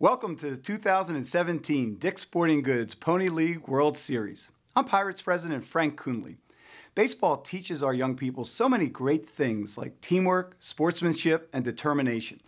Welcome to the 2017 Dick's Sporting Goods Pony League World Series. I'm Pirates President Frank Coonley. Baseball teaches our young people so many great things like teamwork, sportsmanship, and determination,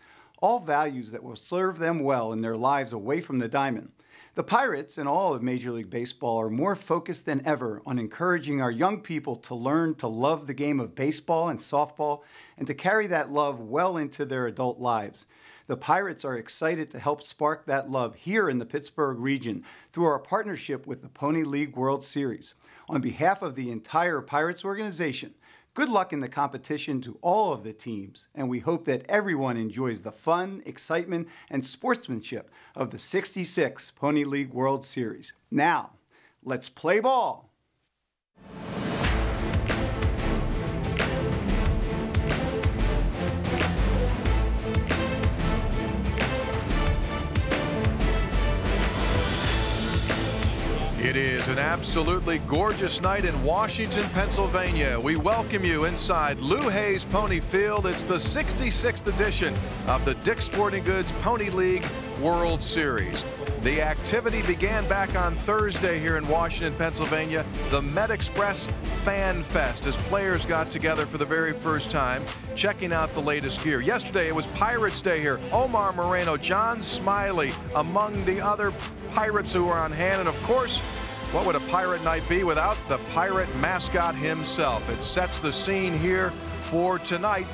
all values that will serve them well in their lives away from the diamond. The Pirates and all of Major League Baseball are more focused than ever on encouraging our young people to learn to love the game of baseball and softball and to carry that love well into their adult lives. The Pirates are excited to help spark that love here in the Pittsburgh region through our partnership with the Pony League World Series. On behalf of the entire Pirates organization, good luck in the competition to all of the teams, and we hope that everyone enjoys the fun, excitement, and sportsmanship of the 66 Pony League World Series. Now, let's play ball! It is an absolutely gorgeous night in Washington, Pennsylvania. We welcome you inside Lou Hayes Pony Field. It's the 66th edition of the Dick's Sporting Goods Pony League World Series. The activity began back on Thursday here in Washington, Pennsylvania, the Med Express Fan Fest, as players got together for the very first time, checking out the latest gear. Yesterday it was Pirates Day here. Omar Moreno, John Smiley, among the other Pirates who were on hand, and of course, what would a Pirate night be without the Pirate mascot himself? It sets the scene here for tonight.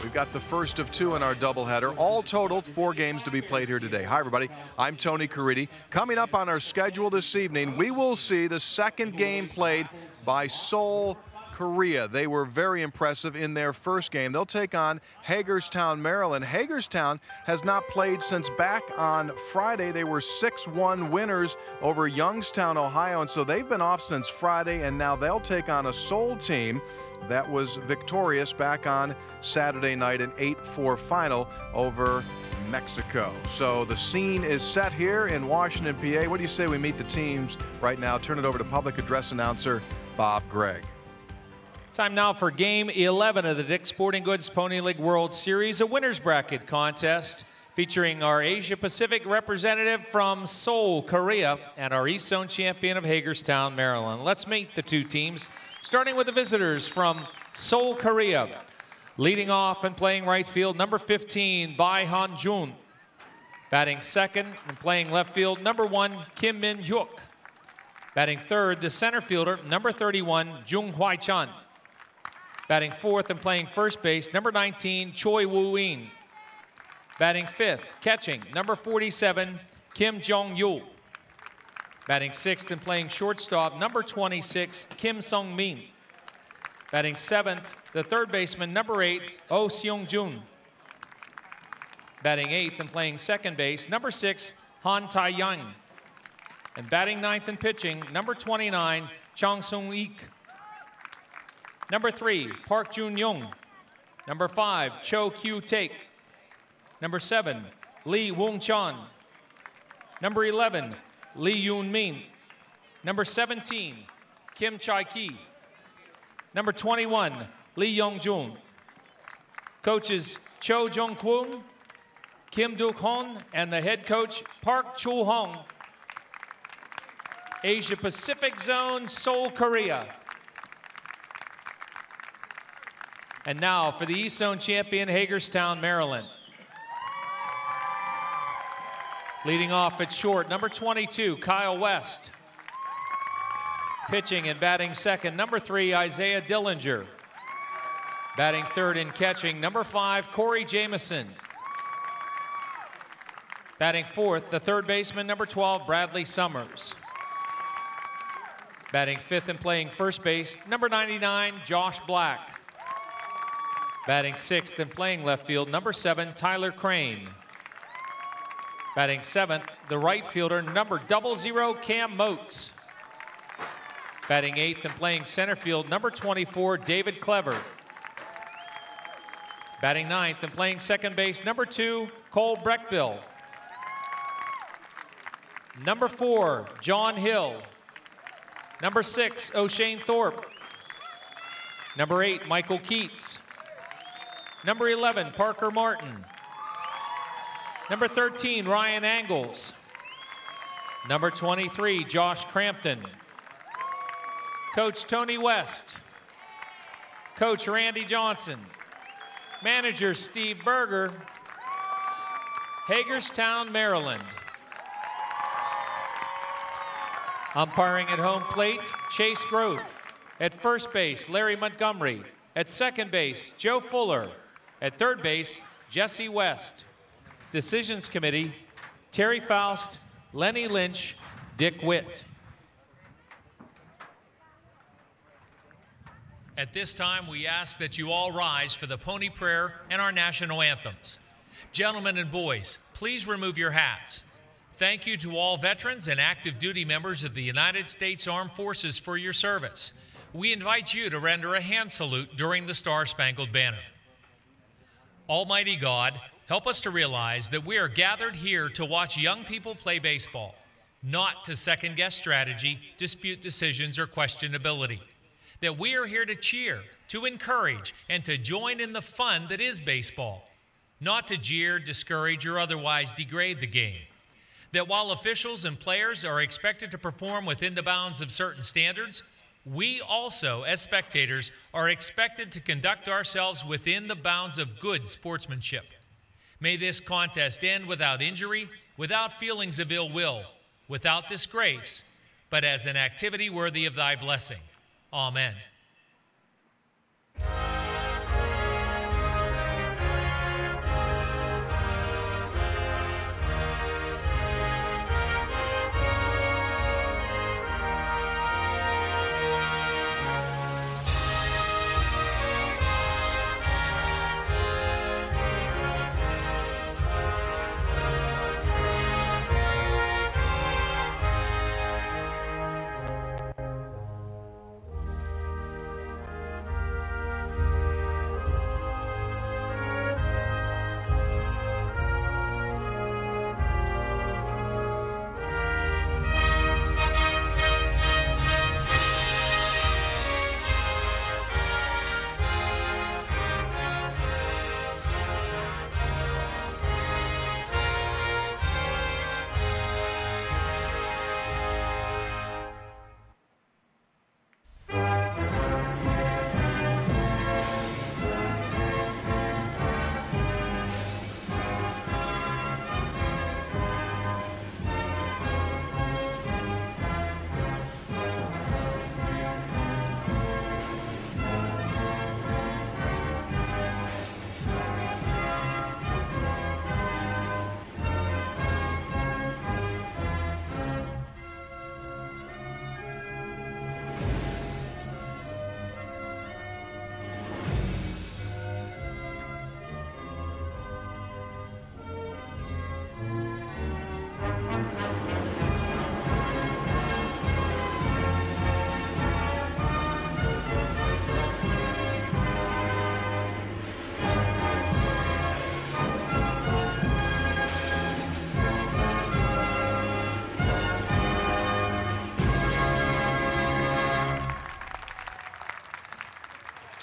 We've got the first of two in our doubleheader. All totaled, 4 games to be played here today. Hi, everybody. I'm Tony Caridi. Coming up on our schedule this evening, we will see the second game played by Seoul, Korea. They were very impressive in their first game. They'll take on Hagerstown, Maryland. Hagerstown has not played since back on Friday. They were 6-1 winners over Youngstown, Ohio, and so they've been off since Friday, and now they'll take on a Seoul team that was victorious back on Saturday night, an 8-4 final over Mexico. So the scene is set here in Washington, PA. What do you say we meet the teams right now? Turn it over to public address announcer Bob Gregg. Time now for Game 11 of the Dick's Sporting Goods Pony League World Series, a winner's bracket contest featuring our Asia Pacific representative from Seoul, Korea, and our East Zone champion of Hagerstown, Maryland. Let's meet the two teams, starting with the visitors from Seoul, Korea. Leading off and playing right field, number 15, Bai Han-jun. Batting second and playing left field, number 1, Kim Min-hyuk. Batting third, the center fielder, number 31, Jung Hwai-chan. Batting fourth and playing first base, number 19, Choi Woo-in. Batting fifth, catching, number 47, Kim Jong-yul. Batting sixth and playing shortstop, number 26, Kim Sung-min. Batting seventh, the third baseman, number 8, Oh Seung-jun. Batting eighth and playing second base, number 6, Han Tae-yang. And batting ninth and pitching, number 29, Chang Sung-ik. Number 3, Park Jun-young. Number 5, Cho Kyu-taek. Number 7, Lee Woong-chan. Number 11, Lee Yoon-min. Number 17, Kim Chai-ki. Number 21, Lee Yong-jun. Coaches Cho Jong-kwon, Kim Duk-hon, and the head coach Park Chul-hong. Asia Pacific Zone, Seoul, Korea. And now for the East Zone champion, Hagerstown, Maryland. Leading off at short, number 22, Kyle West. Pitching and batting second, number 3, Isaiah Dillinger. Batting third and catching, number 5, Corey Jamison. Batting fourth, the third baseman, number 12, Bradley Summers. Batting fifth and playing first base, number 99, Josh Black. Batting sixth and playing left field, number 7, Tyler Crane. Batting seventh, the right fielder, number 00, Cam Moats. Batting eighth and playing center field, number 24, David Clever. Batting ninth and playing second base, number 2, Cole Breckbill. Number 4, John Hill. Number 6, O'Shane Thorpe. Number 8, Michael Keats. Number 11, Parker Martin. Number 13, Ryan Angles. Number 23, Josh Crampton. Coach Tony West. Coach Randy Johnson. Manager Steve Berger. Hagerstown, Maryland. Umpiring at home plate, Chase Groth. At first base, Larry Montgomery. At second base, Joe Fuller. At third base, Jesse West. Decisions Committee, Terry Faust, Lenny Lynch, Dick Witt. At this time, we ask that you all rise for the Pony Prayer and our national anthems. Gentlemen and boys, please remove your hats. Thank you to all veterans and active duty members of the United States Armed Forces for your service. We invite you to render a hand salute during the Star-Spangled Banner. Almighty God, help us to realize that we are gathered here to watch young people play baseball, not to second-guess strategy, dispute decisions, or questionability. That we are here to cheer, to encourage, and to join in the fun that is baseball, not to jeer, discourage, or otherwise degrade the game. That while officials and players are expected to perform within the bounds of certain standards, we also, as spectators, are expected to conduct ourselves within the bounds of good sportsmanship. May this contest end without injury, without feelings of ill will, without disgrace, but as an activity worthy of thy blessing. Amen.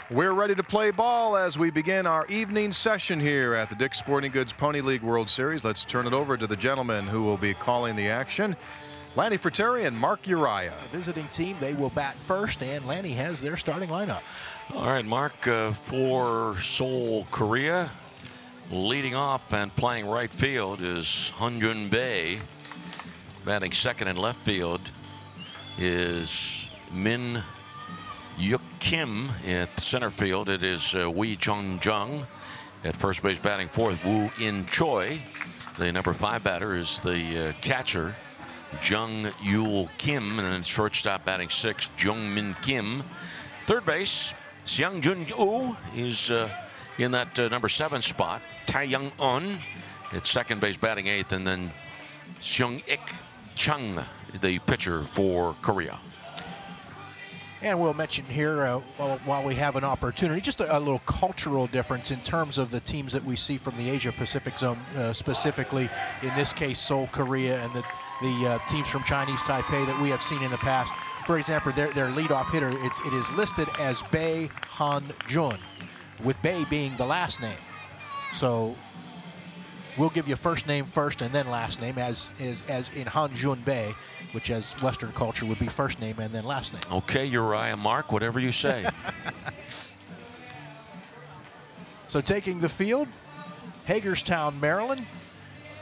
We're ready to play ball as we begin our evening session here at the Dick's Sporting Goods Pony League World Series. Let's turn it over to the gentlemen who will be calling the action. Lanny Fratteri and Mark Uriah. The visiting team, they will bat first, and Lanny has their starting lineup. All right, Mark, for Seoul, Korea, leading off and playing right field is Hunjun Bae. Batting second in left field is Min Yuk Kim. At center field, it is Wee Chung Jung. At first base, batting fourth, Woo In Choi. The number 5 batter is the catcher, Jung Yul Kim. And then shortstop, batting sixth, Jung Min Kim. Third base, Seung Jun Oh is in that number 7 spot. Tai Young Un at second base, batting eighth. And then Seung Ik Chung, the pitcher for Korea. And we'll mention here, while we have an opportunity, just a little cultural difference in terms of the teams that we see from the Asia-Pacific zone, specifically, in this case, Seoul, Korea, and the teams from Chinese Taipei that we have seen in the past. For example, their leadoff hitter, it is listed as Bae Han Jun, with Bae being the last name. So we'll give you first name first and then last name, as in Hanjunbei, which as Western culture would be first name and then last name. Okay, Uriah Mark, whatever you say. So taking the field, Hagerstown, Maryland.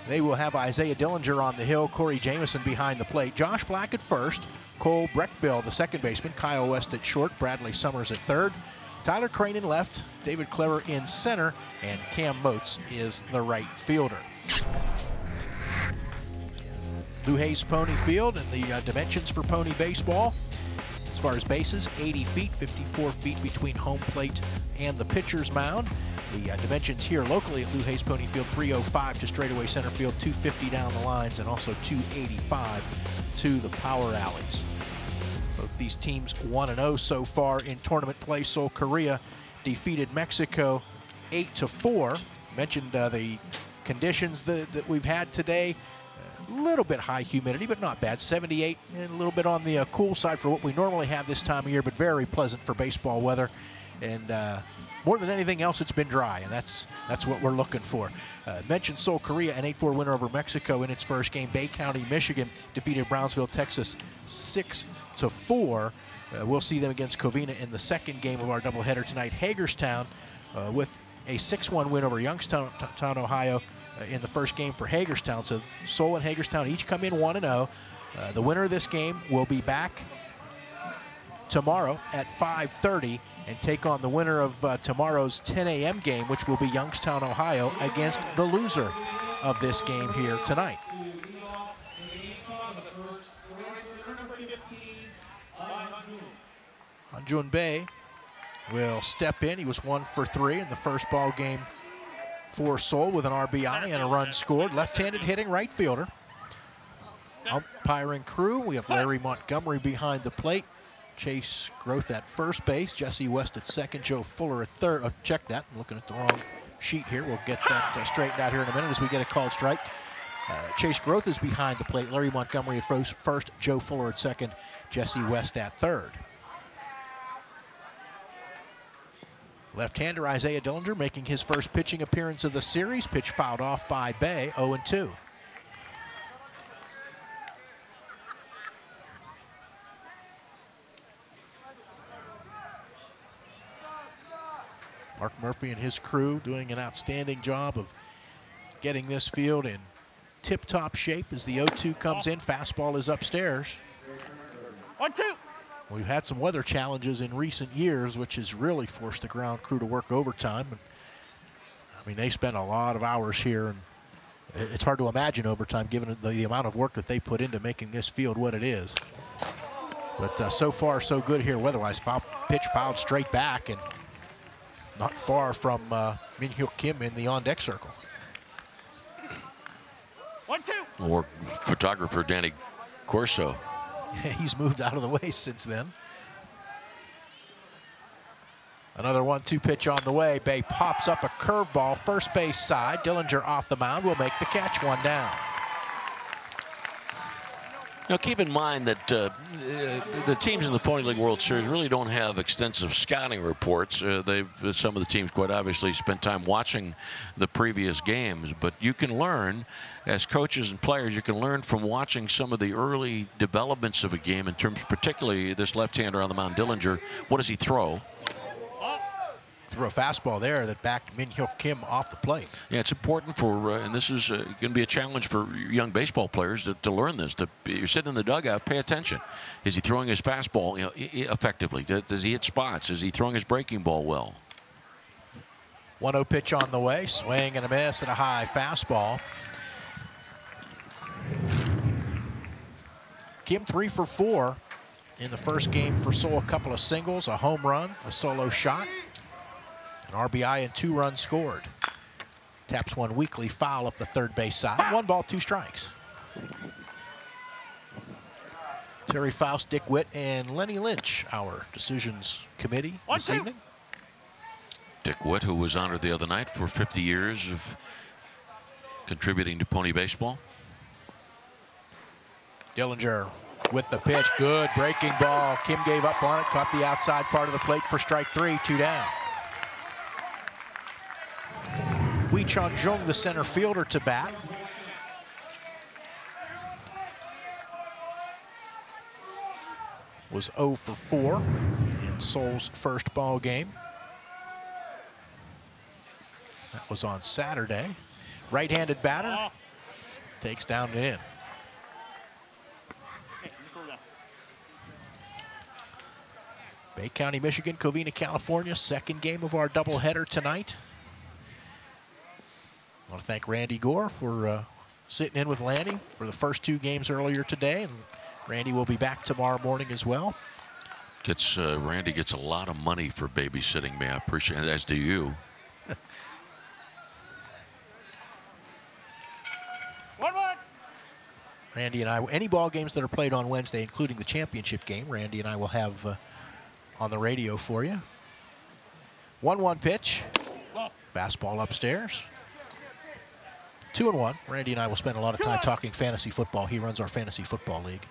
They will have Isaiah Dillinger on the hill, Corey Jamison behind the plate, Josh Black at first, Cole Breckbill, the second baseman, Kyle West at short, Bradley Summers at third, Tyler Crane in left, David Clever in center, and Cam Moats is the right fielder. Lou Hayes Pony Field and the dimensions for pony baseball. As far as bases, 80 feet, 54 feet between home plate and the pitcher's mound. The dimensions here locally at Lou Hayes Pony Field, 305 to straightaway center field, 250 down the lines, and also 285 to the power alleys. Both these teams 1-0 so far in tournament play. Seoul, Korea defeated Mexico 8-4. Mentioned the conditions that we've had today. A little bit high humidity, but not bad. 78, and a little bit on the cool side for what we normally have this time of year, but very pleasant for baseball weather. And more than anything else, it's been dry, and that's what we're looking for. Mentioned Seoul, Korea, an 8-4 winner over Mexico in its first game. Bay County, Michigan defeated Brownsville, Texas 6-4. We'll see them against Covina in the second game of our doubleheader tonight. Hagerstown with a 6-1 win over Youngstown, Ohio in the first game for Hagerstown. So Seoul and Hagerstown each come in 1-0. The winner of this game will be back tomorrow at 5:30 and take on the winner of tomorrow's 10 a.m. game, which will be Youngstown, Ohio, against the loser of this game here tonight. Hanjunbei will step in. He was 1 for 3 in the first ball game for Seoul with an RBI and a run scored. Left-handed hitting right fielder. Umpiring crew, we have Larry Montgomery behind the plate. Chase Groth at first base, Jesse West at second, Joe Fuller at third. Oh, check that, I'm looking at the wrong sheet here. We'll get that straightened out here in a minute as we get a called strike. Chase Groth is behind the plate, Larry Montgomery at first, Joe Fuller at second, Jesse West at third. Left-hander Isaiah Dillinger making his first pitching appearance of the series. Pitch fouled off by Bay, 0-2. Mark Murphy and his crew doing an outstanding job of getting this field in tip-top shape as the 0-2 comes in. Fastball is upstairs. 1-2. We've had some weather challenges in recent years, which has really forced the ground crew to work overtime. And, I mean, they spend a lot of hours here, and it's hard to imagine overtime given the amount of work that they put into making this field what it is. But so far, so good here weather-wise. Pitch fouled straight back, and not far from Min Hyuk Kim in the on-deck circle. 1-2. Or photographer Danny Corso. He's moved out of the way since then. Another 1-2 pitch on the way. Bay pops up a curveball, first base side. Dillinger off the mound will make the catch, 1 down. Now, keep in mind that the teams in the Pony League World Series really don't have extensive scouting reports. Some of the teams, quite obviously, spent time watching the previous games. But you can learn, as coaches and players, you can learn from watching some of the early developments of a game in terms, particularly this left-hander on the mound, Dillinger. What does he throw? Threw a fastball there that backed Min Hyuk Kim off the plate. Yeah, it's important for, and this is going to be a challenge for young baseball players to learn this. You're sitting in the dugout, pay attention. Is he throwing his fastball effectively? Does he hit spots? Is he throwing his breaking ball well? 1-0 pitch on the way, swing and a miss at a high fastball. Kim 3 for 4 in the first game for Seoul. A couple of singles, a home run, a solo shot. An RBI and 2 runs scored. Taps one weakly foul up the third base side. 1 ball, 2 strikes. Terry Faust, Dick Witt, and Lenny Lynch, our decisions committee this evening. Dick Witt, who was honored the other night for 50 years of contributing to pony baseball. Dillinger with the pitch, good breaking ball. Kim gave up on it, caught the outside part of the plate for strike 3, 2 down. We Hui Chun-jung, the center fielder, to bat. Was 0 for 4 in Seoul's first ball game. That was on Saturday. Right-handed batter, takes down and in. Bay County, Michigan, Covina, California, second game of our doubleheader tonight. I want to thank Randy Gore for sitting in with Lanny for the first 2 games earlier today, and Randy will be back tomorrow morning as well. Randy gets a lot of money for babysitting me. I appreciate it, as do you. 1-1. Randy and I, any ball games that are played on Wednesday, including the championship game, Randy and I will have on the radio for you. 1-1 pitch. Fastball upstairs. 2-1. Randy and I will spend a lot of time talking fantasy football. He runs our fantasy football league.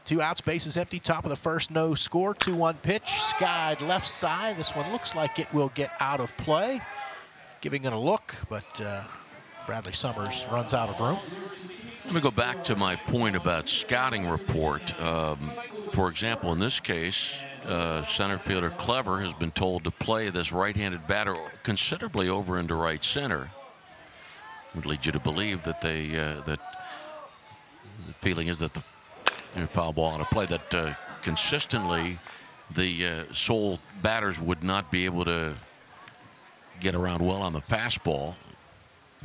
2 outs, bases empty, top of the first, no score. 2-1 pitch, skied left side. This one looks like it will get out of play. Giving it a look, but Bradley Summers runs out of room. Let me go back to my point about scouting report. For example, in this case, center fielder Clever has been told to play this right-handed batter considerably over into right center. Would lead you to believe that that the feeling is that the foul ball on a play, that consistently the Seoul batters would not be able to get around well on the fastball,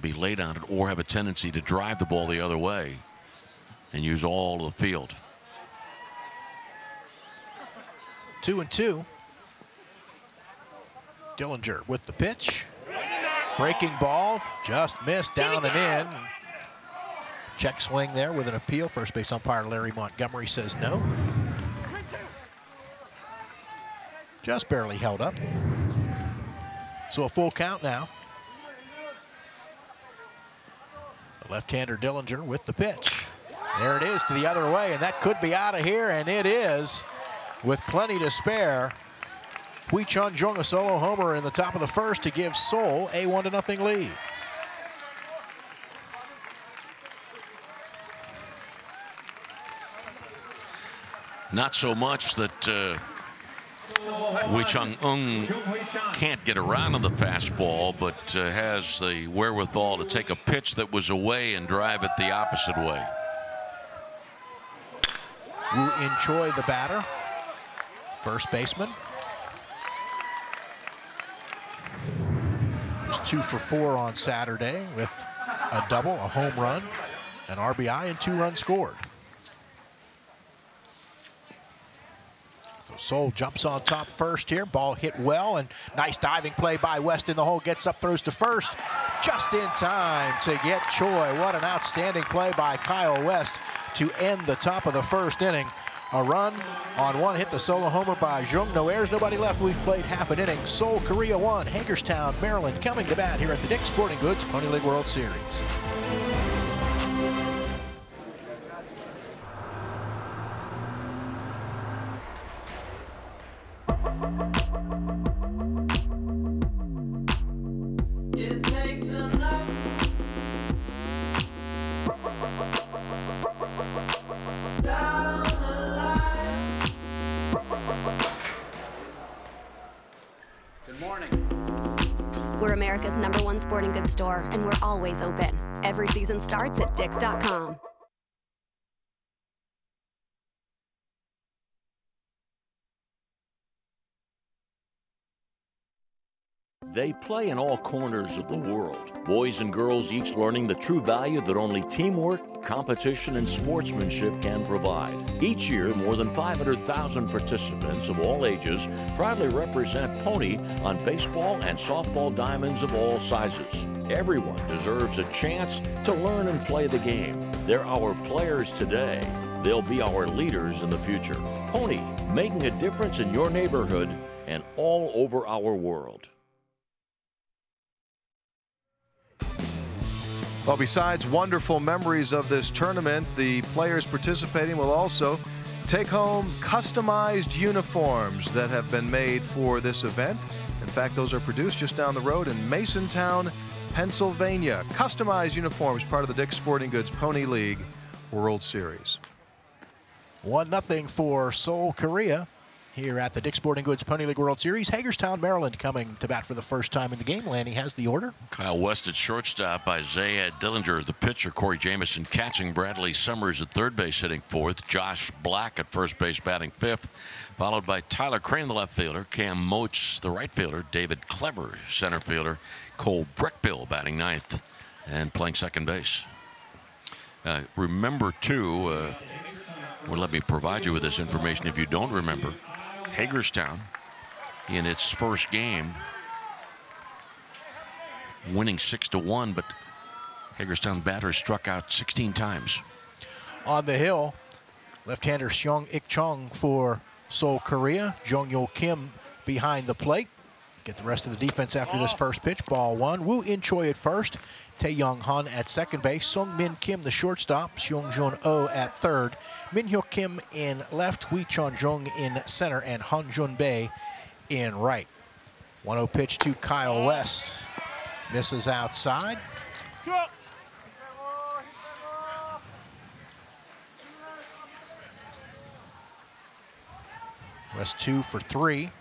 be late on it, or have a tendency to drive the ball the other way and use all of the field. 2-2. Dillinger with the pitch. Breaking ball, just missed down and in. Check swing there with an appeal. First base umpire Larry Montgomery says no. Just barely held up. So a full count now. The left-hander Dillinger with the pitch. There it is to the other way, and that could be out of here, and it is with plenty to spare. Hui Chun-jung, a solo homer in the top of the first to give Seoul a 1-0 lead. Not so much that Hui Chun-jung can't get around on the fastball, but has the wherewithal to take a pitch that was away and drive it the opposite way. Woo In-choi, the batter, first baseman. Was 2 for 4 on Saturday with a double, a home run, an RBI, and 2 runs scored. So Seoul jumps on top first here. Ball hit well, and nice diving play by West in the hole. Gets up, throws to first. Just in time to get Choi. What an outstanding play by Kyle West to end the top of the first inning. A run on 1 hit, the solo homer by Jung. No errors, nobody left. We've played half an inning. Seoul, Korea 1, Hagerstown, Maryland coming to bat here at the Dick's Sporting Goods Pony League World Series. We're America's #1 sporting goods store, and we're always open. Every season starts at Dicks.com. They play in all corners of the world. Boys and girls each learning the true value that only teamwork, competition, and sportsmanship can provide. Each year, more than 500,000 participants of all ages proudly represent Pony on baseball and softball diamonds of all sizes. Everyone deserves a chance to learn and play the game. They're our players today. They'll be our leaders in the future. Pony, making a difference in your neighborhood and all over our world. Well, besides wonderful memories of this tournament, the players participating will also take home customized uniforms that have been made for this event. In fact, those are produced just down the road in Masontown, Pennsylvania. Customized uniforms, part of the Dick's Sporting Goods Pony League World Series. 1-0 for Seoul, Korea here at the Dick's Sporting Goods Pony League World Series. Hagerstown, Maryland coming to bat for the first time in the game. Lanny has the order. Kyle West at shortstop, Isaiah Dillinger the pitcher, Corey Jamison catching, Bradley Summers at third base hitting fourth, Josh Black at first base batting fifth, followed by Tyler Crane the left fielder, Cam Moach the right fielder, David Clever center fielder, Cole Breckbill batting ninth and playing second base. Remember too, well, let me provide you with this information if you don't remember. Hagerstown, in its first game, winning 6-1, but Hagerstown batters struck out 16 times. On the hill, left-hander Seong Ik Chong for Seoul, Korea. Jong Yo Kim behind the plate. Get the rest of the defense after this first pitch. Ball one. Woo In Choi at first. Tae Young Han at second base. Sung Min Kim, the shortstop. Seong Jun Oh at third. Min Hyo Kim in left. Hui Chon Jung in center. And Han Jun Bae in right. 1-0 pitch to Kyle West. Misses outside. West 2 for 3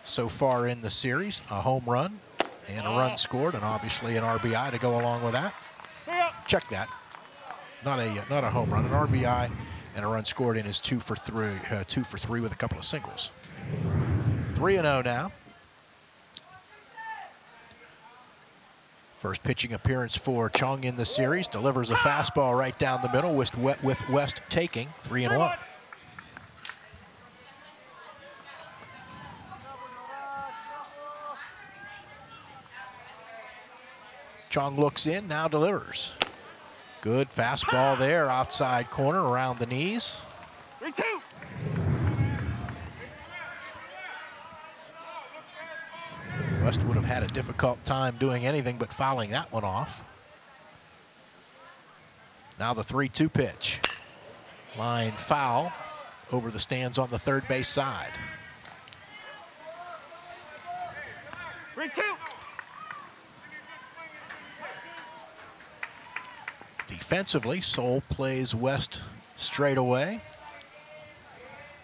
so far in the series. A home run and a run scored, and obviously an RBI to go along with that. Check that. Not a home run, an RBI and a run scored in his 2 for 3 with a couple of singles. 3-0 now. First pitching appearance for Chong in the series. Delivers a fastball right down the middle with West taking 3-1. Chong looks in, now delivers. Good fastball there, outside corner, around the knees. 3-2. West would have had a difficult time doing anything but fouling that one off. Now the 3-2 pitch. Line foul over the stands on the third base side. 3-2. Defensively, Seoul plays West straight away.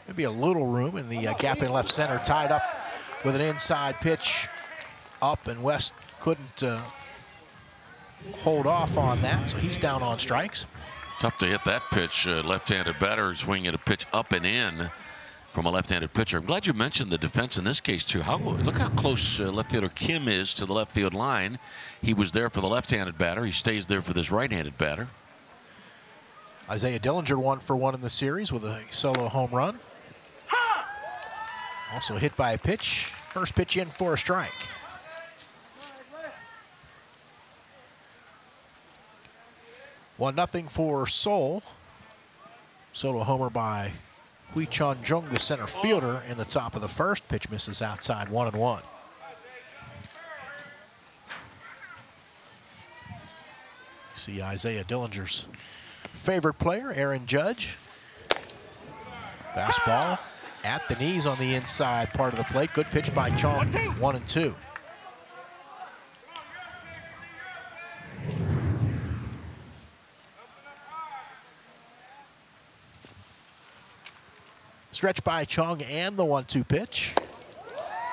Maybe a little room in the gap in left center, tied up with an inside pitch up, and West couldn't hold off on that, so he's down on strikes. Tough to hit that pitch. Left-handed batter swinging a pitch up and in from a left-handed pitcher. I'm glad you mentioned the defense in this case too. Look how close left fielder Kim is to the left field line. He was there for the left-handed batter. He stays there for this right-handed batter. Isaiah Dillinger 1 for 1 in the series with a solo home run. Also hit by a pitch. First pitch in for a strike. One nothing for Seoul. Solo homer by Hui Chon Jung, the center fielder, in the top of the first. Pitch misses outside, 1-1. See Isaiah Dillinger's favorite player, Aaron Judge. Fastball at the knees on the inside part of the plate. Good pitch by Chong, 1-2. Stretch by Chong and the 1-2 pitch.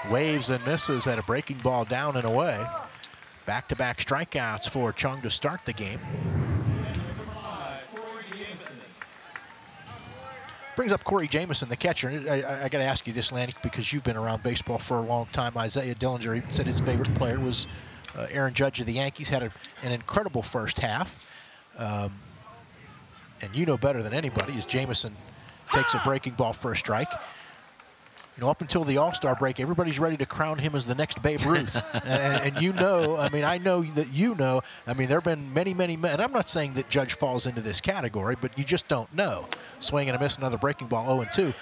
Waves and misses at a breaking ball down and away. Back-to-back strikeouts for Chong to start the game. Brings up Corey Jamison, the catcher. I got to ask you this, Lanny, because you've been around baseball for a long time. Isaiah Dillinger, he said his favorite player was Aaron Judge of the Yankees. Had an incredible first half. And you know better than anybody as Jamison takes a breaking ball for a strike. You know, up until the All-Star break, everybody's ready to crown him as the next Babe Ruth. and you know, I mean, I know that you know, I mean, there have been many, and I'm not saying that Judge falls into this category, but you just don't know. Swing and a miss, another breaking ball, 0-2.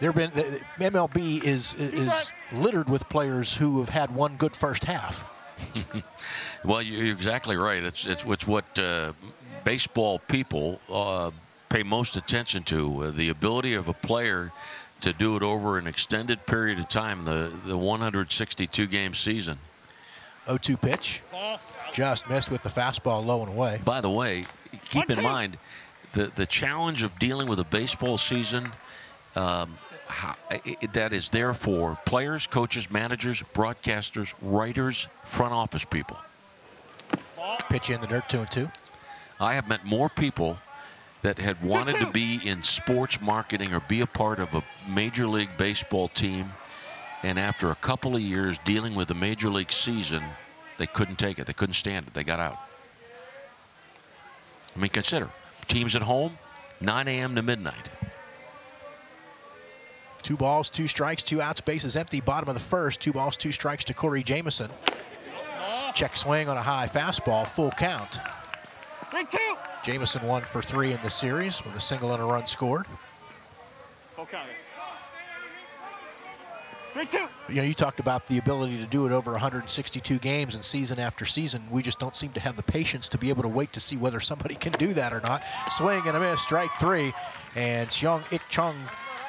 There have been, the MLB is littered with players who have had one good first half. Well, you're exactly right. It's what baseball people pay most attention to, the ability of a player to do it over an extended period of time, the 162-game season. 0-2 pitch. Just missed with the fastball low and away. By the way, keep in mind the challenge of dealing with a baseball season that is there for players, coaches, managers, broadcasters, writers, front office people. Pitch in the dirt, 2-2. I have met more people that had wanted to be in sports marketing or be a part of a Major League Baseball team, and after a couple of years dealing with the Major League season, they couldn't take it. They couldn't stand it. They got out. I mean, consider, teams at home, 9 a.m. to midnight. 2 balls, 2 strikes, 2 outs, bases empty, bottom of the first. 2 balls, 2 strikes to Corey Jamison. Check swing on a high fastball, full count. Jamison 1 for 3 in the series with a single and a run scored. Full count. 3-2. You know, you talked about the ability to do it over 162 games and season after season. We just don't seem to have the patience to be able to wait to see whether somebody can do that or not. Swing and a miss, strike 3, and Seong Ik Chung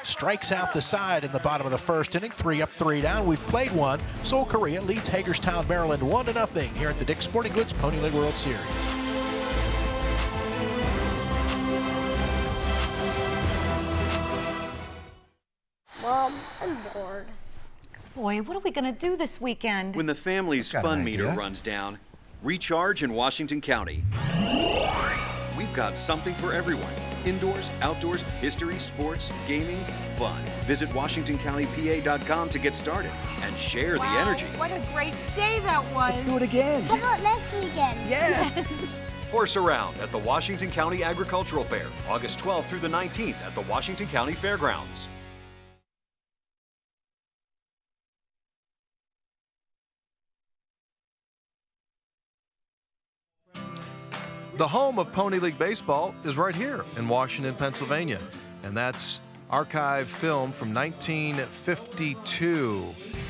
strikes out the side in the bottom of the first inning. 3 up, 3 down. We've played one. Seoul, Korea leads Hagerstown, Maryland 1-0 here at the Dick's Sporting Goods Pony League World Series. Mom, I'm bored. Boy, what are we going to do this weekend? When the family's fun meter runs down, recharge in Washington County. We've got something for everyone. Indoors, outdoors, history, sports, gaming, fun. Visit WashingtonCountyPA.com to get started and share the energy. What a great day that was. Let's do it again. How about next weekend? Yes! Horse around at the Washington County Agricultural Fair, August 12th through the 19th at the Washington County Fairgrounds. The home of Pony League Baseball is right here in Washington, Pennsylvania, and that's archive film from 1952.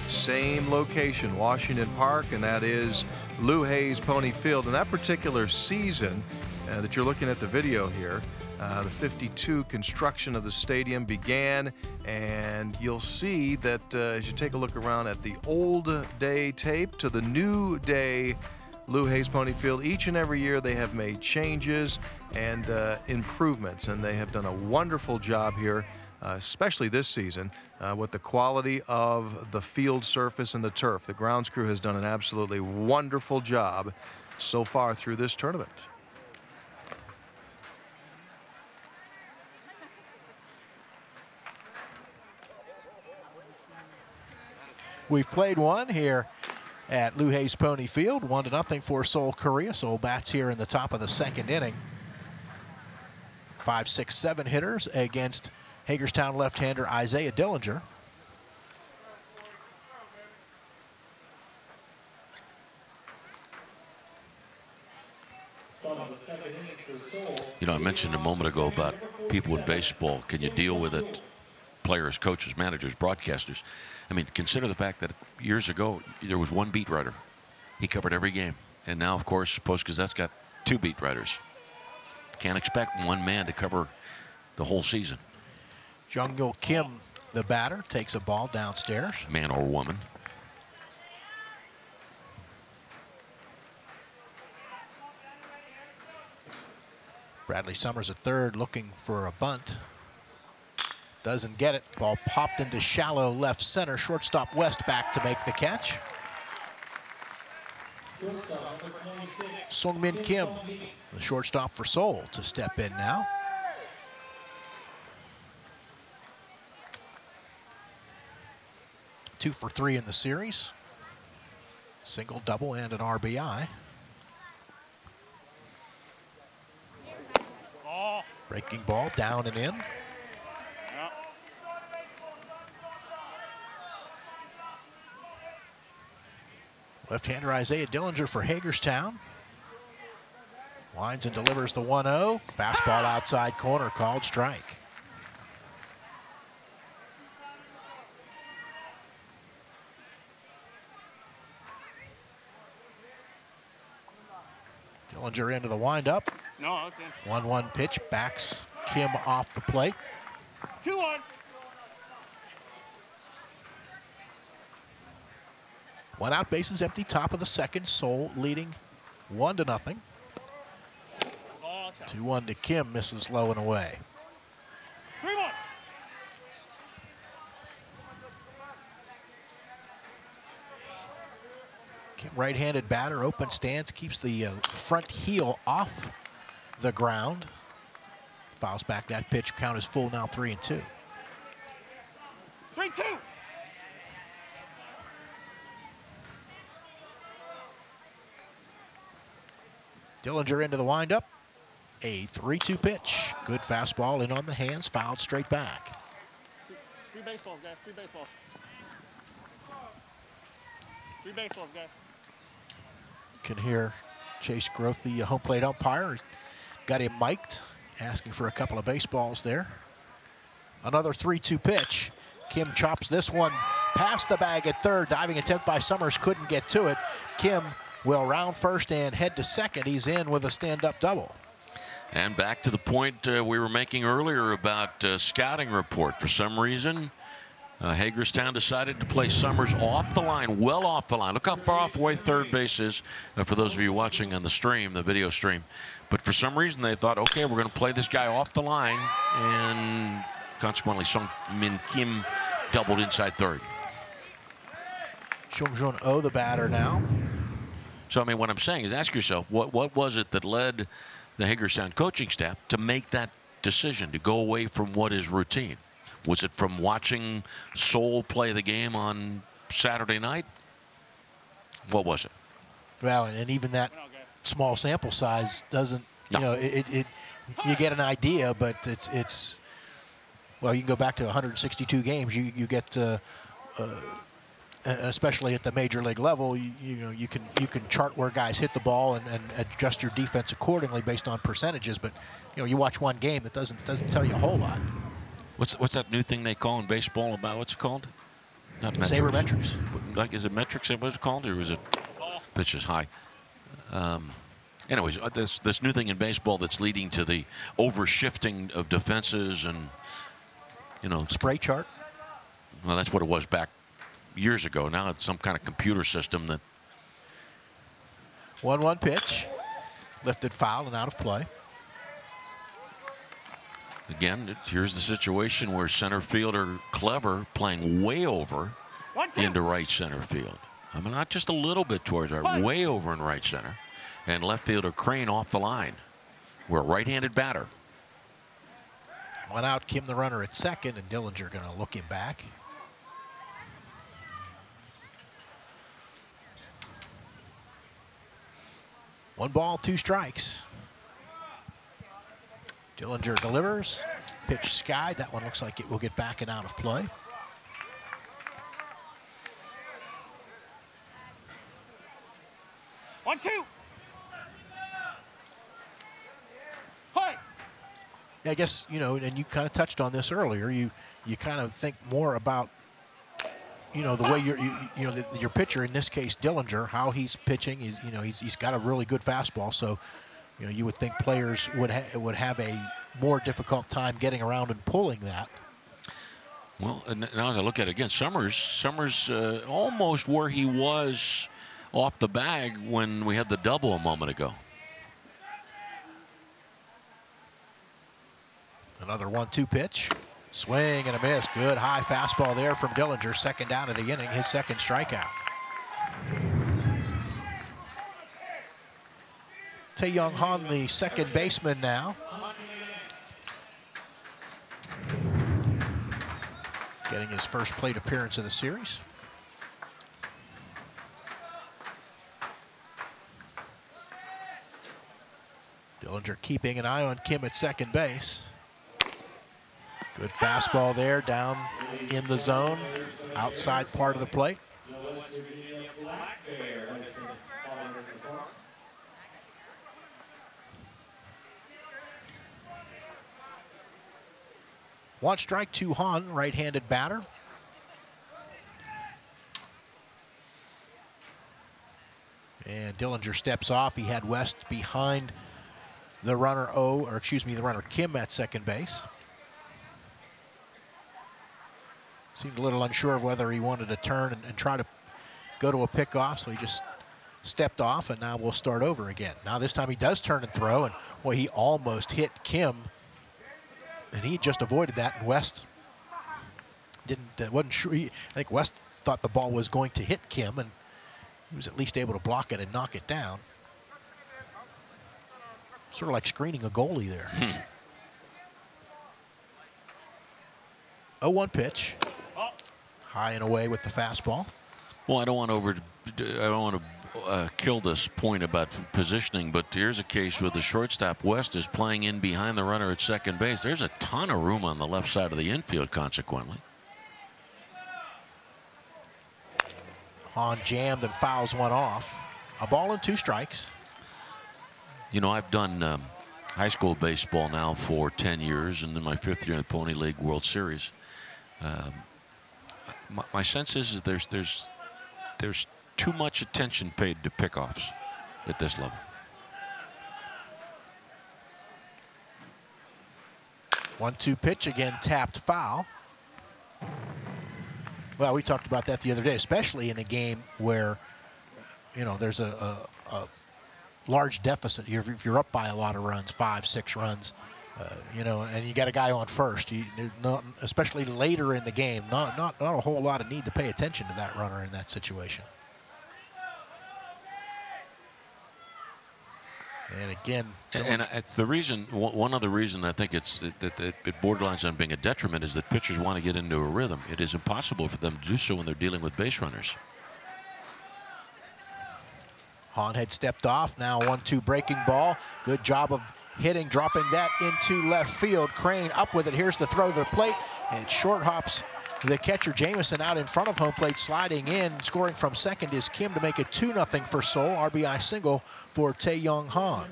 Same location, Washington Park, and that is Lou Hayes Pony Field. In that particular season that you're looking at the video here, the 52 construction of the stadium began, and you'll see that as you take a look around at the old day tape to the new day Lou Hayes Pony Field, each and every year they have made changes and improvements, and they have done a wonderful job here, especially this season, with the quality of the field surface and the turf. The grounds crew has done an absolutely wonderful job so far through this tournament. We've played one here at Lou Hayes Pony Field, 1-0 for Seoul, Korea. Seoul bats here in the top of the second inning. 5, 6, 7 hitters against Hagerstown left-hander Isaiah Dillinger. You know, I mentioned a moment ago about people in baseball. Can you deal with it? Players, coaches, managers, broadcasters. I mean, consider the fact that years ago there was one beat writer. He covered every game. And now, of course, Post-Gazette's got 2 beat writers. Can't expect one man to cover the whole season. Jung-Gil Kim, the batter, takes a ball downstairs. Man or woman. Bradley Summers at third, looking for a bunt. Doesn't get it. Ball popped into shallow left center. Shortstop West back to make the catch. Sung-Min Kim, the shortstop for Seoul, to step in now. Two for 3 in the series. Single, double, and an RBI. Breaking ball down and in. Left-hander Isaiah Dillinger for Hagerstown. Winds and delivers the 1-0. Fastball outside corner, called strike. Dillinger into the windup. No, okay. 1-1 pitch, backs Kim off the plate. 2-1. One out, bases empty, top of the second. Seoul leading 1-0. 2-1 to Kim, misses low and away. 3-1. Kim, right-handed batter, open stance, keeps the front heel off the ground. Fouls back that pitch, count is full now, 3-2. 3-2. Dillinger into the windup. A 3-2 pitch. Good fastball in on the hands, fouled straight back. 3 baseballs, guys. 3 baseballs. 3 baseballs, guys. You can hear Chase Groth, the home plate umpire, got him mic'd, asking for a couple of baseballs there. Another 3-2 pitch. Kim chops this one past the bag at third. Diving attempt by Summers, couldn't get to it. Kim will round first and head to second. He's in with a stand-up double. And back to the point we were making earlier about scouting report. For some reason, Hagerstown decided to play Summers off the line, well off the line. Look how far off away third base is for those of you watching on the stream, the video stream. But for some reason, they thought, okay, we're going to play this guy off the line, and consequently, Sung Min Kim doubled inside third. Chung Jun Oh, the batter now. So, I mean, what I'm saying is ask yourself, what was it that led the Hagerstown coaching staff to make that decision, to go away from what is routine? Was it from watching Seoul play the game on Saturday night? What was it? Well, and even that small sample size doesn't, you know, you get an idea, but it's well, you can go back to 162 games. You get especially at the major league level, you know, you can chart where guys hit the ball and adjust your defense accordingly based on percentages. But you know, you watch one game, it doesn't tell you a whole lot. What's that new thing they call in baseball about? What's it called? Not metrics. Sabermetrics. Like, is it metrics? What's it called, or is it pitches high? Anyways, this new thing in baseball that's leading to the overshifting of defenses and, you know, spray chart. Well, that's what it was back years ago. Now it's some kind of computer system that. 1-1 pitch, lifted foul and out of play. Again, here's the situation where center fielder Clever playing way over into right center field. I mean, not just a little bit towards right, way over in right center. And left fielder Crane off the line. We're a right-handed batter. One out, Kim the runner at second, and Dillinger going to look him back. One ball, 2 strikes. Dillinger delivers. Pitch skied. That one looks like it will get back and out of play. One, two. Hi. I guess, you know, and you kind of touched on this earlier. You kind of think more about, you know, the way your pitcher, in this case Dillinger, how he's pitching. He's got a really good fastball, so you know, you would think players would have a more difficult time getting around and pulling that. Well, and now as I look at it again, Summers almost where he was off the bag when we had the double a moment ago. Another 1-2 pitch. Swing and a miss. Good high fastball there from Dillinger. Second down of the inning, his second strikeout. Tae-Young Han, the second baseman now. Getting his first plate appearance of the series. Dillinger keeping an eye on Kim at second base. Good fastball there, down in the zone, outside part of the plate. One strike to Han, right-handed batter. And Dillinger steps off. He had West behind the runner the runner Kim at second base. Seemed a little unsure of whether he wanted to turn and try to go to a pickoff, so he just stepped off, and now we'll start over again. Now this time he does turn and throw, and boy, he almost hit Kim, and he just avoided that, and West wasn't sure. I think West thought the ball was going to hit Kim, and he was at least able to block it and knock it down. Sort of like screening a goalie there. 0-1 pitch. High and away with the fastball. Well, I don't want to kill this point about positioning, but here's a case where the shortstop West is playing in behind the runner at second base. There's a ton of room on the left side of the infield, consequently. Hahn jammed and fouls one off. A ball and 2 strikes. You know, I've done high school baseball now for 10 years, and in my 5th year in the Pony League World Series. My sense is there's too much attention paid to pickoffs at this level. 1-2 pitch, again tapped foul. Well, we talked about that the other day, especially in a game where, you know, there's a large deficit. If you're up by a lot of runs, 5, 6 runs, you know, and you got a guy on first, especially later in the game, not a whole lot of need to pay attention to that runner in that situation. And again, and it's the reason. One other reason I think it borderlines on being a detriment is that pitchers want to get into a rhythm. It is impossible for them to do so when they're dealing with base runners. Hahn had stepped off. Now 1-2 breaking ball. Good job of hitting, dropping that into left field. Crane up with it. Here's the throw to the plate, and short hops the catcher Jamison out in front of home plate, sliding in. Scoring from second is Kim to make it 2-0 for Seoul. RBI single for Tae-Young Hahn.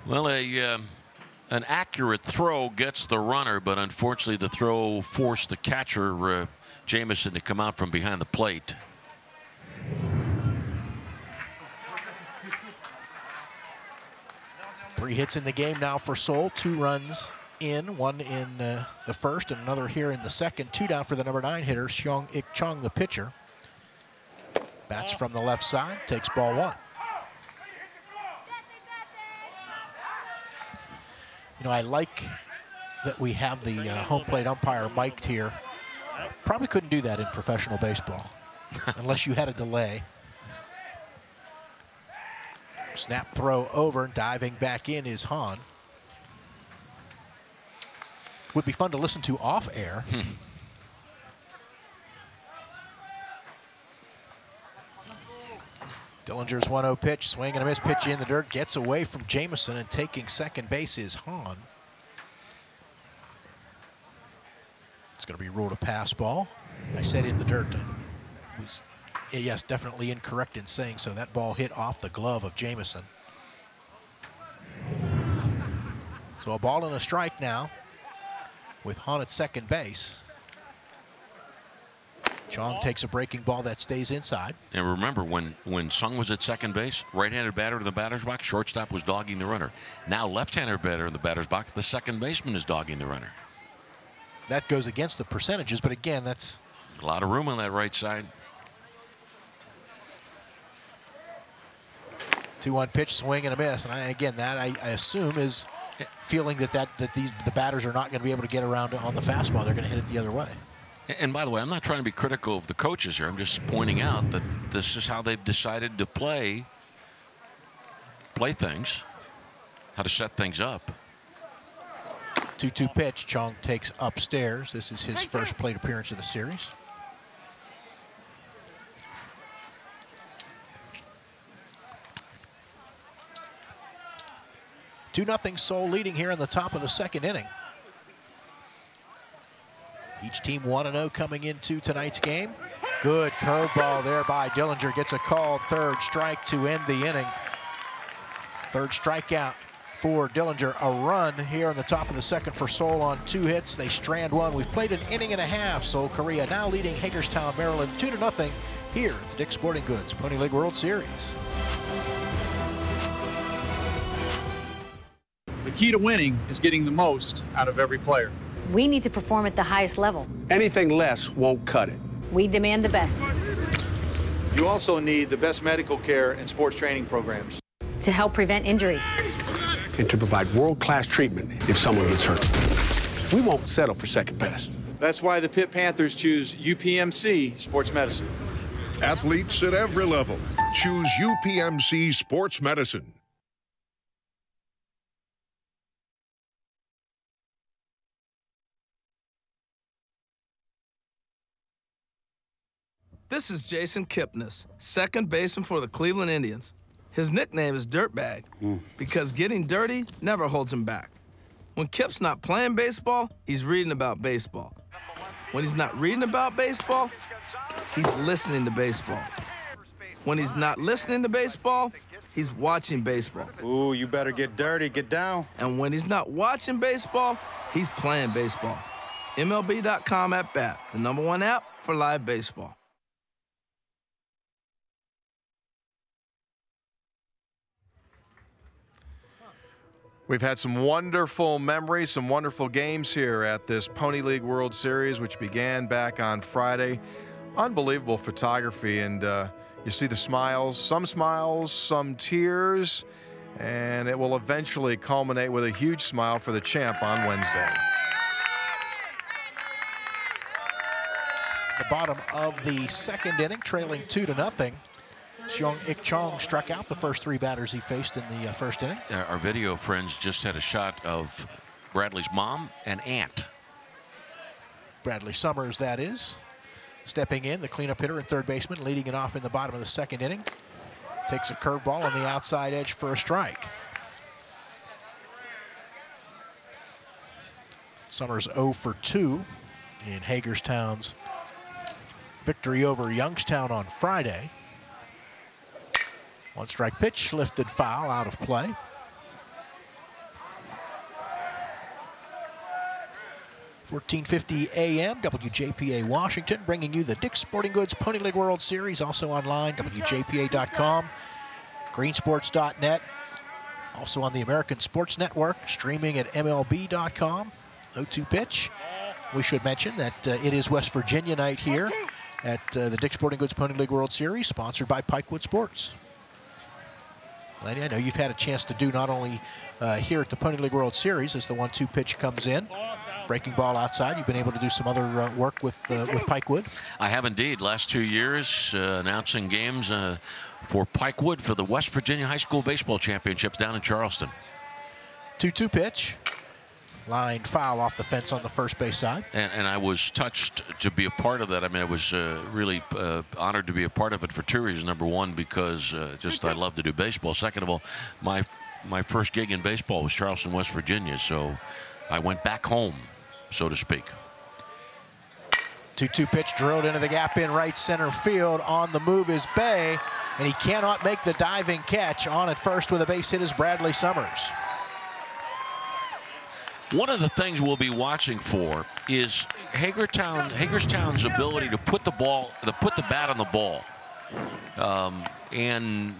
Well, an accurate throw gets the runner, but unfortunately the throw forced the catcher Jamison to come out from behind the plate. Three hits in the game now for Seoul. 2 runs in, 1 in the first and another here in the second. 2 down for the number 9 hitter, Seong Ik Chung, the pitcher. Bats from the left side, takes ball 1. You know, I like that we have the home plate umpire mic'd here. Probably couldn't do that in professional baseball unless you had a delay. Snap throw over, diving back in is Hahn. Would be fun to listen to off air. Dillinger's 1-0 pitch, swing and a miss, pitch in the dirt, gets away from Jamison, and taking second base is Hahn. It's going to be ruled a pass ball. I said in the dirt. Was, yes, definitely incorrect in saying so. That ball hit off the glove of Jamison. So a ball and a strike now with Hahn at second base. Chong takes a breaking ball that stays inside. And remember, when Sung was at second base, right-handed batter in the batter's box, shortstop was dogging the runner. Now left-handed batter in the batter's box, the second baseman is dogging the runner. That goes against the percentages, but again, that's a lot of room on that right side. 2-1 pitch, swing and a miss, and again, that I assume is feeling that the batters are not going to be able to get around on the fastball. They're going to hit it the other way. And by the way, I'm not trying to be critical of the coaches here. I'm just pointing out that this is how they've decided to play things, how to set things up. 2-2 pitch, Chong takes upstairs. This is his first plate appearance of the series. (2-0) Seoul leading here in the top of the second inning. Each team 1-0 coming into tonight's game. Good curveball there by Dillinger. Gets a called third strike to end the inning. Third strikeout for Dillinger. A run here on the top of the second for Seoul on 2 hits. They strand 1. We've played an inning and a half. Seoul Korea now leading Hagerstown, Maryland 2-0 here at the Dick's Sporting Goods Pony League World Series. key to winning is getting the most out of every player. We need to perform at the highest level. Anything less won't cut it. We demand the best. You also need the best medical care and sports training programs To help prevent injuries. And to provide world-class treatment if someone gets hurt. We won't settle for second best. That's why the Pitt Panthers choose UPMC Sports Medicine. Athletes at every level choose UPMC Sports Medicine. This is Jason Kipnis, second baseman for the Cleveland Indians. His nickname is Dirtbag because getting dirty never holds him back. When Kip's not playing baseball, he's reading about baseball. When he's not reading about baseball, he's listening to baseball. When he's not listening to baseball, he's watching baseball. Ooh, you better get dirty, get down. And when he's not watching baseball, he's playing baseball. MLB.com at bat, the #1 app for live baseball. We've had some wonderful memories, some wonderful games here at this Pony League World Series, which began back on Friday. Unbelievable photography, and you see the smiles, some tears, and it will eventually culminate with a huge smile for the champ on Wednesday. The bottom of the second inning, trailing 2-0. Seong-Ik Chong struck out the first 3 batters he faced in the first inning. Our video friends just had a shot of Bradley's mom and aunt. Bradley Summers, that is. Stepping in, the cleanup hitter and third baseman, leading it off in the bottom of the second inning. Takes a curveball on the outside edge for a strike. Summers 0 for 2 in Hagerstown's victory over Youngstown on Friday. 1-strike pitch, lifted foul, out of play. .1450 AM, WJPA Washington, bringing you the Dick's Sporting Goods Pony League World Series, also online, WJPA.com, greensports.net, also on the American Sports Network, streaming at MLB.com. 0-2 pitch. We should mention that it is West Virginia night here at the Dick's Sporting Goods Pony League World Series, sponsored by Pikewood Sports. Lanny, I know you've had a chance to do not only here at the Pony League World Series as the 1-2 pitch comes in, breaking ball outside. You've been able to do some other work with Pikewood. I have indeed. Last 2 years announcing games for Pikewood for the West Virginia High School Baseball Championships down in Charleston. 2-2 pitch. Lined foul off the fence on the first base side. And I was touched to be a part of that. I mean, I was really honored to be a part of it for 2 reasons. Number one, because just I love to do baseball. Second of all, my first gig in baseball was Charleston, West Virginia. So I went back home, so to speak. 2-2 pitch drilled into the gap in right center field. On the move is Bay, and he cannot make the diving catch. On at first with a base hit is Bradley Summers. One of the things we'll be watching for is Hagerstown's ability to put the bat on the ball. And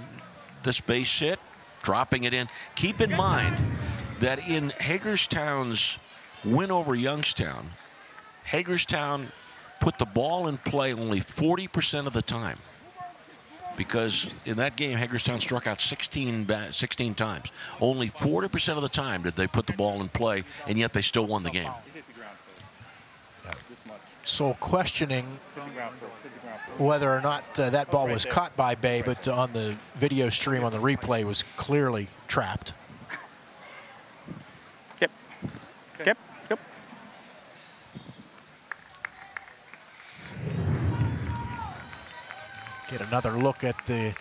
this base hit, dropping it in. Keep in mind that in Hagerstown's win over Youngstown, Hagerstown put the ball in play only 40% of the time. Because in that game, Hagerstown struck out 16 times. Only 40% of the time did they put the ball in play, and yet they still won the game. So questioning whether or not that ball was caught by Bay, but on the video stream on the replay was clearly trapped. Yep. Yep. Yep. Get another look at the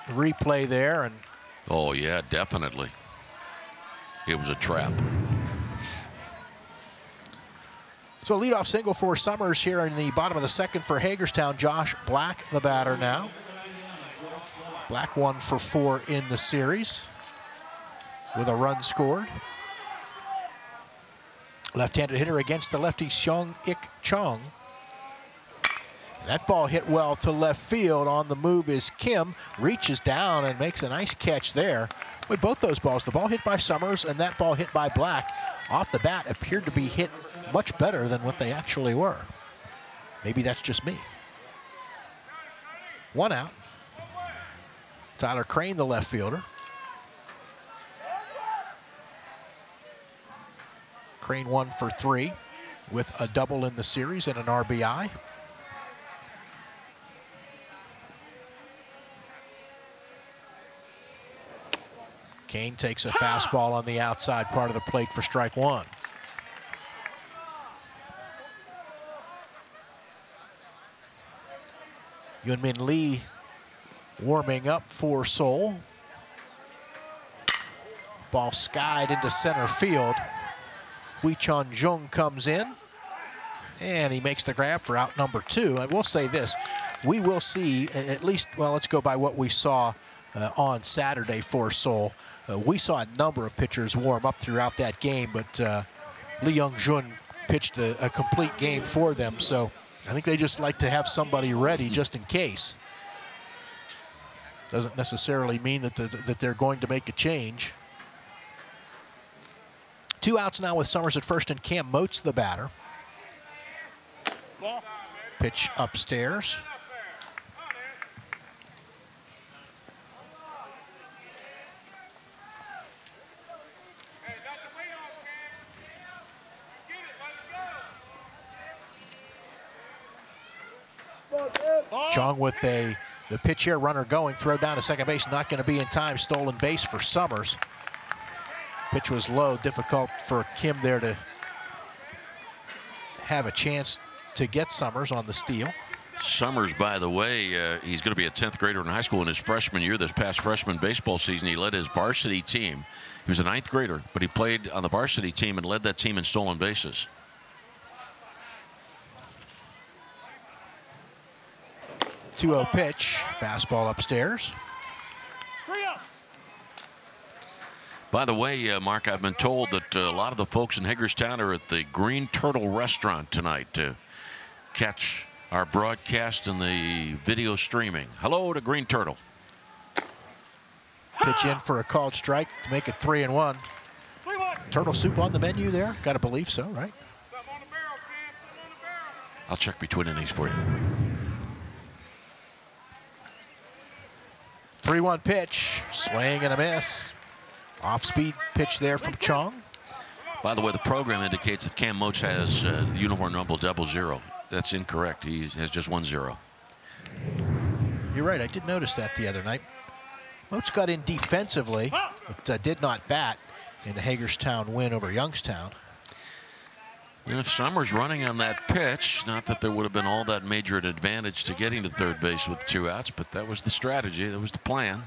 replay there. And oh, yeah, definitely. It was a trap. So a leadoff single for Summers here in the bottom of the second for Hagerstown. Josh Black, the batter now. Black 1 for 4 in the series with a run scored. Left-handed hitter against the lefty Seong-Ik Chong. That ball hit well to left field. On the move is Kim. Reaches down and makes a nice catch there. With both those balls, the ball hit by Summers and that ball hit by Black, off the bat appeared to be hit much better than what they actually were. Maybe that's just me. 1 out. Tyler Crane, the left fielder. Crane 1 for 3 with a double in the series and an RBI. Kane takes a fastball on the outside part of the plate for strike 1. Yunmin Lee warming up for Seoul. Ball skied into center field. Hui-Chun Jung comes in, and he makes the grab for out number 2. I will say this, we will see at least, well, let's go by what we saw on Saturday for Seoul. We saw a number of pitchers warm up throughout that game, but Lee Young-jun pitched a complete game for them, so I think they just like to have somebody ready just in case. Doesn't necessarily mean that they're going to make a change. 2 outs now with Summers at first and Cam Moats the batter. Pitch upstairs. Chong with the pitch here, runner going, throw down to second base, not going to be in time, stolen base for Summers. Pitch was low, difficult for Kim there to have a chance to get Summers on the steal. Summers, by the way, he's going to be a 10th grader in high school in his freshman year. This past freshman baseball season, he led his varsity team. He was a 9th grader, but he played on the varsity team and led that team in stolen bases. 2-0 pitch, fastball upstairs. By the way, Mark, I've been told that a lot of the folks in Hagerstown are at the Green Turtle restaurant tonight to catch our broadcast and the video streaming. Hello to Green Turtle. Pitch in for a called strike to make it 3-1. Turtle soup on the menu there? Got to believe so, right? I'll check between innings for you. 3-1 pitch, swing and a miss. Off-speed pitch there from Chong. By the way, the program indicates that Cam Moats has uniform number 00. That's incorrect. He has just 10. You're right. I did notice that the other night. Moats got in defensively, but did not bat in the Hagerstown win over Youngstown. And if Summers running on that pitch, not that there would have been all that major an advantage to getting to third base with 2 outs, but that was the strategy. That was the plan.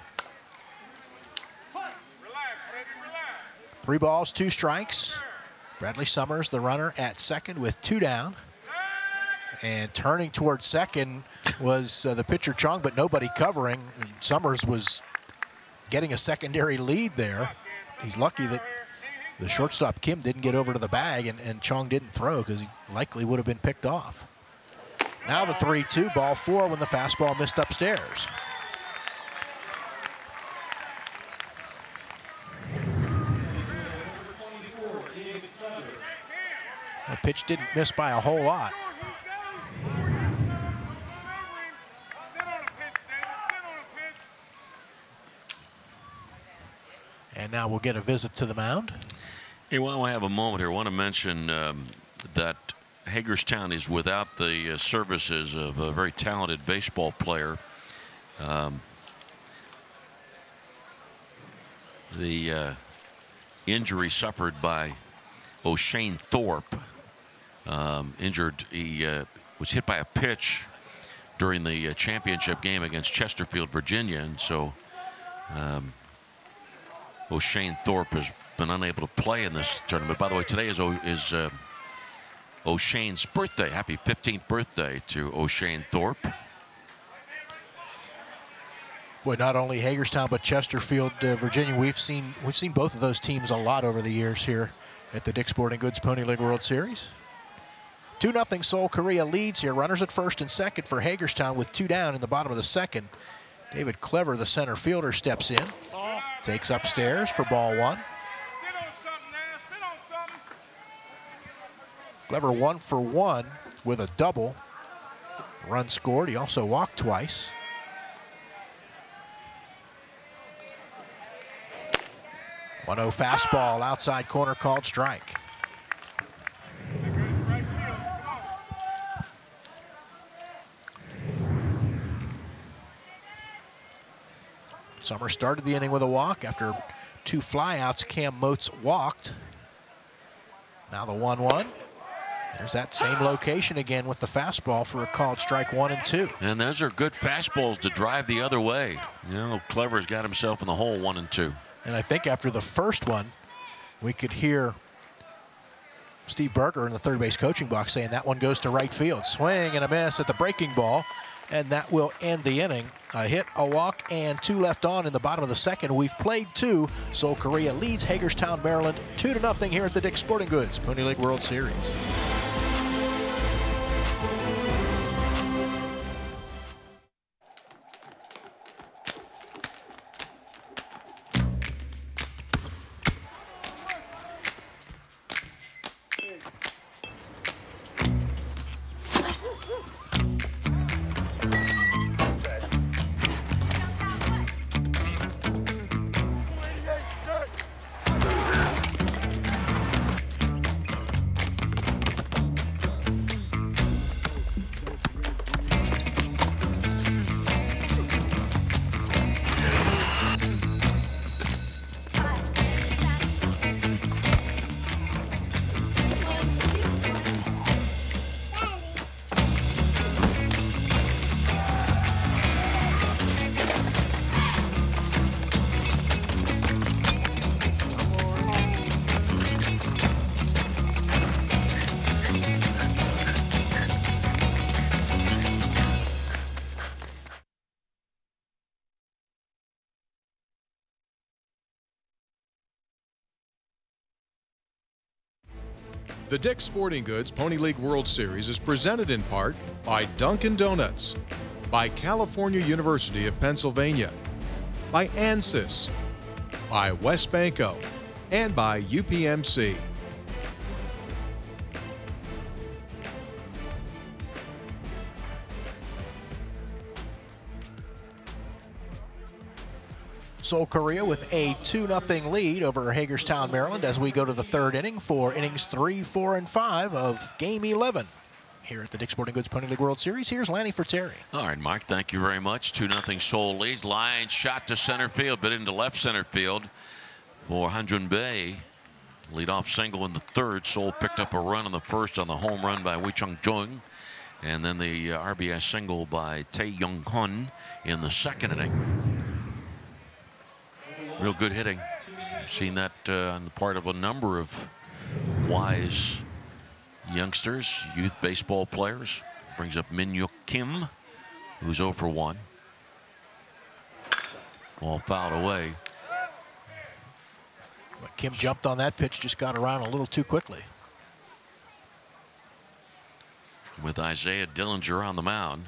3 balls, 2 strikes. Bradley Summers, the runner, at second with 2 down. And turning towards second was the pitcher Chong, but nobody covering. And Summers was getting a secondary lead there. He's lucky that the shortstop Kim didn't get over to the bag and Chong didn't throw because he likely would have been picked off. Now the 3-2, ball 4 when the fastball missed upstairs. The pitch didn't miss by a whole lot. And now we'll get a visit to the mound. Hey, while I have a moment here, I want to mention that Hagerstown is without the services of a very talented baseball player. The injury suffered by O'Shane Thorpe, injured. He was hit by a pitch during the championship game against Chesterfield, Virginia, and so O'Shane Thorpe has been unable to play in this tournament. By the way, today is O'Shane's birthday. Happy 15th birthday to O'Shane Thorpe. Boy, not only Hagerstown but Chesterfield, Virginia. We've seen both of those teams a lot over the years here at the Dick's Sporting Goods Pony League World Series. 2-0 Seoul Korea leads here. Runners at first and second for Hagerstown with 2 down in the bottom of the second. David Clever, the center fielder, steps in. Takes upstairs for ball 1. Clever 1 for 1 with a double. Run scored. He also walked twice. .10 fastball outside corner called strike. Summer started the inning with a walk. After 2 flyouts, Cam Motes walked. Now the 1-1. There's that same location again with the fastball for a called strike 1 and 2. And those are good fastballs to drive the other way. You know, Clever's got himself in the hole 1 and 2. And I think after the first one, we could hear Steve Berger in the third base coaching box saying that one goes to right field. Swing and a miss at the breaking ball, and that will end the inning. A hit, a walk, and 2 left on in the bottom of the second. We've played 2. Seoul Korea leads Hagerstown, Maryland 2-0 here at the Dick's Sporting Goods Pony League World Series. The Dick's Sporting Goods Pony League World Series is presented in part by Dunkin' Donuts, by California University of Pennsylvania, by ANSYS, by West Banco, and by UPMC. Seoul Korea with a 2-0 lead over Hagerstown, Maryland as we go to the third inning for innings 3, 4, and 5 of Game 11 here at the Dick's Sporting Goods Pony League World Series. Here's Lanny for Terry. All right, Mark, thank you very much. 2-0 Seoul leads. Line shot to center field, but into left center field for Hanjun Bae. Leadoff single in the third. Seoul picked up a run in the first on the home run by Wee Chung Jung. And then the RBI single by Tae Young Hun in the second inning. Real good hitting. Seen that on the part of a number of wise youngsters, youth baseball players. Brings up Min-Yuk Kim, who's 0 for 1. Ball fouled away. But Kim jumped on that pitch, just got around a little too quickly. With Isaiah Dillinger on the mound.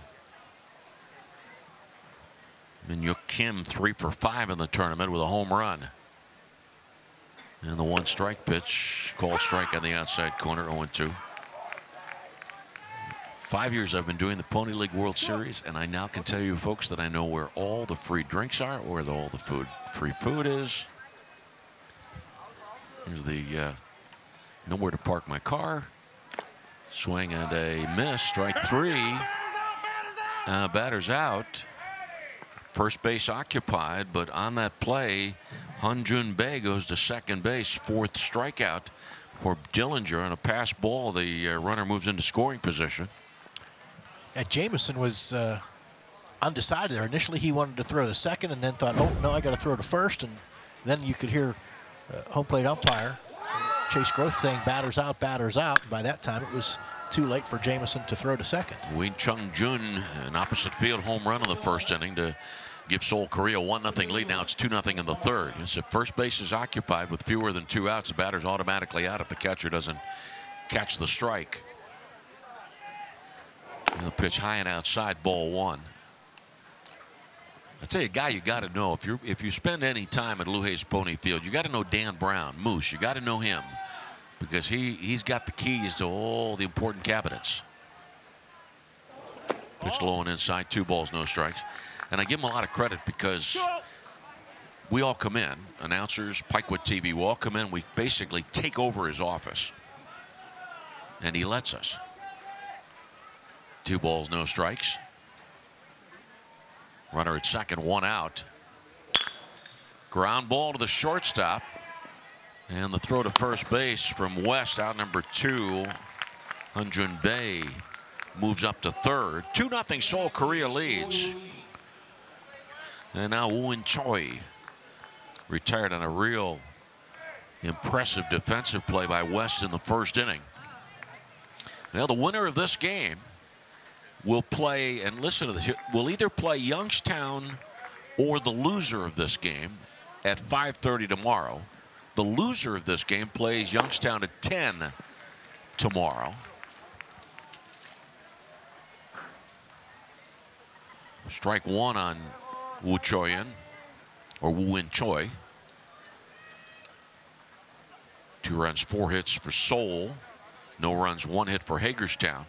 Min-Yuk Kim 3 for 5 in the tournament with a home run. And the 1-strike pitch, called strike on the outside corner, 0-2. 5 years I've been doing the Pony League World Series, and I now can tell you folks that I know where all the free drinks are, where all the free food is. Here's the nowhere to park my car. Swing and a miss, strike 3. Batter's out. First base occupied, but on that play, Hanjun Bae goes to second base. 4th strikeout for Dillinger on a pass ball. The runner moves into scoring position. Jamison was undecided there. Initially, he wanted to throw to second, and then thought, "Oh no, I got to throw to first." And then you could hear home plate umpire Chase Groth saying, "Batter's out, batter's out." And by that time, it was too late for Jamison to throw to second. Wee Chung Jun, an opposite field home run in the first inning to give Seoul Korea a 1-0 lead. Now it's 2-0 in the third. So first base is occupied with fewer than 2 outs. The batter's automatically out if the catcher doesn't catch the strike. And the pitch high and outside, ball 1. I tell you, a guy you got to know if you spend any time at Lou Hayes Pony Field, you got to know Dan Brown, Moose. You got to know him because he's got the keys to all the important cabinets. Pitch low and inside, 2 balls, no strikes. And I give him a lot of credit because we all come in, announcers, Pikewood TV, we all come in, we basically take over his office. And he lets us. 2 balls, no strikes. Runner at second, 1 out. Ground ball to the shortstop. And the throw to first base from West, out number 2. Hunjun Bay moves up to third. 2-0 Seoul Korea leads. And now Woo-In Choi retired on a real impressive defensive play by West in the first inning. Now the winner of this game will play, and listen to this, will either play Youngstown or the loser of this game at 5:30 tomorrow. The loser of this game plays Youngstown at 10 tomorrow. Strike 1 on Woo Choi-in, or Woo-In Choi. 2 runs, 4 hits for Seoul. No runs, 1 hit for Hagerstown.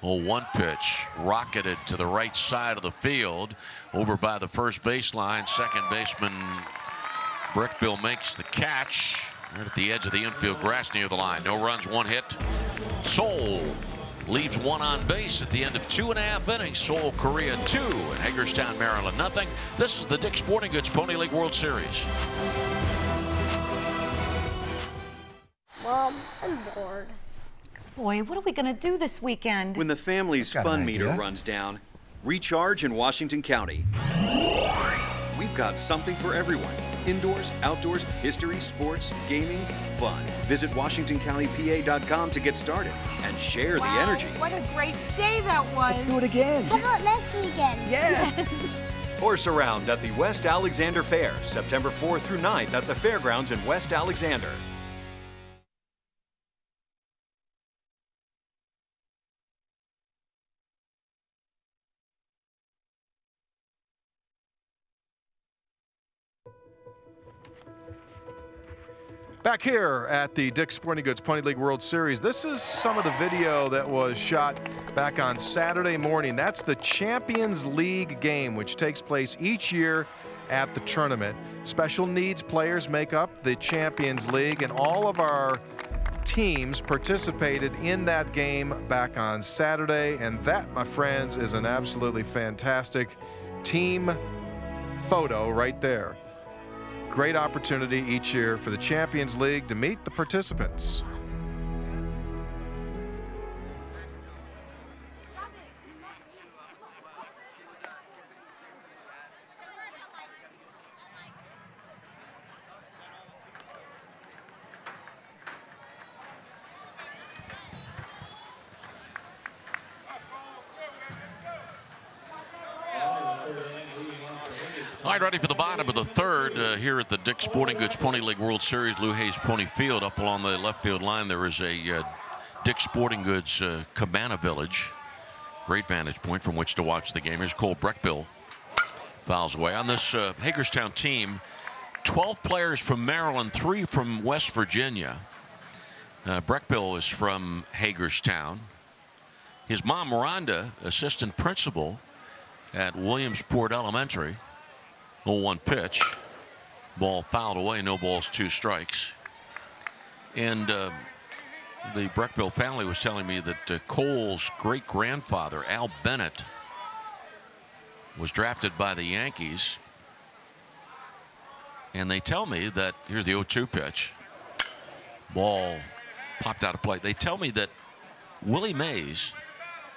0-1 pitch, rocketed to the right side of the field, over by the first baseline. Second baseman Brickbill makes the catch right at the edge of the infield grass near the line. No runs, 1 hit. Seoul leaves 1 on base at the end of 2.5 innings. Seoul Korea 2 and Hagerstown, Maryland nothing. This is the Dick's Sporting Goods Pony League World Series. Mom, I'm bored. Boy, what are we going to do this weekend? When the family's fun meter runs down, recharge in Washington County. We've got something for everyone. Indoors, outdoors, history, sports, gaming, fun. Visit WashingtonCountyPA.com to get started and share the energy. What a great day that was. Let's do it again. How about next weekend? Yes. Horse Around at the West Alexander Fair, September 4th through 9th at the fairgrounds in West Alexander. Back here at the Dick's Sporting Goods Pony League World Series, this is some of the video that was shot back on Saturday morning. That's the Champions League game, which takes place each year at the tournament. Special needs players make up the Champions League, and all of our teams participated in that game back on Saturday, and that, my friends, is an absolutely fantastic team photo right there. Great opportunity each year for the Champions League to meet the participants. All right, ready for the bottom of the third here at the Dick's Sporting Goods Pony League World Series, Lou Hayes Pony Field. Up along the left field line, there is a Dick's Sporting Goods Cabana Village. Great vantage point from which to watch the game. Here's Cole Breckbill. Fouls away. On this Hagerstown team, 12 players from Maryland, 3 from West Virginia. Breckbill is from Hagerstown. His mom, Rhonda, assistant principal at Williamsport Elementary. 0-1 pitch. Ball fouled away. No balls, 2 strikes. And the Breckbill family was telling me that Cole's great-grandfather, Al Bennett, was drafted by the Yankees. And they tell me that, here's the 0-2 pitch. Ball popped out of play. They tell me that Willie Mays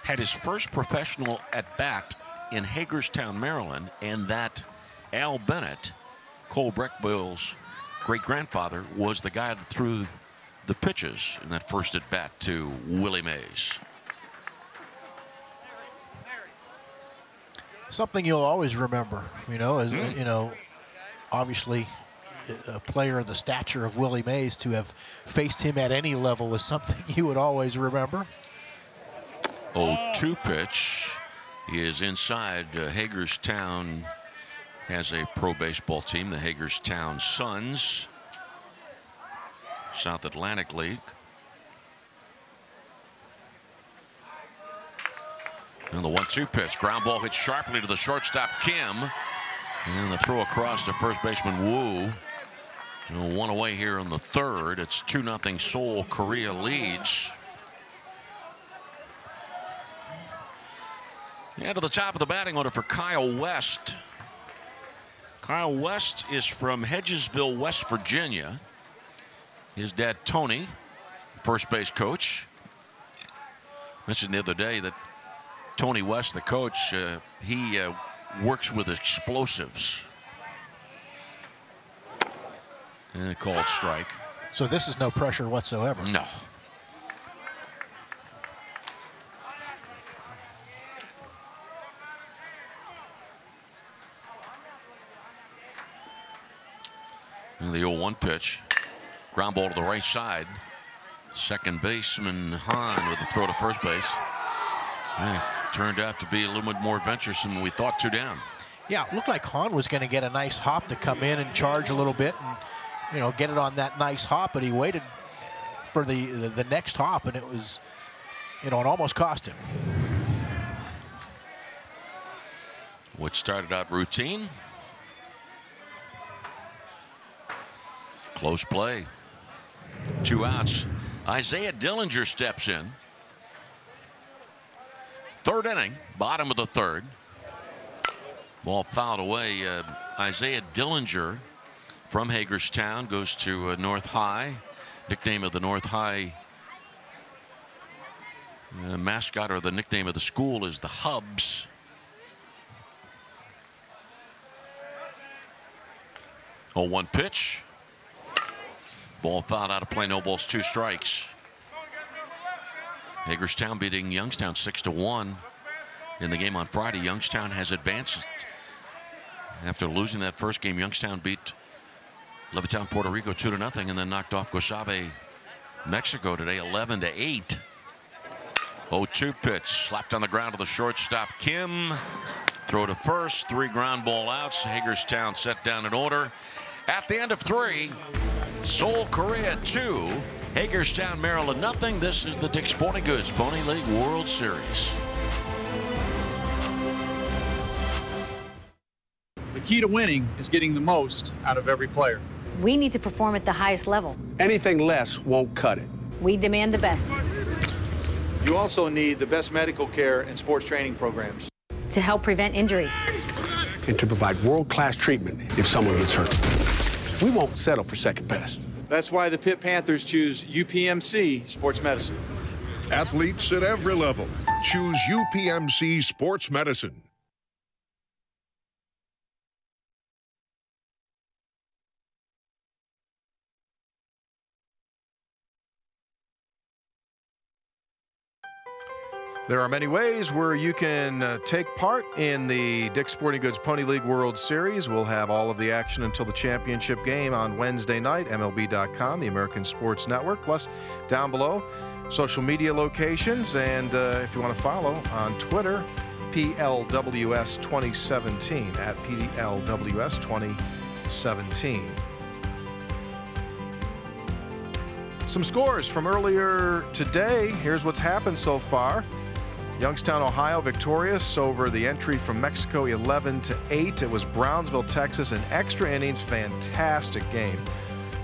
had his first professional at-bat in Hagerstown, Maryland, and that Al Bennett, Cole Breckbill's great-grandfather, was the guy that threw the pitches in that first at-bat to Willie Mays. Something you'll always remember, you know, is, you know, obviously a player of the stature of Willie Mays, to have faced him at any level was something you would always remember. 0-2 pitch. is inside. Hagerstown has a pro baseball team, the Hagerstown Suns, South Atlantic League. And the 1-2 pitch. Ground ball hits sharply to the shortstop, Kim. And the throw across to first baseman Wu. So one away here in the third. It's 2-0 Seoul. Korea leads. And to the top of the batting order for Kyle West. Kyle West is from Hedgesville, West Virginia. His dad, Tony, first base coach. Mentioned the other day that Tony West, the coach, he works with explosives. And called strike. So this is no pressure whatsoever. No. And the 0-1 pitch. Ground ball to the right side. Second baseman Hahn with the throw to first base. Turned out to be a little bit more venturesome than we thought. 2 down. Yeah, it looked like Hahn was going to get a nice hop to come in and charge a little bit and, you know, get it on that nice hop, but he waited for the next hop, and it was, you know, it almost cost him. What started out routine. Close play. 2 outs. Isaiah Dillinger steps in. Third inning, bottom of the third. Ball fouled away. Isaiah Dillinger from Hagerstown goes to North High. Nickname of the North High mascot, or the nickname of the school, is the Hubs. Oh, 1 pitch. Ball fouled out of play. No balls, 2 strikes. Hagerstown beating Youngstown 6-1 in the game on Friday. Youngstown has advanced after losing that first game. Youngstown beat Levittown, Puerto Rico 2-0, and then knocked off Guasave, Mexico today 11-8. 0-2 pitch slapped on the ground to the shortstop, Kim. Throw to first. 3 ground ball outs. Hagerstown set down in order. At the end of 3, Seoul, Korea 2, Hagerstown, Maryland nothing. This is the Dick's Sporting Goods Pony League World Series. The key to winning is getting the most out of every player. We need to perform at the highest level. Anything less won't cut it. We demand the best. You also need the best medical care and sports training programs to help prevent injuries and to provide world-class treatment if someone gets hurt. We won't settle for second best. That's why the Pitt Panthers choose UPMC Sports Medicine. Athletes at every level choose UPMC Sports Medicine. There are many ways where you can take part in the Dick's Sporting Goods Pony League World Series. We'll have all of the action until the championship game on Wednesday night. MLB.com, the American Sports Network. Plus, down below, social media locations. And if you want to follow on Twitter, PLWS 2017, at PLWS 2017. Some scores from earlier today. Here's what's happened so far. Youngstown, Ohio victorious over the entry from Mexico 11-8. It was Brownsville, Texas in extra innings. Fantastic game.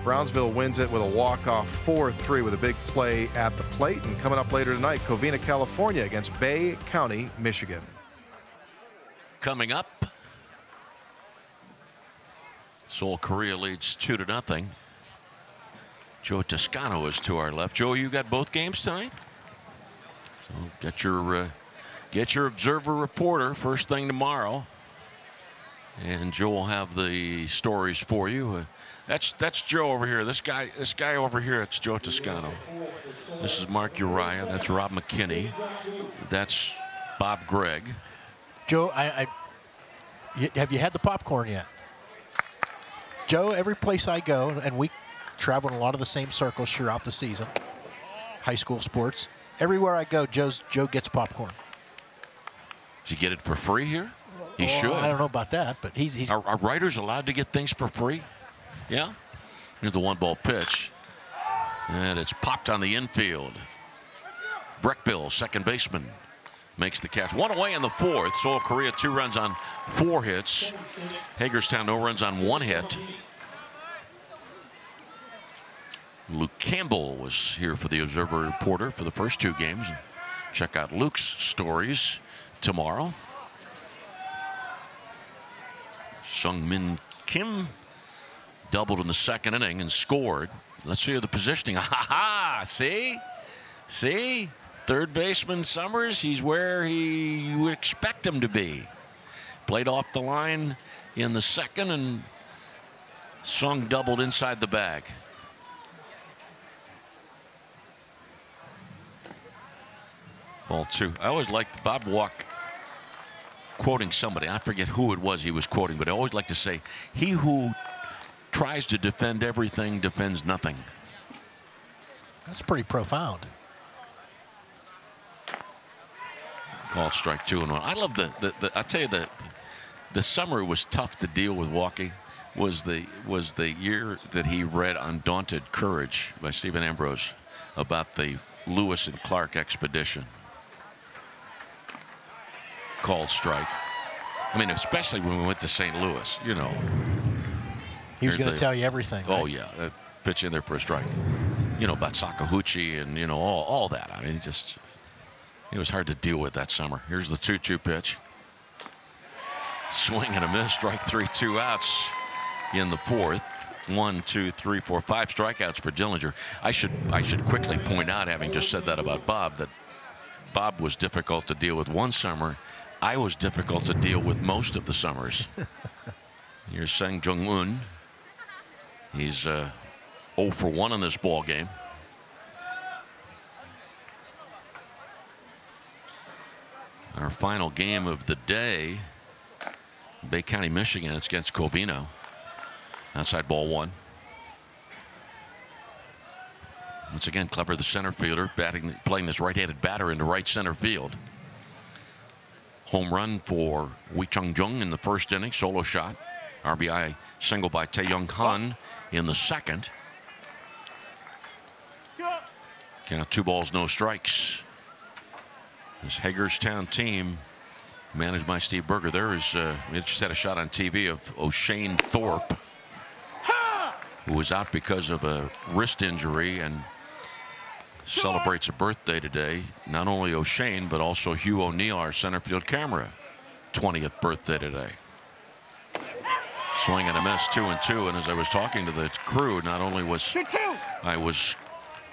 Brownsville wins it with a walk-off 4-3 with a big play at the plate. And coming up later tonight, Covina, California against Bay County, Michigan. Coming up, Seoul, Korea leads 2-0. Joe Toscano is to our left. Joe, you got both games tonight? So get your observer reporter first thing tomorrow, and Joe will have the stories for you. That's Joe over here. This guy over here, it's Joe Toscano. This is Mark Uriah. That's Rob McKinney. That's Bob Gregg. Joe, have you had the popcorn yet? Joe, every place I go, and we travel in a lot of the same circles throughout the season, high school sports. Everywhere I go, Joe gets popcorn. Does he get it for free here? He should. I don't know about that, but he's Are writers allowed to get things for free? Yeah. Here's the 1-ball pitch. And it's popped on the infield. Breckbill, second baseman, makes the catch. 1 away in the 4th. Seoul, Korea, 2 runs on 4 hits. Hagerstown, no runs on 1 hit. Luke Campbell was here for the Observer Reporter for the first 2 games. Check out Luke's stories tomorrow. Sung-Min Kim doubled in the 2nd inning and scored. Let's see the positioning. Ha-ha! See? Third baseman Summers, he's where you would expect him to be. Played off the line in the 2nd, and Sung doubled inside the bag. Ball 2. I always liked Bob Walk quoting somebody. I forget who it was he was quoting, but I always like to say, he who tries to defend everything defends nothing. That's pretty profound. Called strike 2 and 1. I love I tell you, the summer was tough to deal with Walkie. Was the year that he read Undaunted Courage by Stephen Ambrose about the Lewis and Clark expedition. Called strike. I mean, especially when we went to St. Louis, you know. He was going to tell you everything. Oh, right? yeah. Pitch in there for a strike. You know, about Sakaguchi and, you know, all that. I mean, it was hard to deal with that summer. Here's the 2-2 pitch. Swing and a miss. Strike 3, 2 outs in the 4th. 1, 2, 3, 4, 5 strikeouts for Dillinger. I should quickly point out, having just said that about Bob, that Bob was difficult to deal with one summer. I was difficult to deal with most of the summers. Here's Sang Jung-un. He's 0 for 1 in this ball game. Our final game of the day, Bay County, Michigan. It's against Covino. Outside ball 1. Once again, Clever, the center fielder, playing this right-handed batter into right center field. Home run for Wee Chung Jung in the 1st inning, solo shot. RBI single by Tae-Young Han in the 2nd. Count 2 balls, no strikes. This Hagerstown team, managed by Steve Berger. There is, we just had a shot on TV of O'Shane Thorpe, who was out because of a wrist injury and celebrates a birthday today. Not only O'Shane, but also Hugh O'Neill, our center field camera. 20th birthday today. Swing and a miss, 2-2. And as I was talking to the crew, not only was I was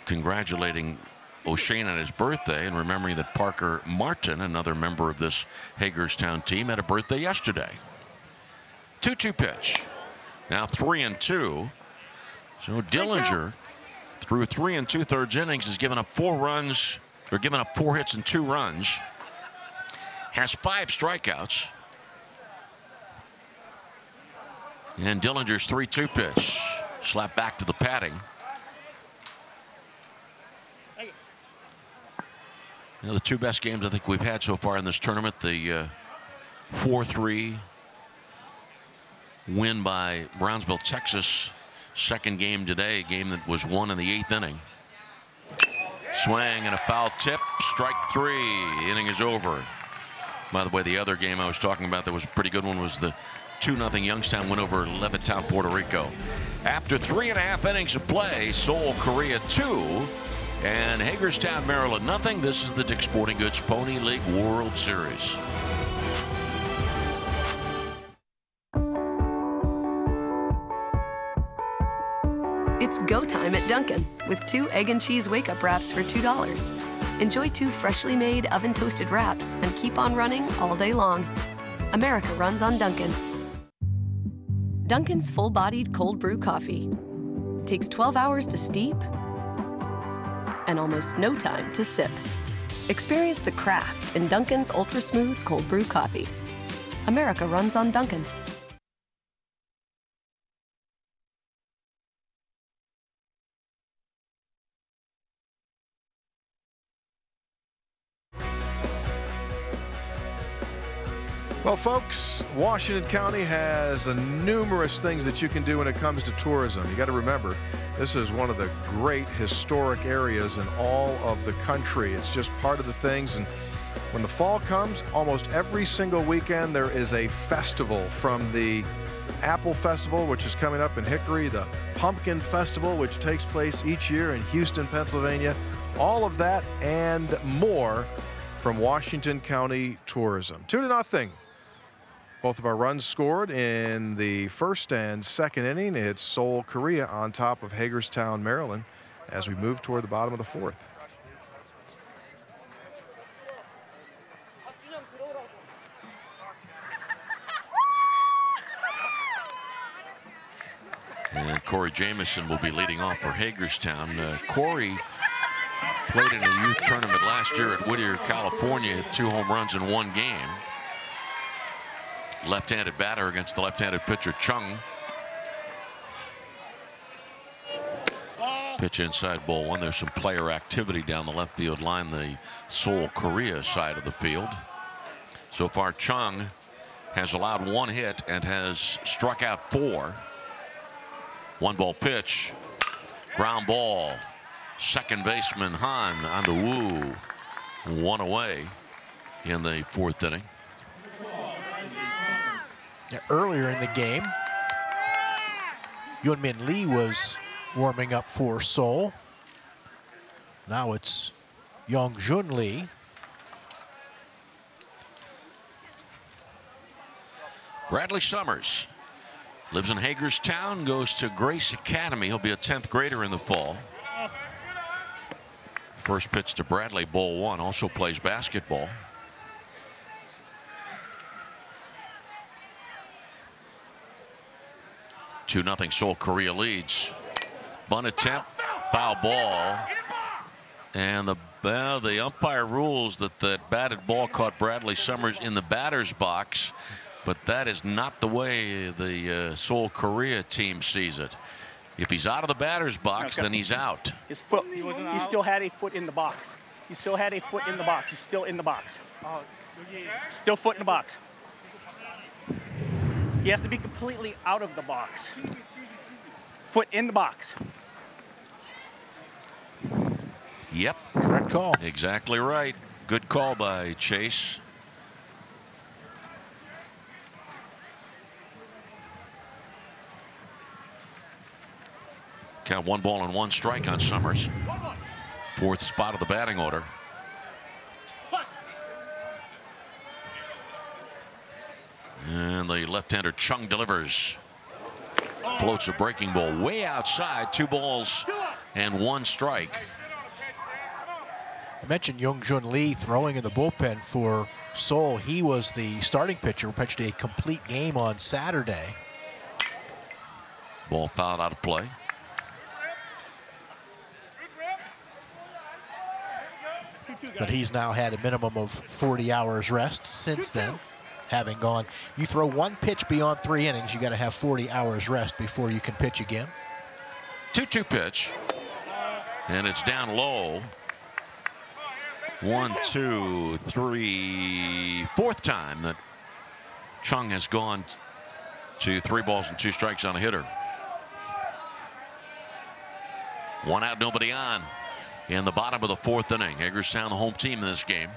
congratulating O'Shane on his birthday and remembering that Parker Martin, another member of this Hagerstown team, had a birthday yesterday. 2-2 pitch. Now 3-2. So Dillinger, through 3 2/3 innings, has given up 4 runs, or given up 4 hits and 2 runs. Has 5 strikeouts. And Dillinger's 3-2 pitch. Slapped back to the padding. You know, the 2 best games I think we've had so far in this tournament, the 4-3 win by Brownsville, Texas. 2nd game today, a game that was won in the 8th inning. Swing and a foul tip. Strike 3. The inning is over. By the way, the other game I was talking about that was a pretty good one was the 2-0 Youngstown win over Levittown, Puerto Rico. After 3.5 innings of play, Seoul, Korea 2 and Hagerstown, Maryland nothing. This is the Dick's Sporting Goods Pony League World Series. It's go time at Dunkin' with 2 egg and cheese wake-up wraps for $2. Enjoy 2 freshly made oven-toasted wraps and keep on running all day long. America runs on Dunkin'. Dunkin's full-bodied cold brew coffee takes 12 hours to steep and almost no time to sip. Experience the craft in Dunkin's ultra-smooth cold brew coffee. America runs on Dunkin'. Well, folks, Washington County has numerous things that you can do when it comes to tourism. You got to remember, this is one of the great historic areas in all of the country. It's just part of the things. And when the fall comes, almost every single weekend there is a festival, from the Apple Festival, which is coming up in Hickory, the Pumpkin Festival, which takes place each year in Houston, Pennsylvania. All of that and more from Washington County Tourism. 2-0. Both of our runs scored in the first and second inning. It's Seoul, Korea on top of Hagerstown, Maryland, as we move toward the bottom of the fourth. And Corey Jamison will be leading off for Hagerstown. Corey played in a youth tournament last year at Whittier, California, 2 home runs in 1 game. Left-handed batter against the left-handed pitcher Chung. Pitch inside, ball 1. There's some player activity down the left field line, the Seoul, Korea side of the field. So far, Chung has allowed 1 hit and has struck out 4. 1-ball pitch, ground ball. Second baseman Han on the woo. 1 away in the 4th inning. Earlier in the game, Yunmin Lee was warming up for Seoul. Now it's Youngjun Lee. Bradley Summers lives in Hagerstown, goes to Grace Academy. He'll be a 10th grader in the fall. First pitch to Bradley, ball 1. Also plays basketball. Two 2-0 Seoul, Korea leads. Bunt attempt, foul ball. And the umpire rules that that batted ball caught Bradley Summers in the batter's box. But that is not the way the Seoul, Korea team sees it. If he's out of the batter's box, then he's out. His foot, he still had a foot in the box. He still had a foot in the box. He's still in the box. Still foot in the box. He has to be completely out of the box. Foot in the box. Yep. Correct call. Exactly right. Good call by Chase. Count 1 ball and 1 strike on Summers. 4th spot of the batting order. And the left-hander Chung delivers. Floats a breaking ball way outside. 2 balls and 1 strike. I mentioned Youngjun Lee throwing in the bullpen for Seoul. He was the starting pitcher, pitched a complete game on Saturday. Ball fouled out of play. But he's now had a minimum of 40 hours rest since then, having gone. You throw 1 pitch beyond 3 innings, you got to have 40 hours rest before you can pitch again. 2-2 pitch. And it's down low. 1, 2, 3, 4th time that Chung has gone to 3 balls and 2 strikes on a hitter. 1 out, nobody on. In the bottom of the 4th inning, Hagerstown, the home team in this game.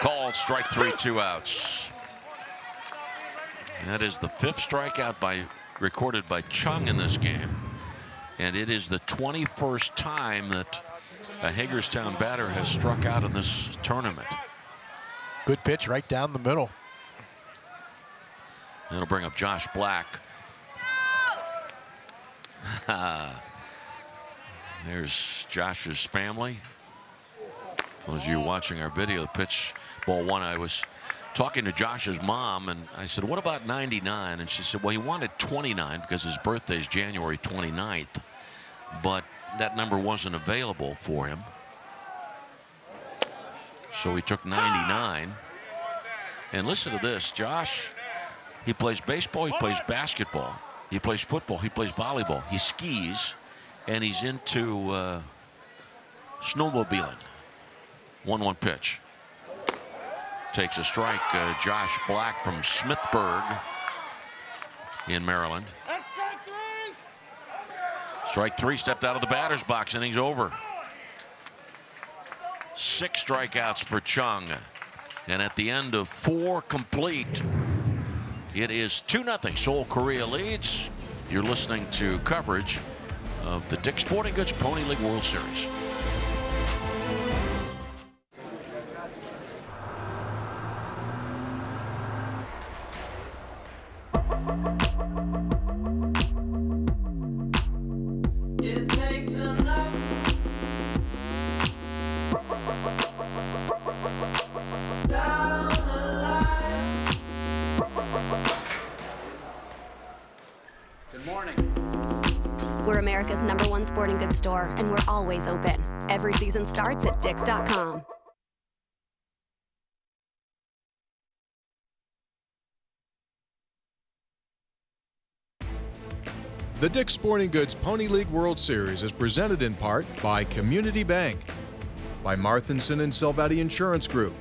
Called strike 3, 2 outs. That is the 5th strikeout recorded by Chung in this game. And it is the 21st time that a Hagerstown batter has struck out in this tournament. Good pitch right down the middle. That'll bring up Josh Black. There's Josh's family. For those of you watching our video, the pitch, ball 1, I was talking to Josh's mom, and I said, what about 99? And she said, well, he wanted 29 because his birthday is January 29th, but that number wasn't available for him. So he took 99. And listen to this, Josh, he plays baseball, he plays basketball, he plays football, he plays volleyball, he skis, and he's into snowmobiling. 1-1 pitch. takes a strike. Josh Black from Smithburg in Maryland. Strike three, stepped out of the batter's box. Innings over. 6 strikeouts for Chung. And at the end of 4 complete, it is 2-0. Seoul, Korea leads. You're listening to coverage of the Dick's Sporting Goods Pony League World Series. We're America's #1 sporting goods store, and we're always open. Every season starts at Dicks.com. The Dick's Sporting Goods Pony League World Series is presented in part by Community Bank, by Marthinson and Silvetti Insurance Group,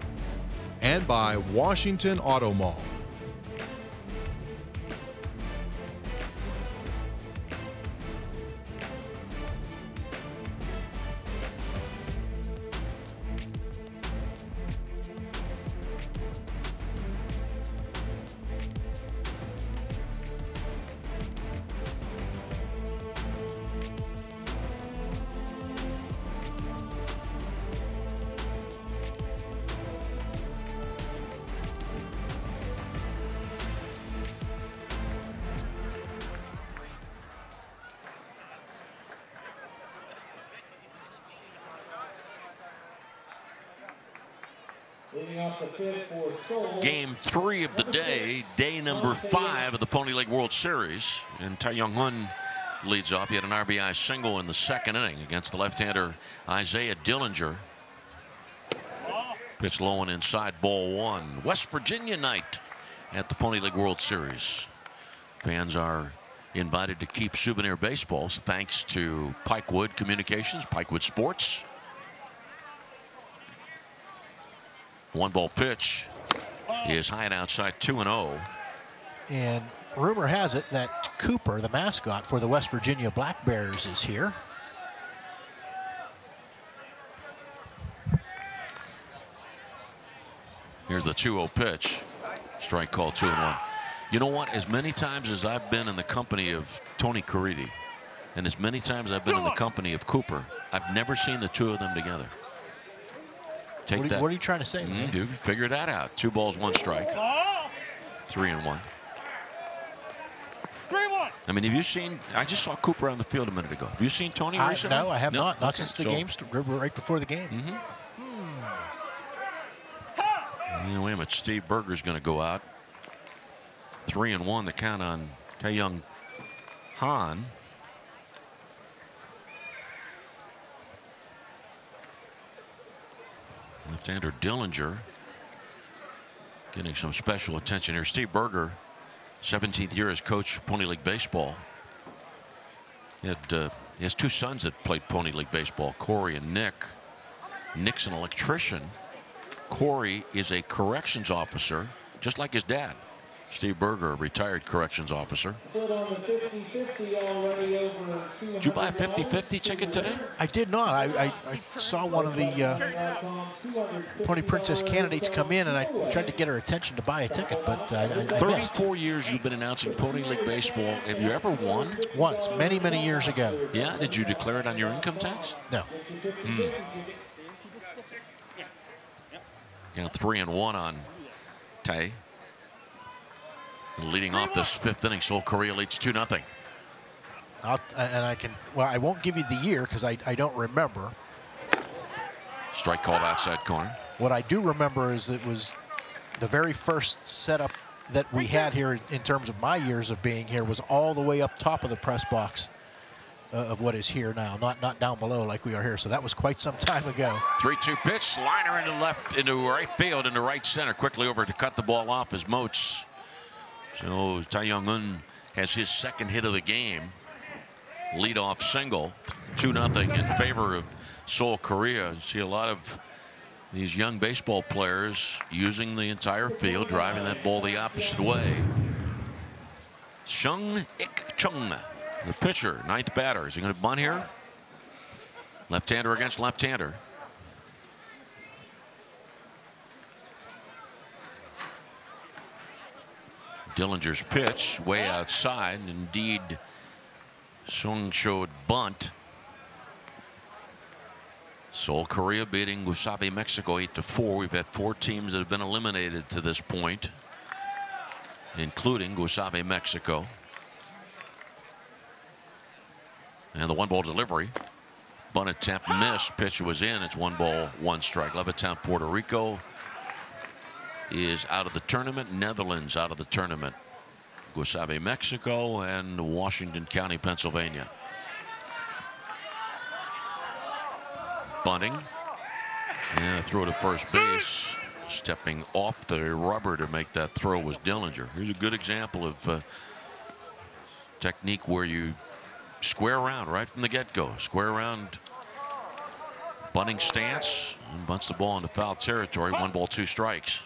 and by Washington Auto Mall. Game 3 of the day, day number 5 of the Pony League World Series. And Tae Young-hun leads off. He had an RBI single in the 2nd inning against the left-hander Isaiah Dillinger. Pitch low and inside, ball 1. West Virginia night at the Pony League World Series. Fans are invited to keep souvenir baseballs thanks to Pikewood Communications, Pikewood Sports. 1-ball pitch is high and outside, 2-0. And rumor has it that Cooper, the mascot for the West Virginia Black Bears, is here. Here's the 2-0 pitch. Strike call, 2-1. You know what? As many times as I've been in the company of Tony Caridi, and as many times I've been in the company of Cooper, I've never seen the two of them together. What are you trying to say? Dude, figure that out. 2 balls, 1 strike. 3-1. 3-1. I mean, have you seen? I just saw Cooper on the field a minute ago. Have you seen Tony recently? No, I have not. Not Okay. since the game, right before the game. Yeah, wait a minute. Steve Berger's going to go out. 3-1. The count on Tae Young-han. Left-hander Dillinger getting some special attention here. Steve Berger, 17th year as coach of Pony League Baseball. He has 2 sons that played Pony League Baseball, Corey and Nick. Nick's an electrician. Corey is a corrections officer, just like his dad. Steve Berger, a retired corrections officer. Did you buy a 50-50 ticket today? I did not. I saw one of the Pony Princess candidates come in, and I tried to get her attention to buy a ticket, but I 34 years you've been announcing Pony League Baseball. Have you ever won? Once, many, many years ago. Yeah? Did you declare it on your income tax? No. Count 3-1 on Tae. Leading off this 5th inning, Seoul, Korea leads 2-0. I won't give you the year because I don't remember. Strike called outside corner. What I do remember is it was the very first setup that we had here in terms of my years of being here was all the way up top of the press box of what is here now, not down below like we are here. So that was quite some time ago. 3-2 pitch, liner into right field, into right center, quickly over to cut the ball off as Moats. So Tae Young-hun has his 2nd hit of the game. Leadoff single, 2-0 in favor of Seoul, Korea. You see a lot of These young baseball players using the entire field, driving that ball the opposite way. Sung-Ik Chung, the pitcher, 9th batter. Is he going to bunt here? Left-hander against left-hander. Dillinger's pitch way outside. Indeed, Sung showed bunt. Seoul, Korea beating Gusabe, Mexico 8-4. We've had 4 teams that have been eliminated to this point, including Gusabe, Mexico. And the 1-ball delivery. Bunt attempt missed. Pitch was in. It's 1 ball, 1 strike. Levittown, Puerto Rico is out of the tournament. Netherlands out of the tournament. Gusabe, Mexico, and Washington County, Pennsylvania. Bunting. And a throw to first base. Stepping off the rubber to make that throw was Dillinger. Here's a good example of technique where you square around right from the get-go. Square around, bunting stance, and bunts the ball into foul territory. 1 ball, 2 strikes.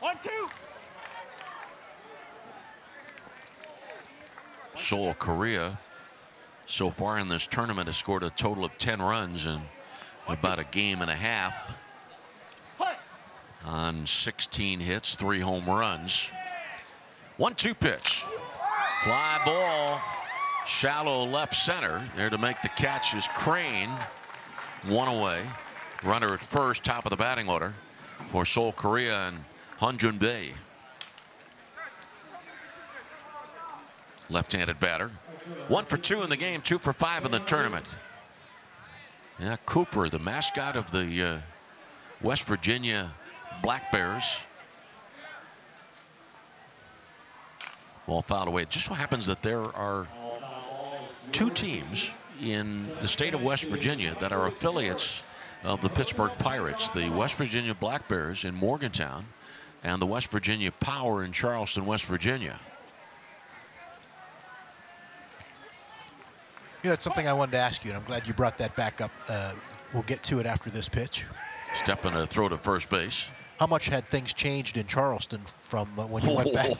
1-2. Seoul, Korea, so far in this tournament has scored a total of 10 runs in about a game and a half on 16 hits, 3 home runs. 1-2 pitch. Fly ball, shallow left center. There to make the catch is Crane. 1 away. Runner at first, top of the batting order for Seoul, Korea, and Hyunjun Bae. Left-handed batter. 1 for 2 in the game, 2 for 5 in the tournament. Yeah, Cooper, the mascot of the West Virginia Black Bears. Ball fouled away. It just so happens that there are 2 teams in the state of West Virginia that are affiliates of the Pittsburgh Pirates. The West Virginia Black Bears in Morgantown and the West Virginia Power in Charleston, West Virginia. Yeah, that's something I wanted to ask you, and I'm glad you brought that back up. We'll get to it after this pitch. Step in a throw to first base. How much had things changed in Charleston from when you went back?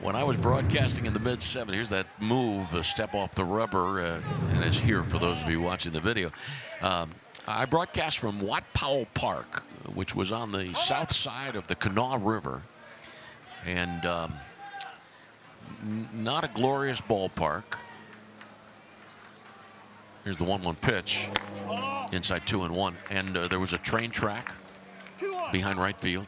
When I was broadcasting in the mid-70s, here's that move, a step off the rubber, and it's here for those of you watching the video. I broadcast from Watt Powell Park, which was on the south side of the Kanawha River, and not a glorious ballpark. Here's the 1-1 pitch. Inside 2-1, and there was a train track behind right field.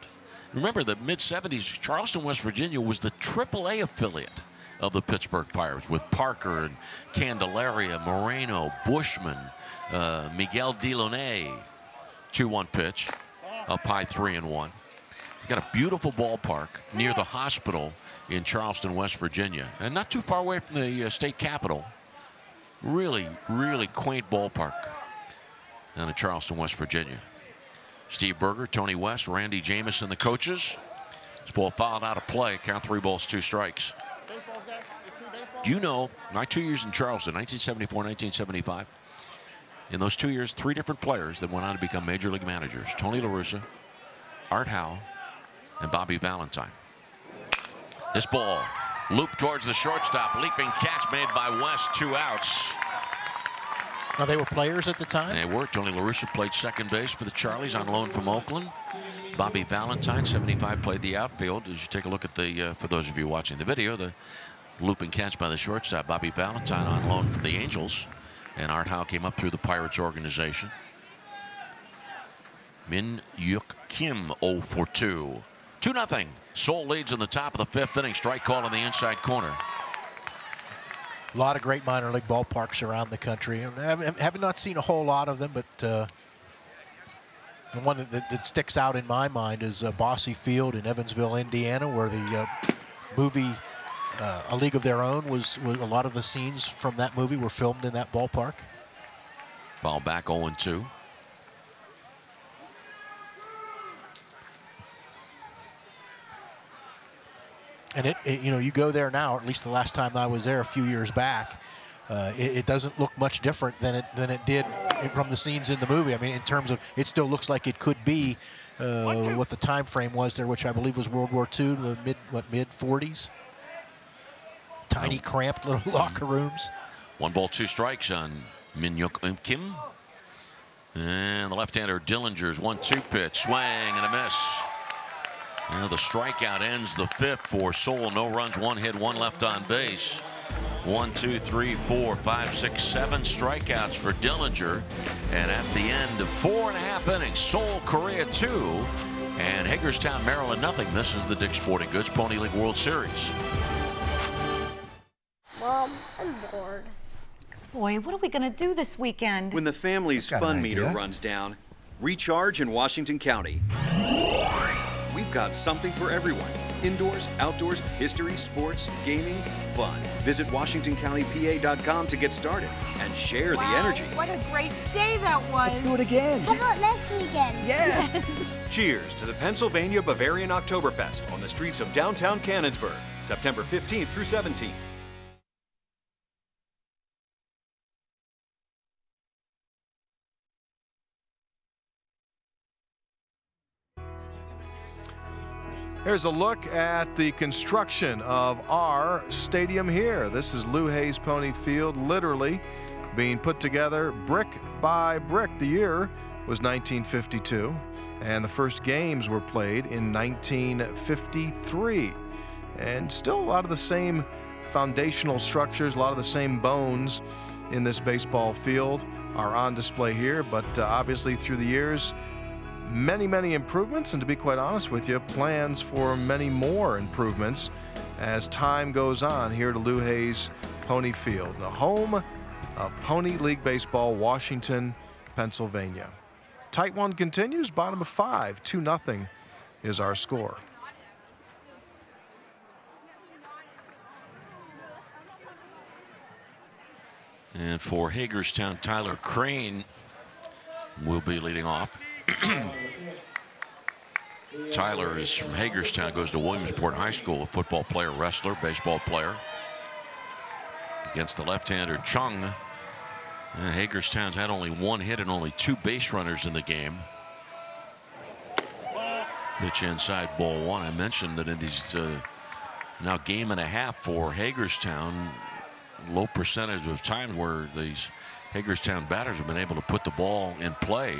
Remember, the mid-70s, Charleston, West Virginia was the AAA affiliate of the Pittsburgh Pirates with Parker and Candelaria, Moreno, Bushman, Miguel Delaunay. 2-1 pitch, up high 3-1. Got a beautiful ballpark near the hospital in Charleston, West Virginia, and not too far away from the state capitol. Really, really quaint ballpark down in Charleston, West Virginia. Steve Berger, Tony West, Randy Jamison, the coaches. This ball fouled out of play. Count 3 balls, 2 strikes. Do you know, my 2 years in Charleston, 1974, 1975, in those 2 years, 3 different players that went on to become major league managers. Tony La Russa, Art Howe, and Bobby Valentine. This ball looped towards the shortstop. Leaping catch made by West. 2 outs. Now, they were players at the time? They were. Tony La Russa played second base for the Charlies on loan from Oakland. Bobby Valentine, 75, played the outfield. As you take a look at the, for those of you watching the video, the looping catch by the shortstop. Bobby Valentine on loan from the Angels. And Art Howe came up through the Pirates organization. Min Yuk Kim 0 for 2. 2-0. Seoul leads in the top of the 5th inning. Strike call in the inside corner. A lot of great minor league ballparks around the country. I have not seen a whole lot of them, but the one that sticks out in my mind is Bosse Field in Evansville, Indiana, where the movie A League of Their Own was a lot of the scenes from that movie were filmed in that ballpark. Foul back 0-2. And you know, you go there now, or at least the last time I was there a few years back, it doesn't look much different than it did from the scenes in the movie. I mean, in terms of, it still looks like it could be what the time frame was there, which I believe was World War II, the mid 40s. Tiny, cramped little locker rooms. 1 ball, 2 strikes on Min-Hyuk Kim. And the left-hander Dillinger's 1-2 pitch, swing and a miss. Now the strikeout ends the 5th for Seoul. No runs, 1 hit, 1 left on base. 1, 2, 3, 4, 5, 6, 7 strikeouts for Dillinger. And at the end of 4.5 innings, Seoul, Korea 2, and Hagerstown, Maryland nothing. This is the Dick's Sporting Goods Pony League World Series. Mom, I'm bored. Boy, what are we going to do this weekend? When the family's fun meter runs down, recharge in Washington County. We've got something for everyone. Indoors, outdoors, history, sports, gaming, fun. Visit WashingtonCountyPA.com to get started and share the energy. What a great day that was. Let's do it again. How about next weekend? Yes! Cheers to the Pennsylvania Bavarian Oktoberfest on the streets of downtown Canonsburg, September 15th through 17th. Here's a look at the construction of our stadium here. This is Lou Hayes Pony Field, literally being put together brick by brick. The year was 1952, and the first games were played in 1953. And still a lot of the same foundational structures, a lot of the same bones in this baseball field are on display here, but obviously through the years, many improvements, and to be quite honest with you, plans for many more improvements as time goes on here to Lou Hayes Pony Field, the home of Pony League Baseball, Washington, Pennsylvania. Tight one continues, bottom of 5, 2-0 is our score. And for Hagerstown, Tyler Crane will be leading off. Tyler is from Hagerstown, goes to Williamsport High School, a football player, wrestler, baseball player. Against the left-hander Chung. Hagerstown's had only 1 hit and only 2 base runners in the game. Pitch inside, ball 1. I mentioned that in these now game and a half for Hagerstown, low percentage of times where these Hagerstown batters have been able to put the ball in play.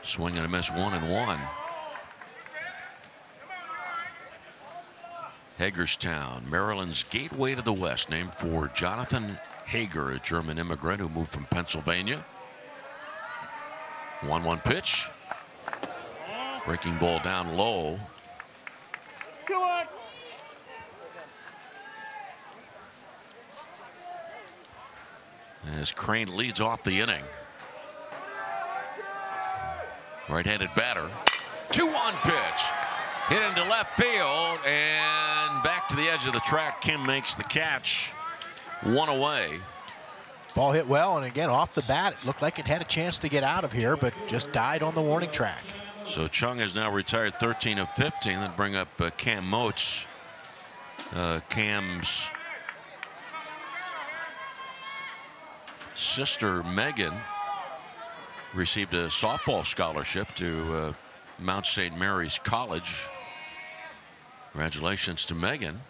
Swing and a miss, 1-1. Hagerstown, Maryland's gateway to the West, named for Jonathan Hager, a German immigrant who moved from Pennsylvania. 1-1 pitch. Breaking ball down low. Come on. As Crane leads off the inning. Right-handed batter. 2-1 pitch. Hit into left field and back to the edge of the track. Kim makes the catch. 1 away. Ball hit well, and again, off the bat, it looked like it had a chance to get out of here, but just died on the warning track. So Chung has now retired 13 of 15. Then bring up Cam Moats. Cam's sister, Megan, received a softball scholarship to Mount St. Mary's College. Congratulations to Megan.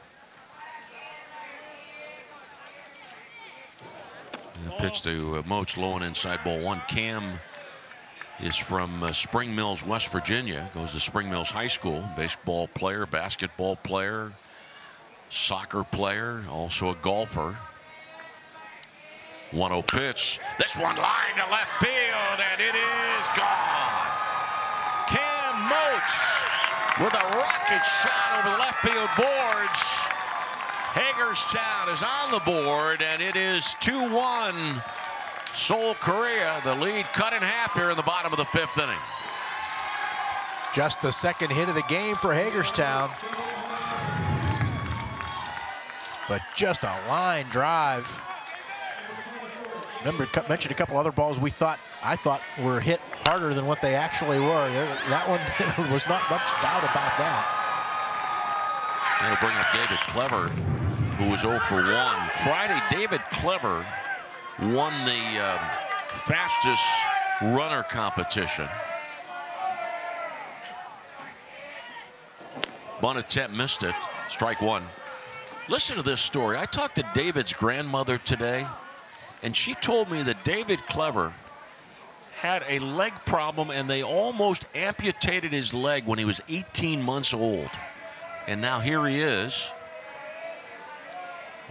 Pitch to Moats, low and inside, ball 1. Cam is from Spring Mills, West Virginia. Goes to Spring Mills High School. Baseball player, basketball player, soccer player, also a golfer. 1-0 pitch. This one line to left field, and it is gone. Cam Moats with a rocket shot over the left field boards. Hagerstown is on the board, and it is 2-1. Seoul, Korea, the lead cut in half here in the bottom of the 5th inning. Just the second hit of the game for Hagerstown. But just a line drive. Remember, mentioned a couple other balls I thought were hit harder than what they actually were. That one was not much doubt about that. They'll bring up David Clever. who was 0 for 1. Friday, David Clever won the fastest runner competition. Bunt attempt, missed it. Strike one. Listen to this story. I talked to David's grandmother today, and she told me that David Clever had a leg problem, and they almost amputated his leg when he was 18 months old. And now here he is,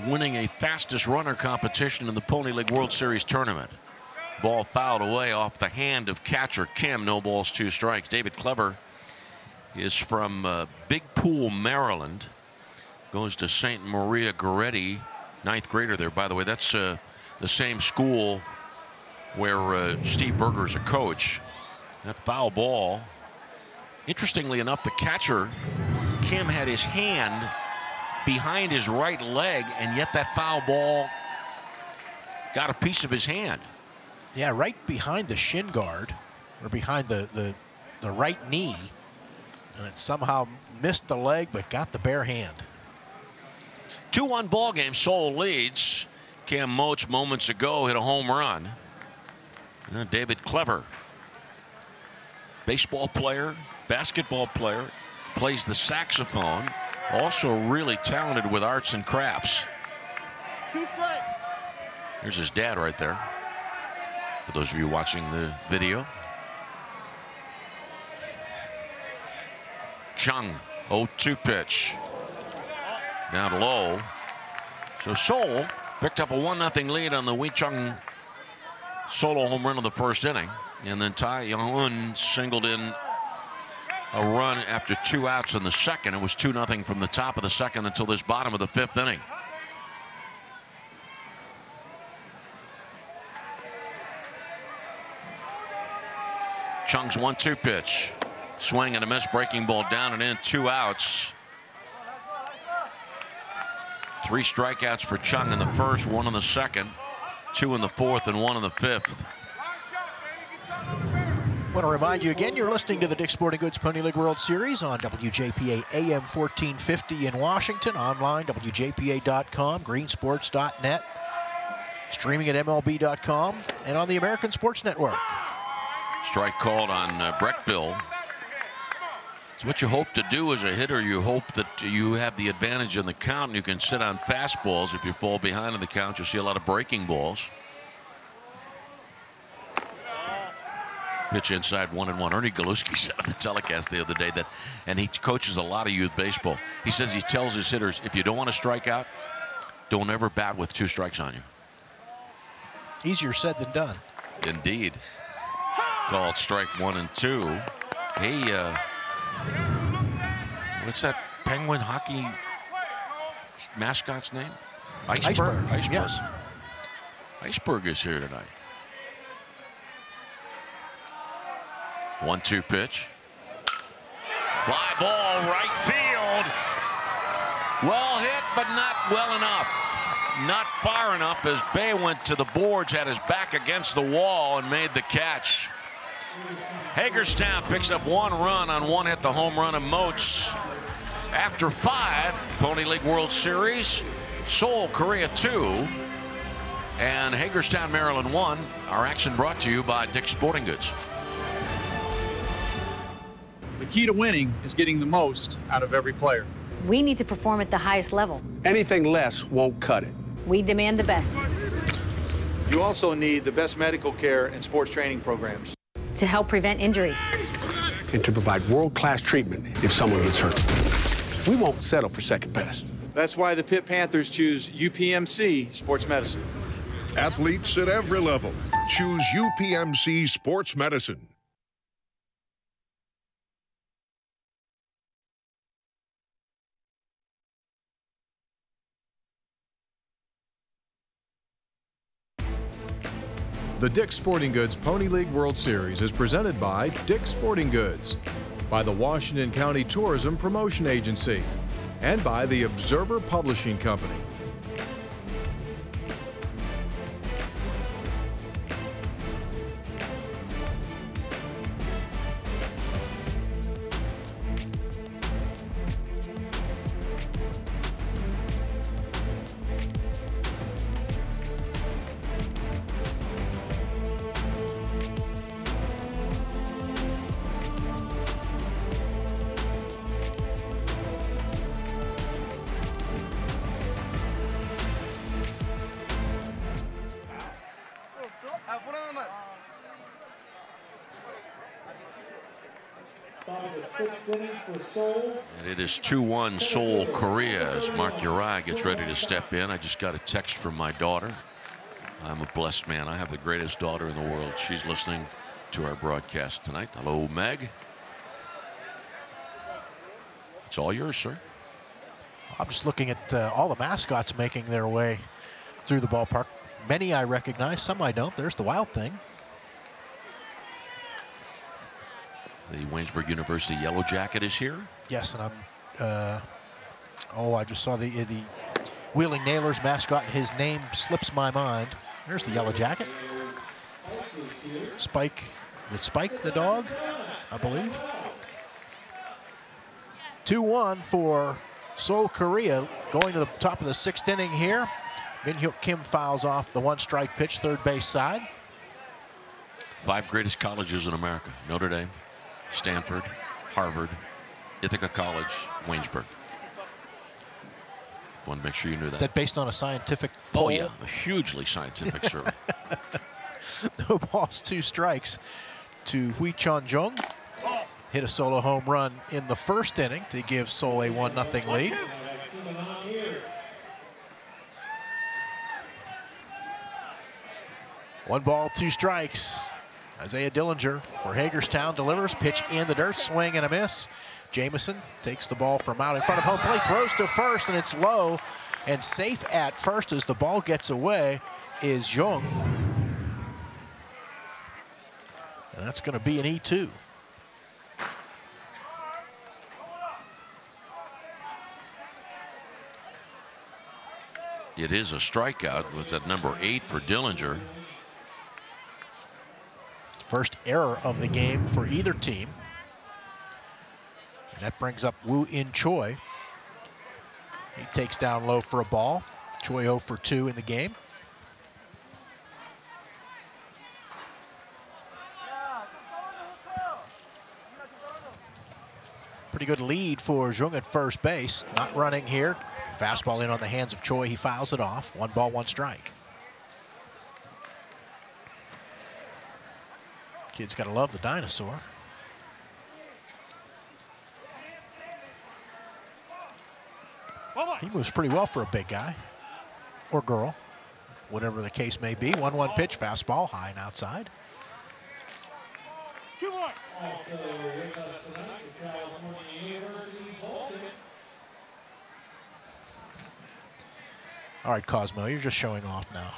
winning a fastest runner competition in the Pony League World Series tournament. Ball fouled away off the hand of catcher Kim. No balls, 2 strikes. David Clever is from Big Pool, Maryland. Goes to St. Maria Goretti, 9th grader there. By the way, that's the same school where Steve Berger's a coach. That foul ball. Interestingly enough, the catcher, Kim, had his hand behind his right leg, and yet that foul ball got a piece of his hand. Yeah, right behind the shin guard, or behind the right knee. And it somehow missed the leg, but got the bare hand. 2-1 ball game. Seoul leads. Cam Moats moments ago hit a home run. David Clever, baseball player, basketball player, plays the saxophone. Also really talented with arts and crafts. 2 strikes. Here's his dad right there, for those of you watching the video. Chung, 0-2 pitch. Down low. So Seoul picked up a 1-0 lead on the Wee Chung solo home run of the first inning. And then Tai Young-un singled in a run after 2 outs in the second. It was 2-0 from the top of the second until this bottom of the 5th inning. Chung's 1-2 pitch. Swing and a miss, breaking ball down and in, 2 outs. 3 strikeouts for Chung in the first, 1 in the second, 2 in the fourth, and 1 in the fifth. I want to remind you again, you're listening to the Dick's Sporting Goods Pony League World Series on WJPA AM 1450 in Washington, online, WJPA.com, greensports.net, streaming at MLB.com, and on the American Sports Network. Strike called on Breckbill. It's what you hope to do as a hitter. You hope that you have the advantage in the count, and you can sit on fastballs. If you fall behind in the count, you'll see a lot of breaking balls. Pitch inside, 1-1. Ernie Galuski said on the telecast the other day that, and he coaches a lot of youth baseball. He says he tells his hitters, if you don't want to strike out, don't ever bat with 2 strikes on you. Easier said than done. Indeed. Called strike 1 and 2. Hey, what's that Penguin hockey mascot's name? Iceberg. Iceberg. Yes. Iceberg is here tonight. 1-2 pitch. Fly ball, right field. Well hit, but not well enough. Not far enough as Bay went to the boards, had his back against the wall, and made the catch. Hagerstown picks up 1 run on 1 hit, the home run of Moats. After 5, Pony League World Series, Seoul, Korea 2, and Hagerstown, Maryland 1. Our action brought to you by Dick's Sporting Goods. The key to winning is getting the most out of every player. We need to perform at the highest level. Anything less won't cut it. We demand the best. You also need the best medical care and sports training programs to help prevent injuries and to provide world-class treatment if someone gets hurt. We won't settle for second best. That's why the Pitt Panthers choose UPMC Sports Medicine. Athletes at every level choose UPMC Sports Medicine. The Dick's Sporting Goods Pony League World Series is presented by Dick's Sporting Goods, by the Washington County Tourism Promotion Agency, and by the Observer Publishing Company. And it is 2-1 Seoul, Korea as Mark Uri gets ready to step in. I just got a text from my daughter. I'm a blessed man. I have the greatest daughter in the world. She's listening to our broadcast tonight. Hello, Meg. It's all yours, sir. I'm just looking at all the mascots making their way through the ballpark. Many I recognize, some I don't. There's the Wild Thing. The Waynesburg University Yellow Jacket is here. Yes, and I'm, I just saw the Wheeling Nailers mascot. His name slips my mind. There's the Yellow Jacket. Spike, is it Spike the dog, I believe? 2-1 for Seoul, Korea, going to the top of the 6th inning here. Min-hyuk Kim fouls off the 1-strike pitch, third base side. 5 greatest colleges in America: Notre Dame, Stanford, Harvard, Ithaca College, Waynesburg. Want to make sure you knew that. Is that based on a scientific poll? Oh yeah, a hugely scientific survey. No balls, 2 strikes to Hui Chon-jung. Hit a solo home run in the 1st inning to give Seoul a 1-0 lead. One ball, 2 strikes. Isaiah Dillinger for Hagerstown delivers, pitch in the dirt, swing and a miss. Jamison takes the ball from out in front of home plate, throws to first, and it's low and safe at first as the ball gets away is Jung. And that's going to be an E2. It is a strikeout. Was at number 8 for Dillinger. First error of the game for either team. And that brings up Woo In Choi. He takes down low for a ball. Choi 0 for 2 in the game. Pretty good lead for Jung at first base. Not running here. Fastball in on the hands of Choi. He fouls it off. 1 ball, 1 strike. Kid's got to love the dinosaur. He moves pretty well for a big guy. Or girl. Whatever the case may be. 1-1 pitch, fastball, high and outside. All right, Cosmo, you're just showing off now.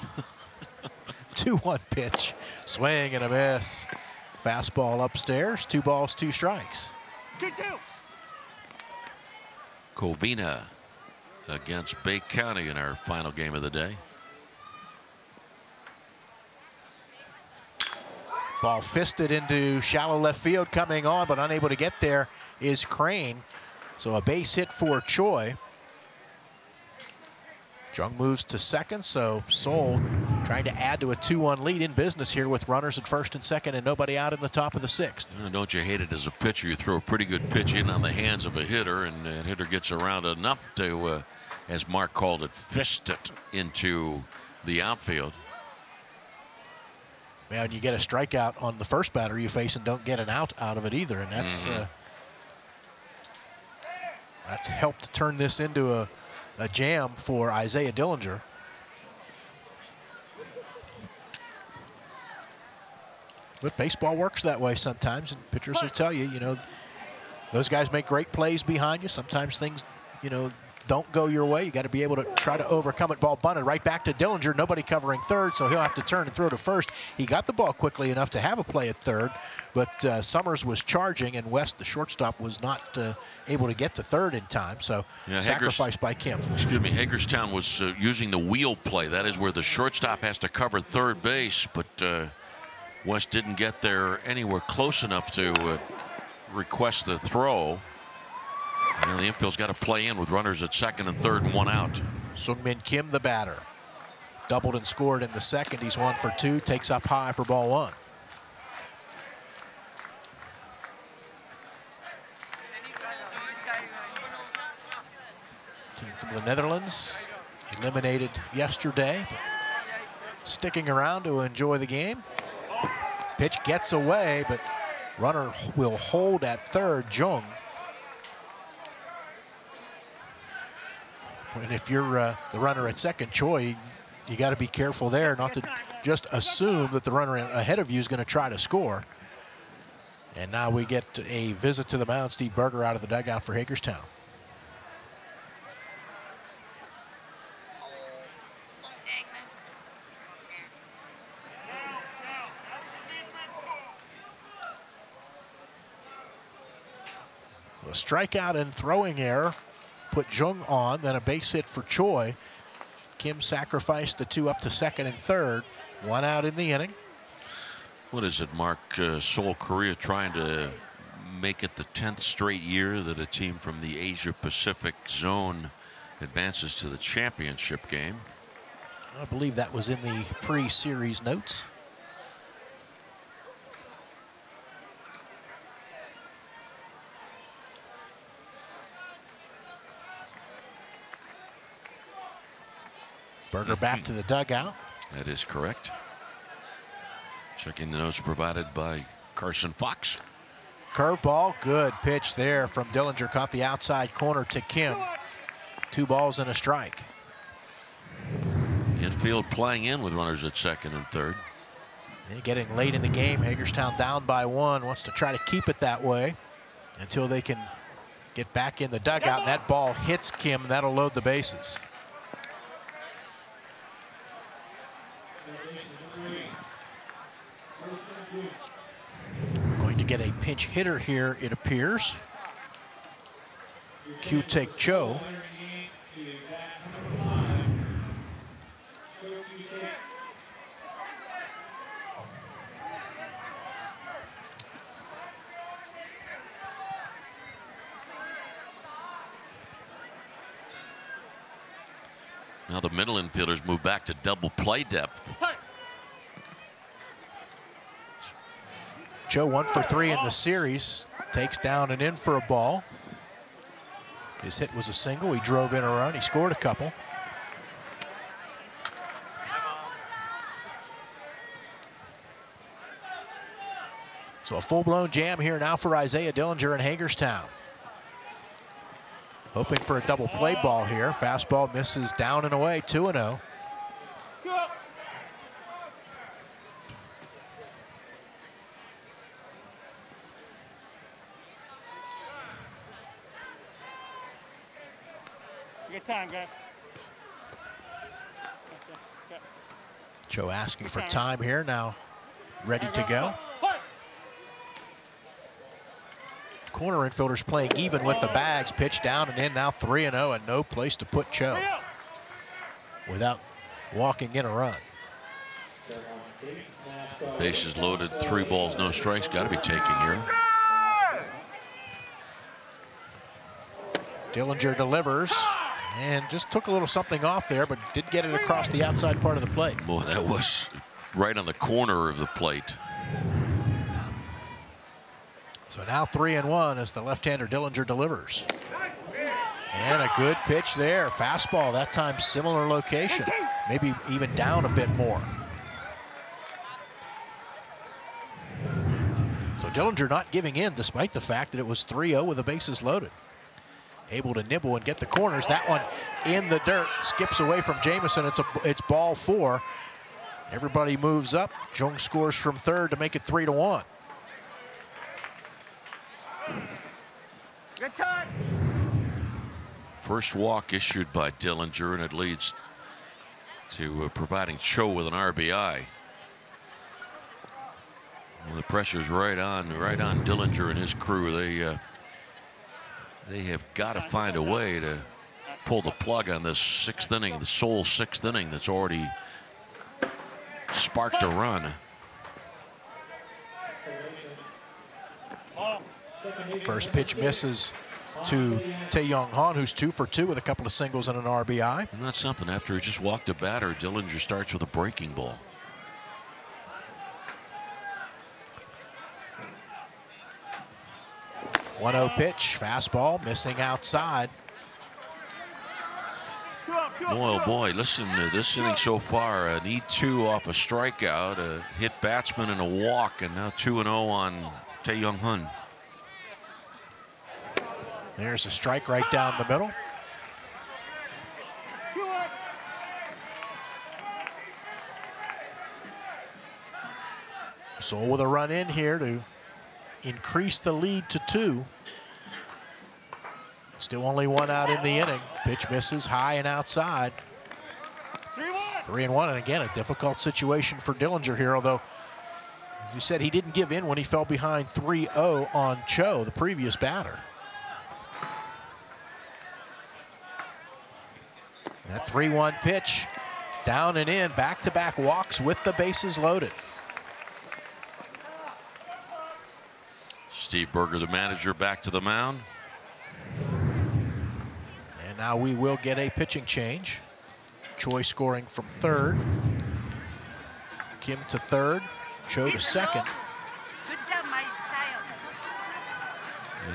2-1 pitch, swing and a miss. Fastball upstairs, 2 balls, 2 strikes. Covina against Bay County in our final game of the day. Ball fisted into shallow left field, coming on, but unable to get there is Crane. So a base hit for Choi. Jung moves to second, so Seoul trying to add to a 2-1 lead in business here with runners at first and second and nobody out in the top of the 6th. Don't you hate it as a pitcher? You throw a pretty good pitch in on the hands of a hitter, and that hitter gets around enough to, as Mark called it, fist it into the outfield. Yeah, and you get a strikeout on the first batter you face and don't get an out of it either, and that's helped turn this into a jam for Isaiah Dillinger. But baseball works that way sometimes, and pitchers will tell you, you know, those guys make great plays behind you. Sometimes things, you know, don't go your way. You got to be able to try to overcome it. Ball bunted right back to Dillinger. Nobody covering third, so he'll have to turn and throw to first. He got the ball quickly enough to have a play at third, but Summers was charging, and West, the shortstop, was not able to get to third in time, so sacrificed by Kim. Excuse me, Hagerstown was using the wheel play. That is where the shortstop has to cover third base, but West didn't get there anywhere close enough to request the throw. And the infield's got to play in with runners at second and third and 1 out. Sungmin Kim, the batter. Doubled and scored in the second. He's 1 for 2. Takes up high for ball 1. Team from the Netherlands eliminated yesterday, but sticking around to enjoy the game. Pitch gets away, but Runner will hold at third, Jung. And if you're the runner at second, Choi, you got to be careful there not to just assume that the runner ahead of you is going to try to score. And now we get a visit to the mound. Steve Berger out of the dugout for Hagerstown. So a strikeout and throwing error put Jung on, then a base hit for Choi. Kim sacrificed the two up to second and third. One out in the inning. What is it, Mark? Seoul, Korea trying to make it the 10th straight year that a team from the Asia Pacific zone advances to the championship game. I believe that was in the pre-series notes. Berger back to the dugout. That is correct. Checking the notes provided by Carson Fox. Curveball, good pitch there from Dillinger. Caught the outside corner to Kim. 2 balls and a strike. Infield playing in with runners at second and third. And getting late in the game, Hagerstown down by 1. Wants to try to keep it that way until they can get back in the dugout. And that ball hits Kim, and that'll load the bases. Going to get a pinch hitter here, it appears. Q-Take Cho. Now the middle infielders move back to double play depth. Joe 1 for 3 in the series. Takes down and in for a ball. His hit was a single. He drove in a run. He scored a couple. So a full-blown jam here now for Isaiah Dillinger in Hagerstown. Hoping for a double play ball here. Fastball misses down and away, 2-0. Good time, guys. Joe asking for time here now. Ready to go. Corner infielders playing even with the bags. Pitch down and in, now 3-0, and no place to put Cho without walking in a run. Bases loaded, 3 balls, no strikes. Got to be taking here. Dillinger delivers and just took a little something off there, but did get it across the outside part of the plate. Boy, that was right on the corner of the plate. So now 3-1 as the left-hander Dillinger delivers. And a good pitch there. Fastball, that time similar location. Maybe even down a bit more. So Dillinger not giving in despite the fact that it was 3-0 with the bases loaded. Able to nibble and get the corners. That one in the dirt. Skips away from Jamison. It's ball 4. Everybody moves up. Jung scores from third to make it 3-1. Good time. First walk issued by Dillinger, and it leads to providing Cho with an RBI. Well, the pressure's right on Dillinger and his crew. They have got to find a way to pull the plug on this 6th inning, the Seoul 6th inning that's already sparked a run. First pitch misses to Tae-Young Han, who's 2 for 2 with a couple of singles and an RBI. And that's something. After he just walked a batter, Dillinger starts with a breaking ball. .1-0 pitch, fastball, missing outside. Boy, oh boy, listen to this inning so far. An E2 off a strikeout, a hit batsman and a walk, and now 2-0 on Tae-Young-hun. There's a strike right down the middle. Seoul with a run in here to increase the lead to 2. Still only 1 out in the inning. Pitch misses high and outside. 3-1, and again, a difficult situation for Dillinger here, although, as you said, he didn't give in when he fell behind 3-0 on Cho, the previous batter. That 3-1 pitch, down and in, back-to-back walks with the bases loaded. Steve Berger, the manager, back to the mound. And now we will get a pitching change. Choi scoring from third. Kim to third, Cho to second.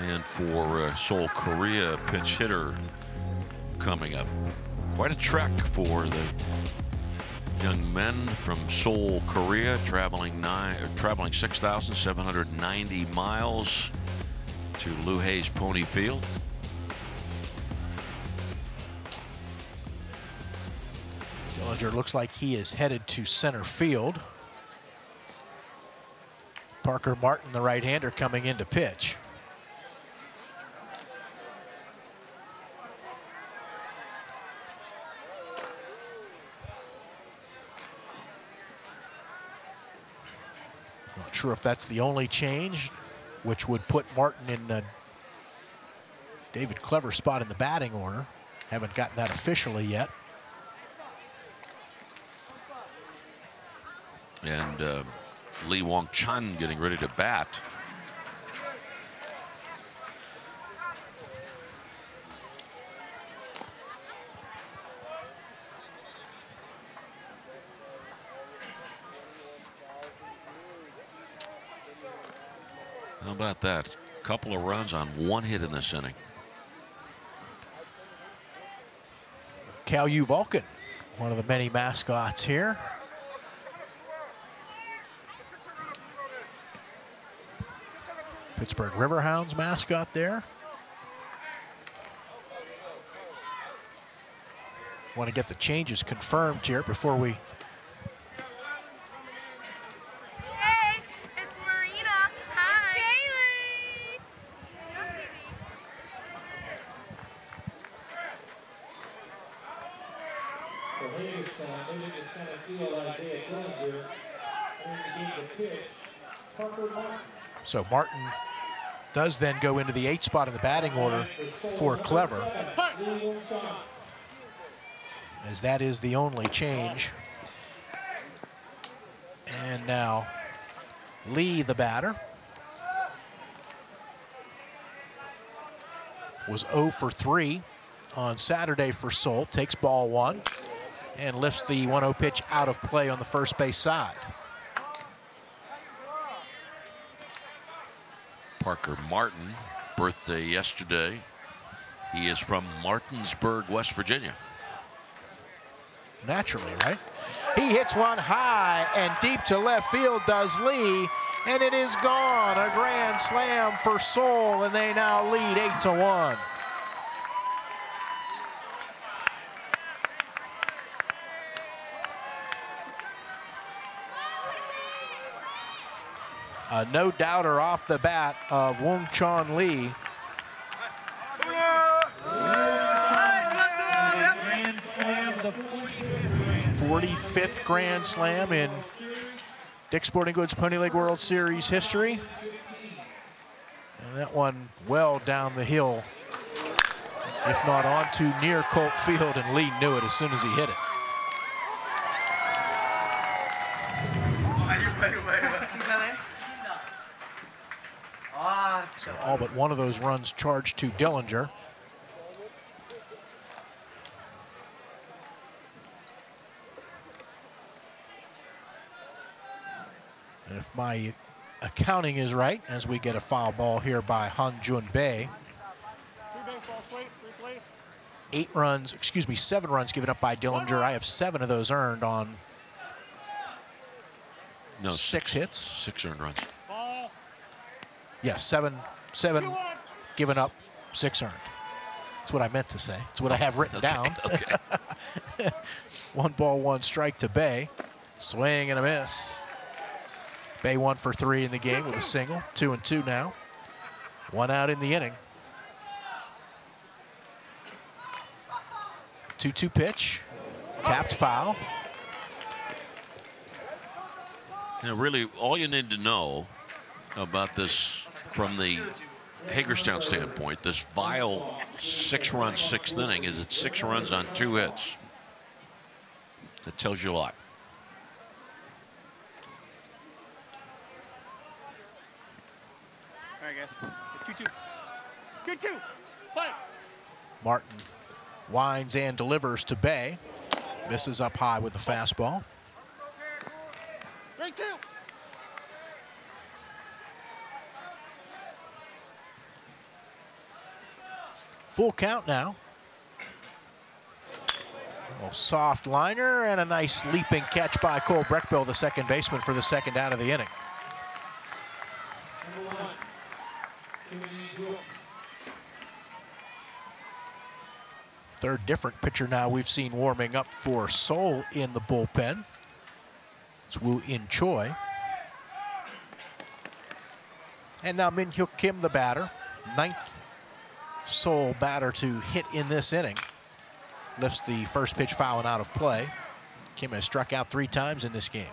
And for Seoul Korea, pinch hitter coming up. Quite a trek for the young men from Seoul, Korea, traveling 6,790 miles to Lou Hayes Pony Field. Dillinger looks like he is headed to center field. Parker Martin, the right-hander, coming in to pitch. Not sure if that's the only change, which would put Martin in David Clever's spot in the batting order. Haven't gotten that officially yet. And Lee Wong-chan getting ready to bat. How about that? Couple of runs on 1 hit in this inning. Cal U Vulcan, one of the many mascots here. Pittsburgh Riverhounds mascot there. Want to get the changes confirmed here before we. Hey, it's Marina. Hi. It's For Hagerstown, moving to center field, Isaiah Dillinger. Underneath the pitch, Parker Martin. So Martin does then go into the 8th spot in the batting order for Clever, as that is the only change. And now Lee, the batter, was 0 for 3 on Saturday for Seoul, takes ball 1 and lifts the 1-0 pitch out of play on the first base side. Parker Martin, birthday yesterday. He is from Martinsburg, West Virginia. Naturally, right? He hits one high and deep to left field, does Lee, and it is gone. A grand slam for Seoul, and they now lead 8-1. A no-doubter off the bat of Wong-Chon Lee. 45th Grand Slam in Dick's Sporting Goods Pony League World Series history. And that one well down the hill, if not onto near Colt Field, and Lee knew it as soon as he hit it. So all but one of those runs charged to Dillinger. And if my accounting is right, as we get a foul ball here by Han Jun Bae. 7 runs given up by Dillinger. I have 7 of those earned on 6 hits. 6 earned runs. Yeah, seven given up, 6 earned. That's what I meant to say. That's what I have written down. Okay. 1 ball, 1 strike to Bay. Swing and a miss. Bay 1 for 3 in the game with a single. 2-2 now. 1 out in the inning. 2-2 pitch. Tapped foul. Now, really, all you need to know about this from the Hagerstown standpoint, this vile 6-run 6th inning, is it's 6 runs on 2 hits. That tells you a lot. All right, guys. 2-2. 2-2. Play. Martin winds and delivers to Bay. Misses up high with the fastball. 3-2. Full count now. A little soft liner and a nice leaping catch by Cole Breckbill, the second baseman, for the 2nd out of the inning. Third different pitcher now we've seen warming up for Seoul in the bullpen. It's Woo In Choi. And now Min Hyuk Kim, the batter. 9th Seoul batter to hit in this inning. Lifts the first pitch foul and out of play. Kim has struck out 3 times in this game.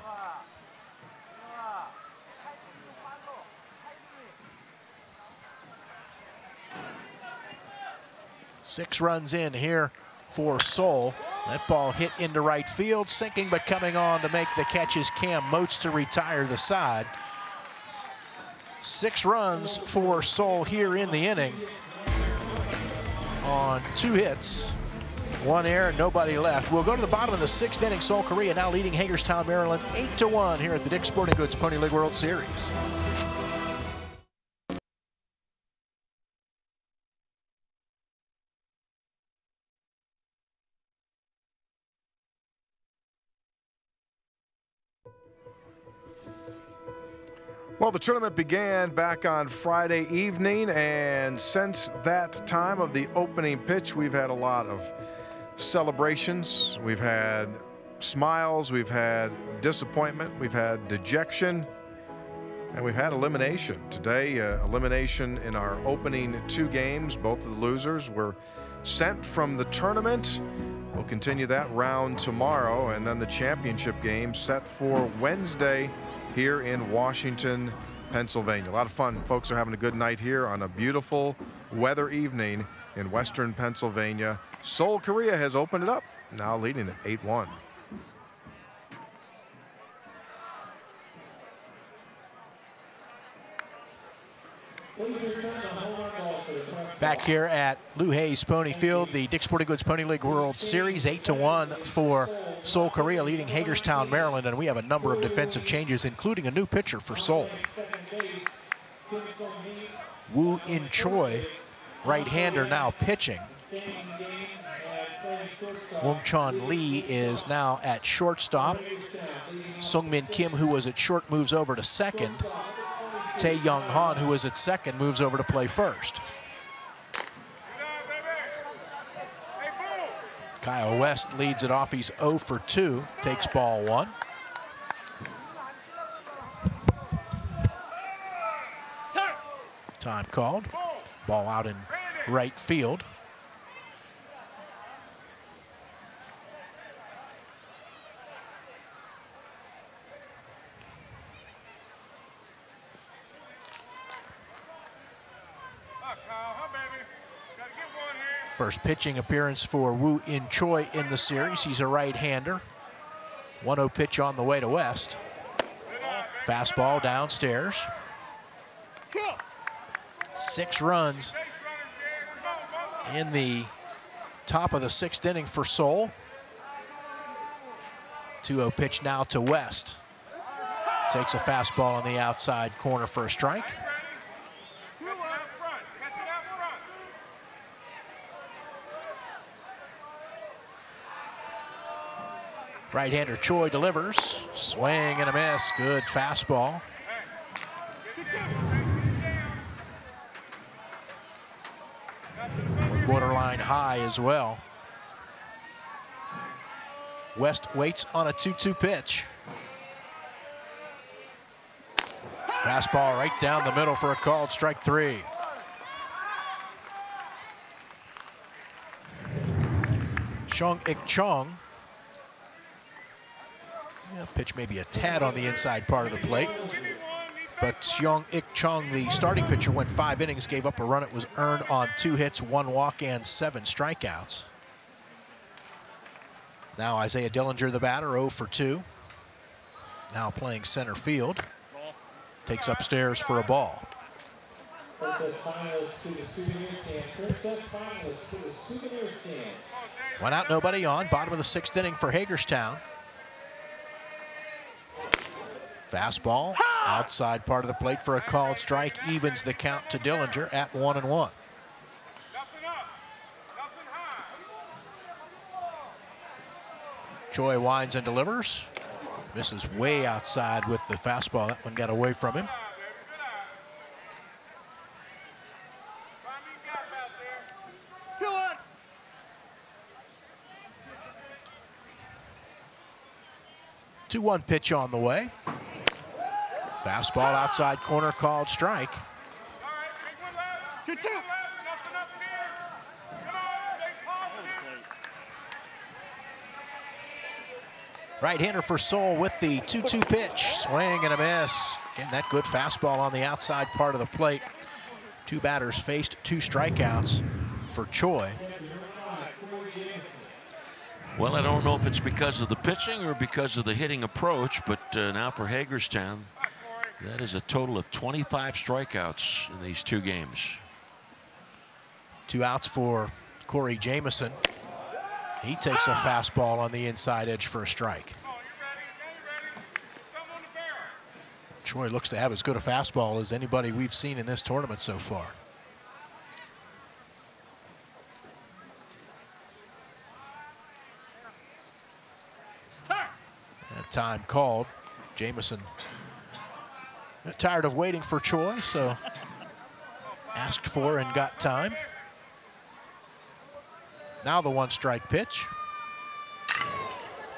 Six runs in here for Seoul. That ball hit into right field, sinking but coming on to make the catch is Cam Moats to retire the side. 6 runs for Seoul here in the inning on 2 hits, 1 error, nobody left. We'll go to the bottom of the 6th inning. Seoul Korea now leading Hagerstown, Maryland 8-1 here at the Dick's Sporting Goods Pony League World Series. Well, the tournament began back on Friday evening, and since that time of the opening pitch, we've had a lot of celebrations. We've had smiles, we've had disappointment, we've had dejection, and we've had elimination. Today, elimination in our opening 2 games. Both of the losers were sent from the tournament. We'll continue that round tomorrow, and then the championship game set for Wednesday here in Washington, Pennsylvania. A lot of fun. Folks are having a good night here on a beautiful weather evening in western Pennsylvania. Seoul Korea has opened it up, now leading at 8-1. Back here at Lou Hayes Pony Field, the Dick's Sporting Goods Pony League World Series, 8-1 for Seoul Korea leading Hagerstown, Maryland, and we have a number of defensive changes, including a new pitcher for Seoul. Woo In Choi, right-hander, now pitching. Wong Chon Lee is now at shortstop. Sung Min Kim, who was at short, moves over to second. Tae Young Han, who was at second, moves over to play first. Kyle West leads it off. He's 0 for 2, takes ball 1. Time called. Ball out in right field. First pitching appearance for Woo In Choi in the series. He's a right-hander. 1-0 pitch on the way to West. Fastball downstairs. 6 runs in the top of the 6th inning for Seoul. 2-0 pitch now to West. Takes a fastball on the outside corner for a strike. Right-hander Choi delivers. Swing and a miss. Good fastball. Borderline high as well. West waits on a 2-2 pitch. Fastball right down the middle for a called strike 3. Seong-Ik Chong. Yeah, pitch maybe a tad on the inside part of the plate. But Seong-Ik Chong, the starting pitcher, went 5 innings, gave up a run. It was earned on 2 hits, 1 walk, and 7 strikeouts. Now Isaiah Dillinger, the batter, 0 for 2. Now playing center field. Takes upstairs for a ball. One out, nobody on. Bottom of the 6th inning for Hagerstown. Fastball outside part of the plate for a called strike. Evens the count to Dillinger at 1-1. Choi winds and delivers. Misses way outside with the fastball. That one got away from him. Two 2-1 pitch on the way. Fastball outside corner, called strike. Right-hander for Seoul with the 2-2 pitch. Swing and a miss. Getting that good fastball on the outside part of the plate. 2 batters faced, 2 strikeouts for Choi. Well, I don't know if it's because of the pitching or because of the hitting approach, but now for Hagerstown, that is a total of 25 strikeouts in these 2 games. 2 outs for Corey Jamison. He takes a fastball on the inside edge for a strike. Choi looks to have as good a fastball as anybody we've seen in this tournament so far. That time called. Jamison tired of waiting for Choi, so asked for and got time. Now the 1-strike pitch.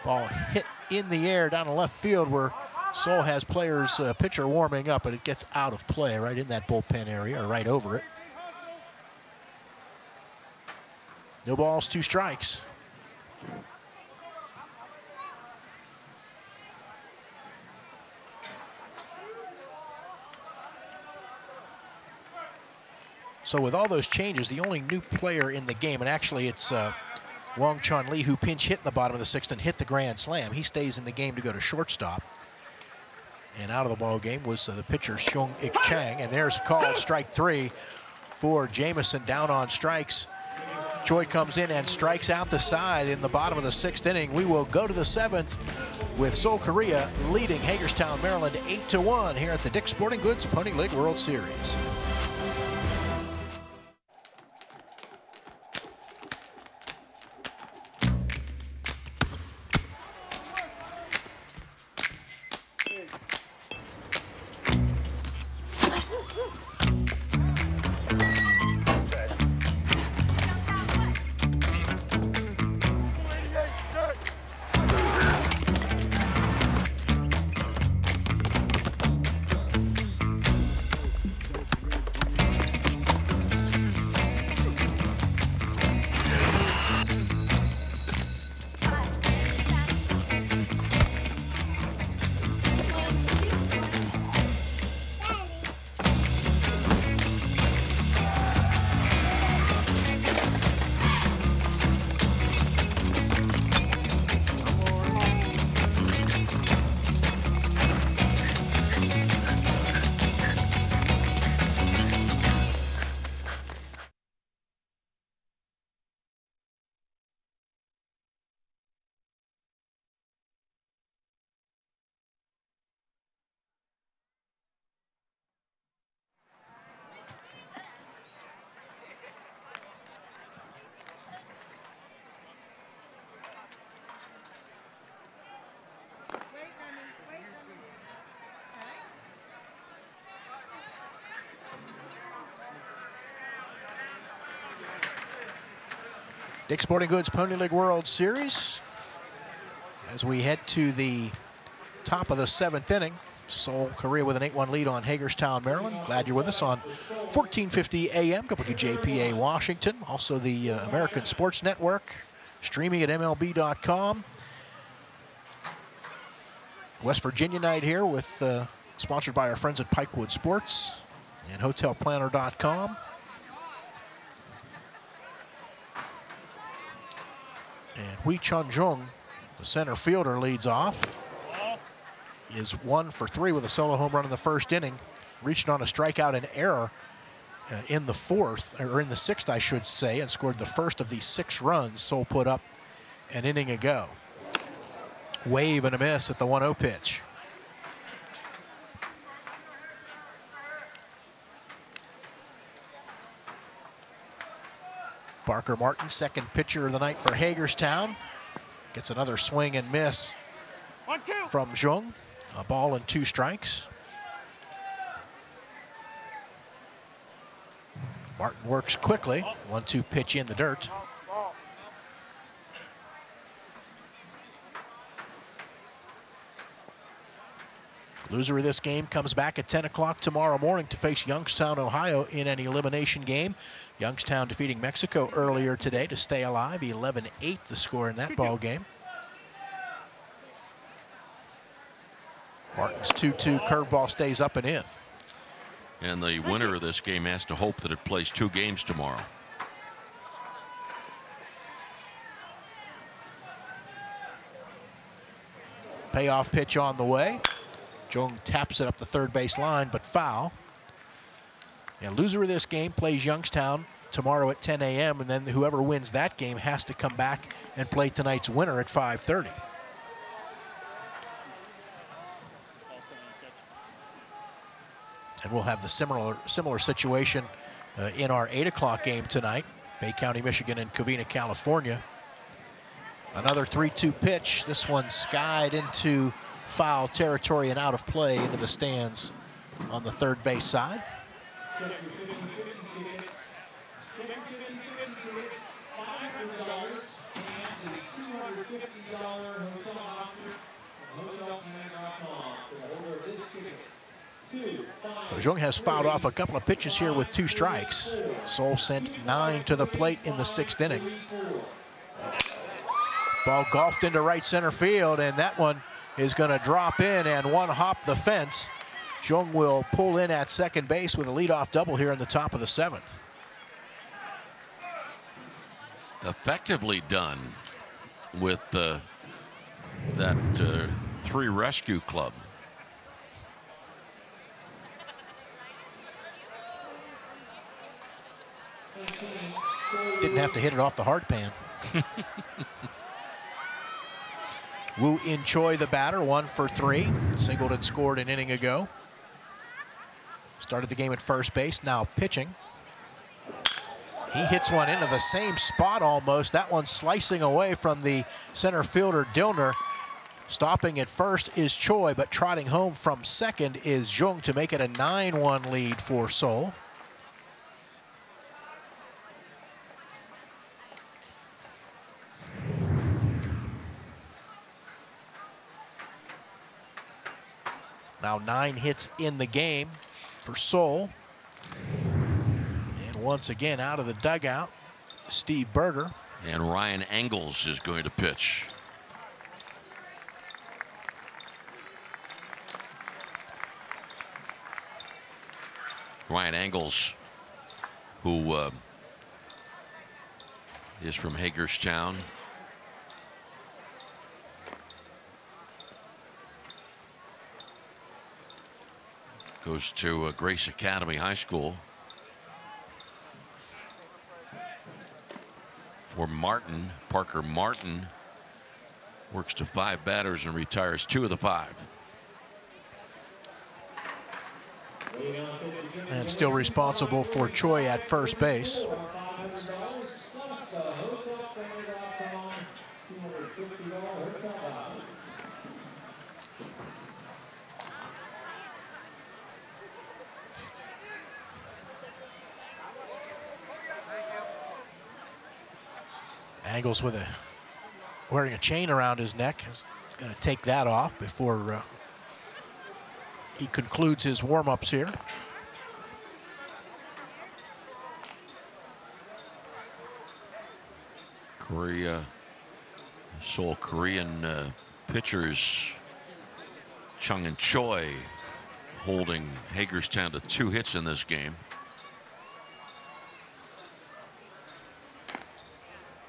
Ball hit in the air down the left field where Seoul has players, pitcher warming up, but it gets out of play right in that bullpen area, or right over it. No balls, 2 strikes. So with all those changes, the only new player in the game, and actually it's Wong Chun Lee, who pinch hit in the bottom of the 6th and hit the grand slam. He stays in the game to go to shortstop. And out of the ball game was the pitcher Seong-Ik Chang, and there's called strike 3 for Jamison. Down on strikes. Choi comes in and strikes out the side in the bottom of the 6th inning. We will go to the 7th with Seoul Korea leading Hagerstown, Maryland 8-1 here at the Dick's Sporting Goods Pony League World Series. Dick's Sporting Goods Pony League World Series. As we head to the top of the 7th inning, Seoul, Korea with an 8-1 lead on Hagerstown, Maryland. Glad you're with us on 1450 AM, WJPA Washington. Also the American Sports Network, streaming at MLB.com. West Virginia night here with sponsored by our friends at Pikewood Sports and HotelPlanner.com. And Hui Chun-jung, the center fielder, leads off. He is 1 for 3 with a solo home run in the first inning. Reached on a strikeout and error in the 4th, or in the 6th, I should say, and scored the first of the 6 runs Seoul put up an inning ago. Wave and a miss at the 1-0 pitch. Parker Martin, second pitcher of the night for Hagerstown. Gets another swing and miss from Jung. A ball and 2 strikes. Martin works quickly. 1-2 pitch in the dirt. Loser of this game comes back at 10 o'clock tomorrow morning to face Youngstown, Ohio in an elimination game. Youngstown defeating Mexico earlier today to stay alive. 11-8 the score in that ball game. Martin's 2-2 curveball stays up and in. And the winner of this game has to hope that it plays 2 games tomorrow. Payoff pitch on the way. Jung taps it up the third base line, but foul. And loser of this game plays Youngstown tomorrow at 10 a.m. and then whoever wins that game has to come back and play tonight's winner at 5:30. And we'll have the similar situation in our 8 o'clock game tonight. Bay County, Michigan, and Covina, California. Another 3-2 pitch. This one skied into foul territory and out of play into the stands on the third base side. So Jung has fouled off a couple of pitches here with 2 strikes. Seoul sent 9 to the plate in the 6th inning. Ball golfed into right center field, and that one is going to drop in and one hop the fence. Jung will pull in at second base with a leadoff double here in the top of the 7th. Effectively done with that 3 rescue club. Didn't have to hit it off the hard pan. Woo In Choi, the batter, 1 for 3. Singled and scored an inning ago. Started the game at first base, now pitching. He hits one into the same spot almost. That one slicing away from the center fielder, Dillner. Stopping at first is Choi, but trotting home from second is Jung to make it a 9-1 lead for Seoul. Now 9 hits in the game for Seoul. And once again out of the dugout, Steve Berger. And Ryan Engels is going to pitch. Ryan Engels, who is from Hagerstown. Goes to Grace Academy High School. For Martin, Parker Martin works to 5 batters and retires 2 of the 5. And still responsible for Choi at first base. Angles with wearing a chain around his neck. Is going to take that off before he concludes his warm-ups here. Seoul Korean pitchers Chung and Choi holding Hagerstown to 2 hits in this game.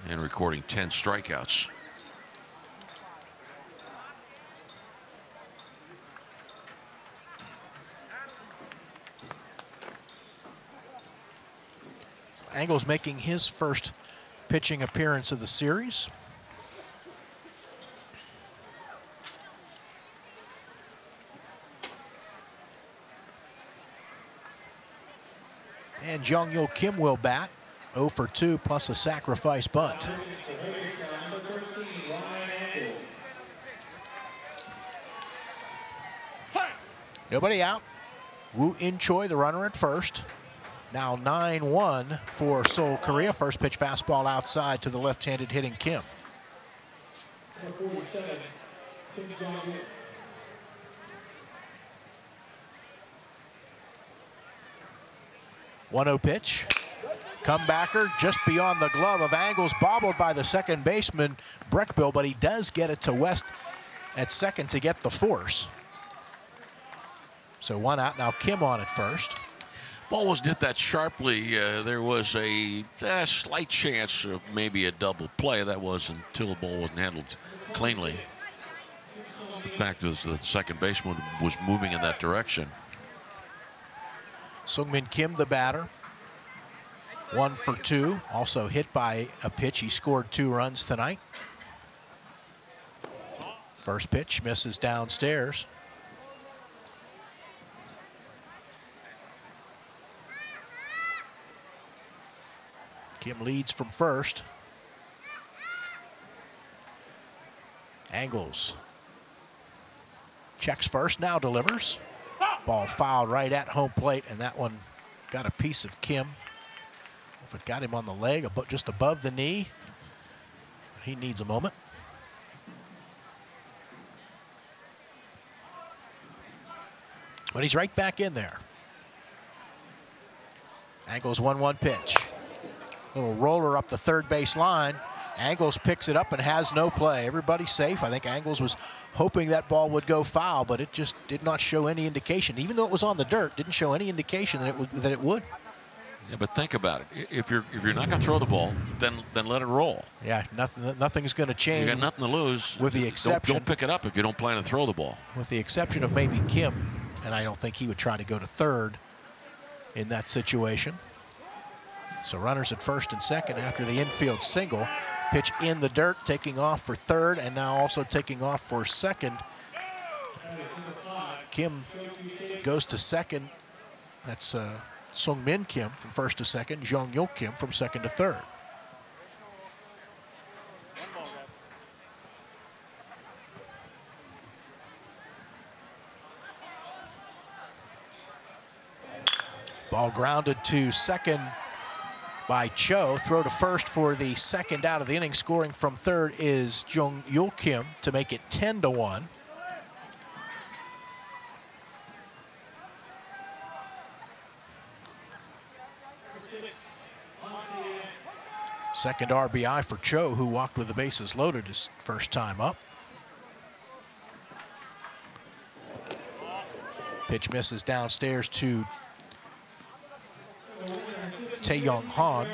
And recording 10 strikeouts. So Angles making his first pitching appearance of the series. And Jung-Yo Kim will bat. 0 for 2 plus a sacrifice bunt. Nobody out. Woo In Choi, the runner at first. Now 9-1 for Seoul Korea. First pitch fastball outside to the left-handed hitting Kim. 1-0 pitch. Comebacker just beyond the glove of Angles, bobbled by the second baseman, Breckbill, but he does get it to West at second to get the force. So 1 out, now Kim on at first. Ball wasn't hit that sharply. There was a slight chance of maybe a double play. That was until the ball wasn't handled cleanly. The fact is the second baseman was moving in that direction. Sungmin Kim, the batter. 1 for 2, also hit by a pitch. He scored 2 runs tonight. First pitch misses downstairs. Kim leads from first. Angles checks first, now delivers. Ball fouled right at home plate, and that one got a piece of Kim. If it got him on the leg, just above the knee, he needs a moment. But he's right back in there. Angles 1-1 pitch. Little roller up the third base line. Angles picks it up and has no play. Everybody's safe. I think Angles was hoping that ball would go foul, but it just did not show any indication. Even though it was on the dirt, didn't show any indication that it would. Yeah, but think about it. If you're not going to throw the ball, then let it roll. Yeah, nothing's going to change. You got nothing to lose. With the exception, don't pick it up if you don't plan to throw the ball. With the exception of maybe Kim, and I don't think he would try to go to third in that situation. So runners at first and second after the infield single. Pitch in the dirt, taking off for third, and now also taking off for second. Kim goes to second. That's Sungmin Kim from first to second. Jung-Yo Kim from second to third. Ball grounded to second by Cho. Throw to first for the second out of the inning. Scoring from third is Jung-Yo Kim to make it 10-1. Second RBI for Cho, who walked with the bases loaded his first time up. Pitch misses downstairs to Tae-Young Han.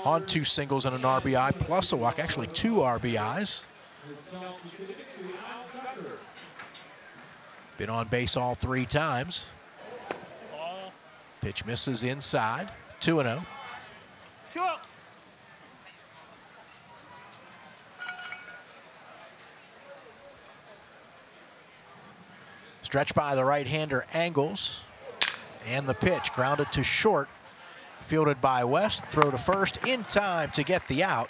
On 2 singles and an RBI plus a walk, actually 2 RBIs. Been on base all 3 times. Pitch misses inside, 2-0. Stretch by the right-hander Angles. And the pitch grounded to short. Fielded by West. Throw to first in time to get the out.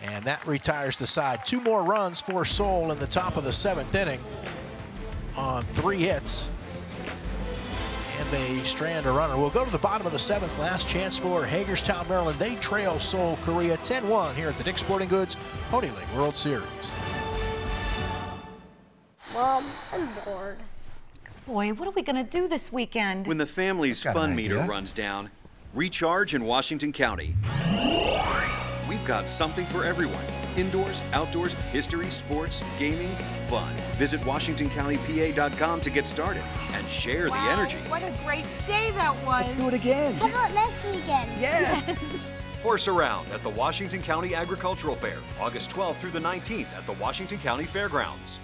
And that retires the side. 2 more runs for Seoul in the top of the 7th inning on 3 hits. And they strand a runner. We'll go to the bottom of the 7th. Last chance for Hagerstown, Maryland. They trail Seoul, Korea 10-1 here at the Dick's Sporting Goods Pony League World Series. Mom, I'm bored. Boy, what are we going to do this weekend? When the family's fun meter runs down, recharge in Washington County. We've got something for everyone. Indoors, outdoors, history, sports, gaming, fun. Visit WashingtonCountyPA.com to get started and share the energy. What a great day that was. Let's do it again. How about next weekend? Yes. Horse Around at the Washington County Agricultural Fair, August 12th through the 19th at the Washington County Fairgrounds.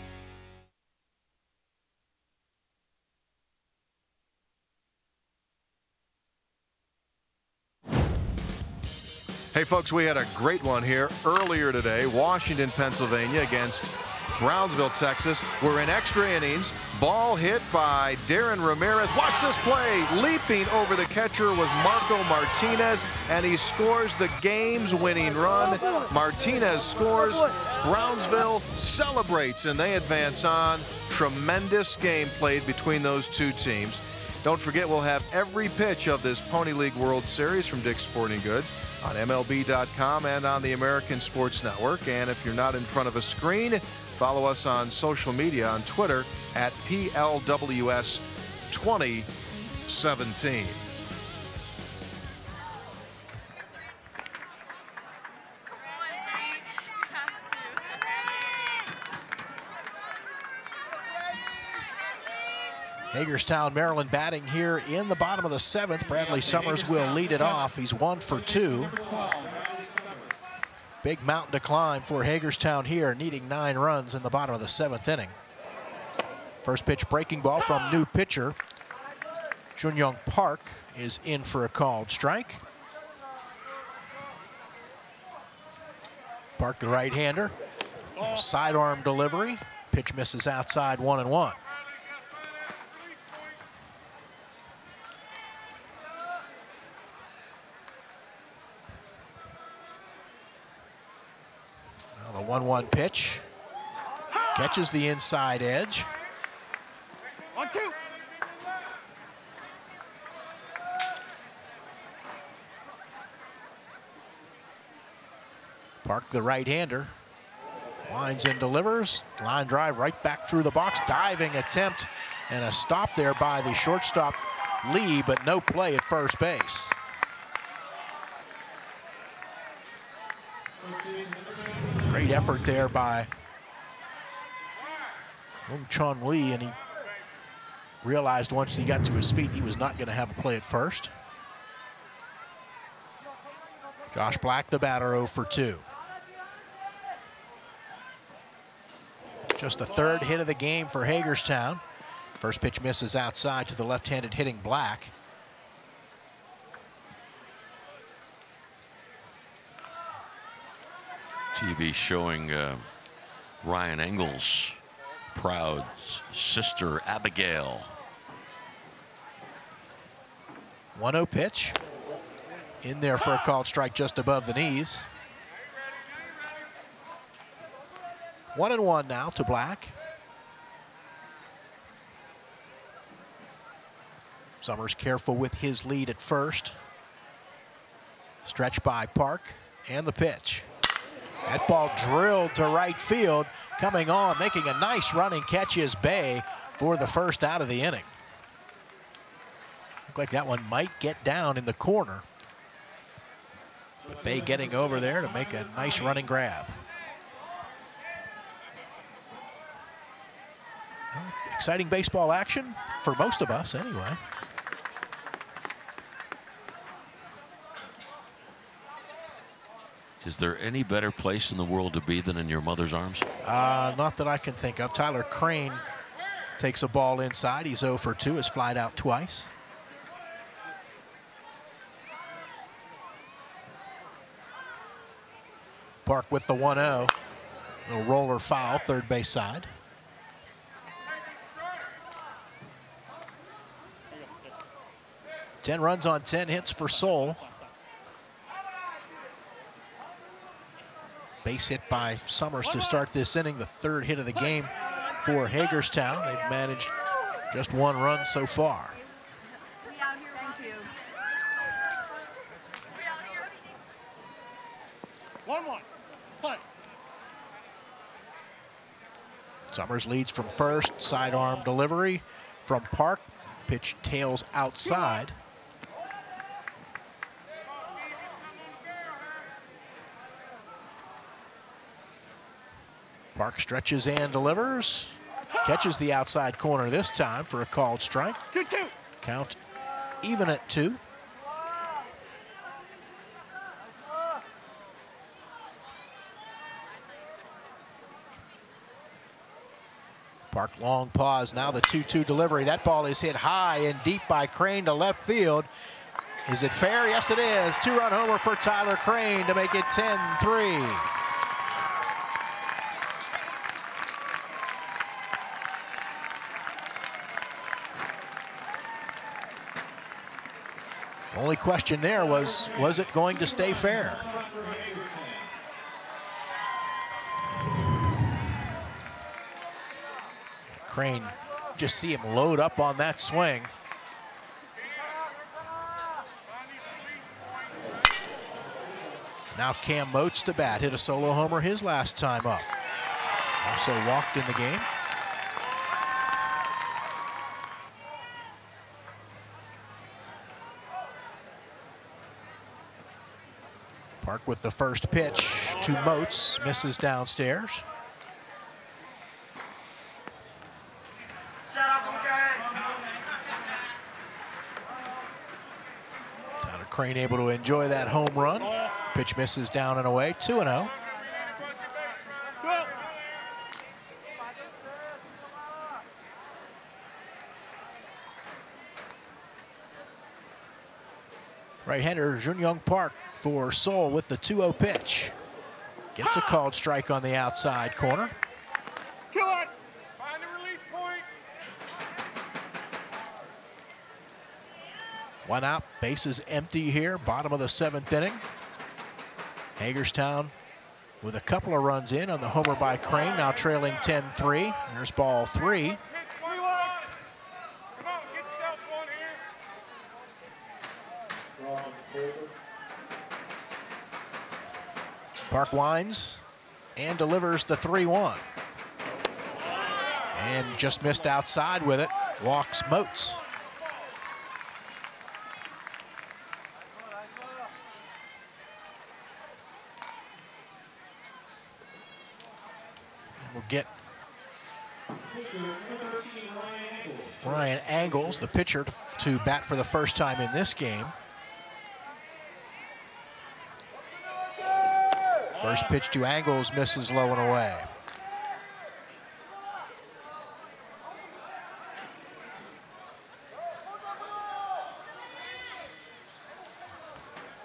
Hey folks, we had a great one here earlier today. Washington, Pennsylvania against Brownsville, Texas. We're in extra innings. Ball hit by Darren Ramirez. Watch this play. Leaping over the catcher was Marco Martinez, and he scores the game's winning run. Martinez scores. Brownsville celebrates, and they advance on. Tremendous game played between those two teams. Don't forget, we'll have every pitch of this Pony League World Series from Dick's Sporting Goods on MLB.com and on the American Sports Network. And if you're not in front of a screen, follow us on social media on Twitter at PLWS2017. Hagerstown, Maryland batting here in the bottom of the 7th. Bradley Summers will lead it off. He's 1 for 2. Big mountain to climb for Hagerstown here, needing 9 runs in the bottom of the 7th inning. First pitch breaking ball from new pitcher Junyoung Park is in for a called strike. Park, the right-hander. Sidearm delivery. Pitch misses outside, 1-1. The 1-1 pitch. Catches the inside edge. 1-2. Park, the right-hander. Lines and delivers. Line drive right back through the box. Diving attempt and a stop there by the shortstop Lee, but no play at first base. Great effort there by Chun Lee, and he realized once he got to his feet he was not going to have a play at first. Josh Black, the batter, 0 for 2. Just the 3rd hit of the game for Hagerstown. First pitch misses outside to the left-handed hitting Black. TV showing Ryan Engel's proud sister, Abigail. 1-0 pitch. In there for a called strike just above the knees. 1-1 now to Black. Summers careful with his lead at first. Stretch by Park, and the pitch. That ball drilled to right field. Coming on, making a nice running catch is Bay for the first out of the inning. Looked like that one might get down in the corner. But Bay getting over there to make a nice running grab. Well, exciting baseball action for most of us anyway. Is there any better place in the world to be than in your mother's arms? Not that I can think of. Tyler Crane takes a ball inside. He's 0 for 2, has flied out twice. Park with the 1-0. Little roller foul, third base side. Ten runs on 10 hits for Seoul. Base hit by Summers to start this inning, the 3rd hit of the game for Hagerstown. They've managed just 1 run so far. 1-1. Punt. Summers leads from first. Sidearm delivery from Park. Pitch tails outside. Park stretches and delivers. Catches the outside corner this time for a called strike. 2-2. Count even at 2. Park long pause, now the 2-2 delivery. That ball is hit high and deep by Crane to left field. Is it fair? Yes, it is. 2-run homer for Tyler Crane to make it 10-3. Only question there was it going to stay fair? Crane, just see him load up on that swing. Now Cam Moats to bat, hit a solo homer his last time up. Also walked in the game. Park with the first pitch to Moats, misses downstairs. Tyler Crane able to enjoy that home run. Pitch misses down and away, 2-0. Right-hander Junyoung Park for Seoul with the 2-0 pitch. Gets a called strike on the outside corner. Kill it. Find the release point. 1 out, bases empty here, bottom of the 7th inning. Hagerstown with a couple of runs in on the homer by Crane, now trailing 10-3. There's ball 3. Park winds and delivers the 3-1. And just missed outside with it. Walks Moats. And we'll get Ryan Angles, the pitcher, to bat for the first time in this game. First pitch to Angles, misses low and away.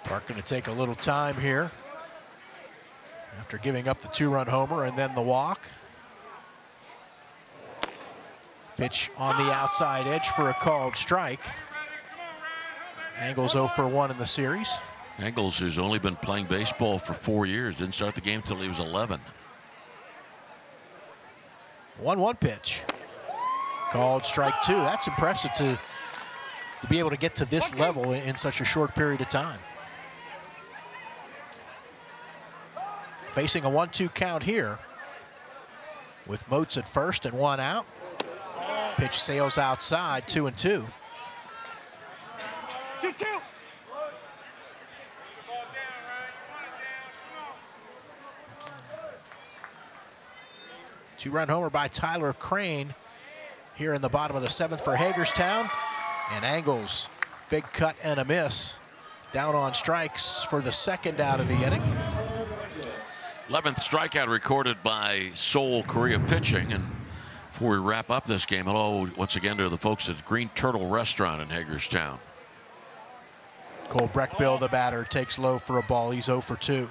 Park going to take a little time here after giving up the 2-run homer and then the walk. Pitch on the outside edge for a called strike. Angles 0 for 1 in the series. Angles, who's only been playing baseball for 4 years, didn't start the game until he was 11. 1-1 pitch. Called strike 2. That's impressive to be able to get to this level in such a short period of time. Facing a 1-2 count here with Moats at first and 1 out. Pitch sails outside, 2-2. 2-2. Two-run homer by Tyler Crane here in the bottom of the 7th for Hagerstown. And Angles, big cut and a miss. Down on strikes for the 2nd out of the inning. 11th strikeout recorded by Seoul Korea pitching. And before we wrap up this game, hello once again to the folks at Green Turtle Restaurant in Hagerstown. Cole Breckbill, the batter, takes low for a ball. He's 0 for 2.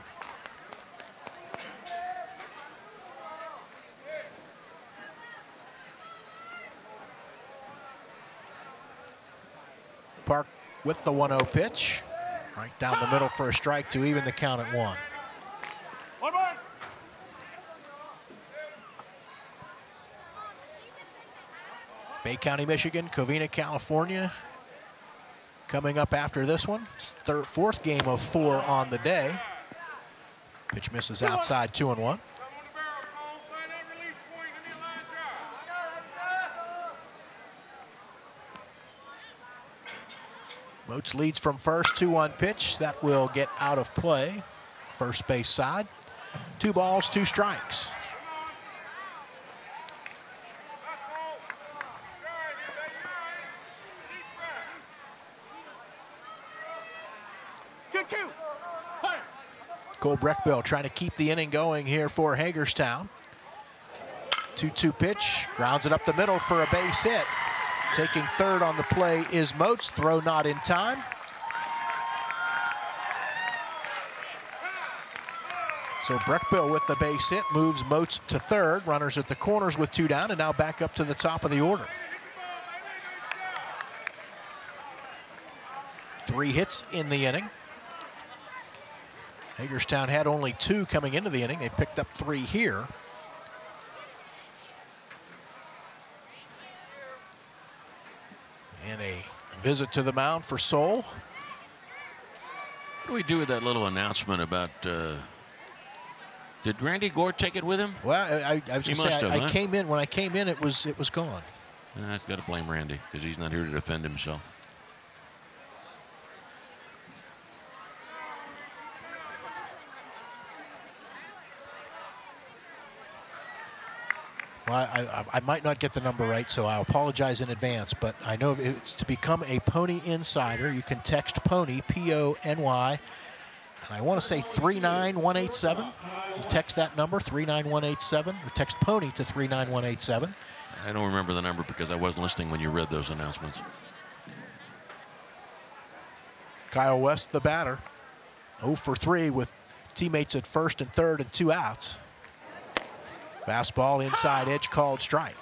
Park with the 1-0 pitch. Right down the middle for a strike to even the count at 1. 1-1. Bay County, Michigan, Covina, California. Coming up after this one. It's 4th game of 4 on the day. Pitch misses outside, 2-1. Moats leads from first, 2-1 pitch. That will get out of play. First base side. 2 balls, 2 strikes. Cole Breckbill trying to keep the inning going here for Hagerstown. 2-2 pitch, grounds it up the middle for a base hit. Taking third on the play is Moats, throw not in time. So Breckbill with the base hit moves Moats to third. Runners at the corners with 2 down and now back up to the top of the order. 3 hits in the inning. Hagerstown had only 2 coming into the inning. They've picked up 3 here. And a visit to the mound for Seoul. What do we do with that little announcement about, did Randy Gore take it with him? Well, I was going to say, I came in, when I came in, it was gone. I've got to blame Randy because he's not here to defend himself. Well, I might not get the number right, so I apologize in advance, but I know if it's to become a Pony Insider, you can text Pony, P-O-N-Y, and I want to say 39187. You text that number, 39187, or text Pony to 39187. I don't remember the number because I wasn't listening when you read those announcements. Kyle West, the batter, 0 for 3 with teammates at first and third and 2 outs. Fastball inside edge called strike.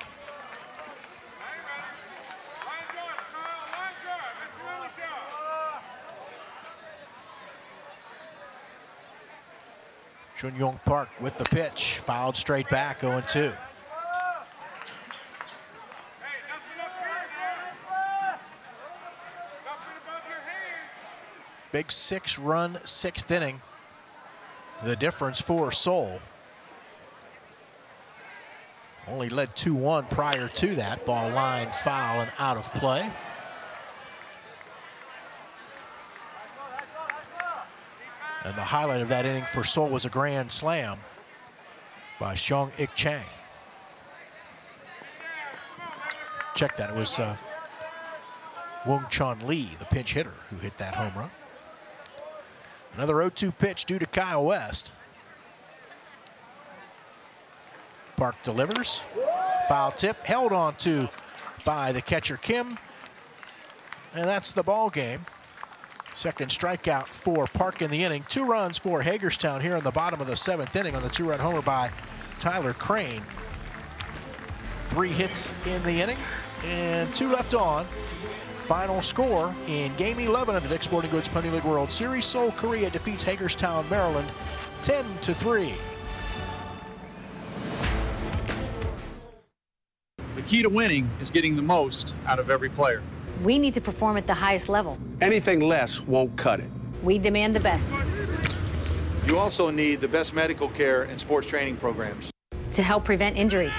Chun-Yong Park with the pitch, fouled straight back, 0-2. Big 6-run 6th inning. The difference for Seoul. Only led 2-1 prior to that. Ball line foul and out of play. And the highlight of that inning for Seoul was a grand slam by Seong-Ik Chang. Check that, it was Wong Chun Lee, the pinch hitter, who hit that home run. Another 0-2 pitch due to Kyle West. Park delivers. Foul tip held on to by the catcher Kim. And that's the ball game. Second strikeout for Park in the inning. 2 runs for Hagerstown here in the bottom of the 7th inning on the 2-run homer by Tyler Crane. 3 hits in the inning and 2 left on. Final score in Game 11 of the Dick's Sporting Goods Pony League World Series. Seoul, Korea defeats Hagerstown, Maryland 10-3. The key to winning is getting the most out of every player. We need to perform at the highest level. Anything less won't cut it. We demand the best. You also need the best medical care and sports training programs. To help prevent injuries.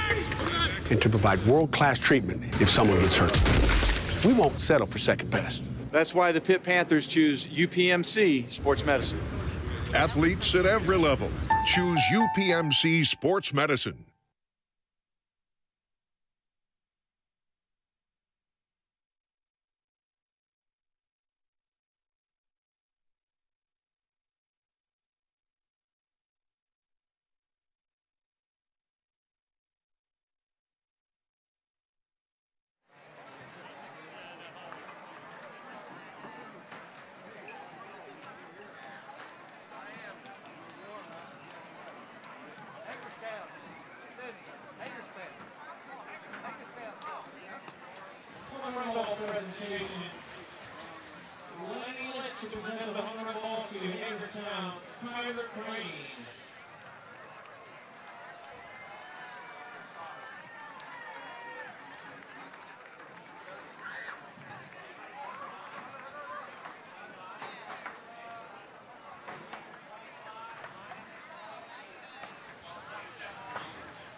And to provide world-class treatment if someone gets hurt. We won't settle for second best. That's why the Pitt Panthers choose UPMC Sports Medicine. Athletes at every level choose UPMC Sports Medicine.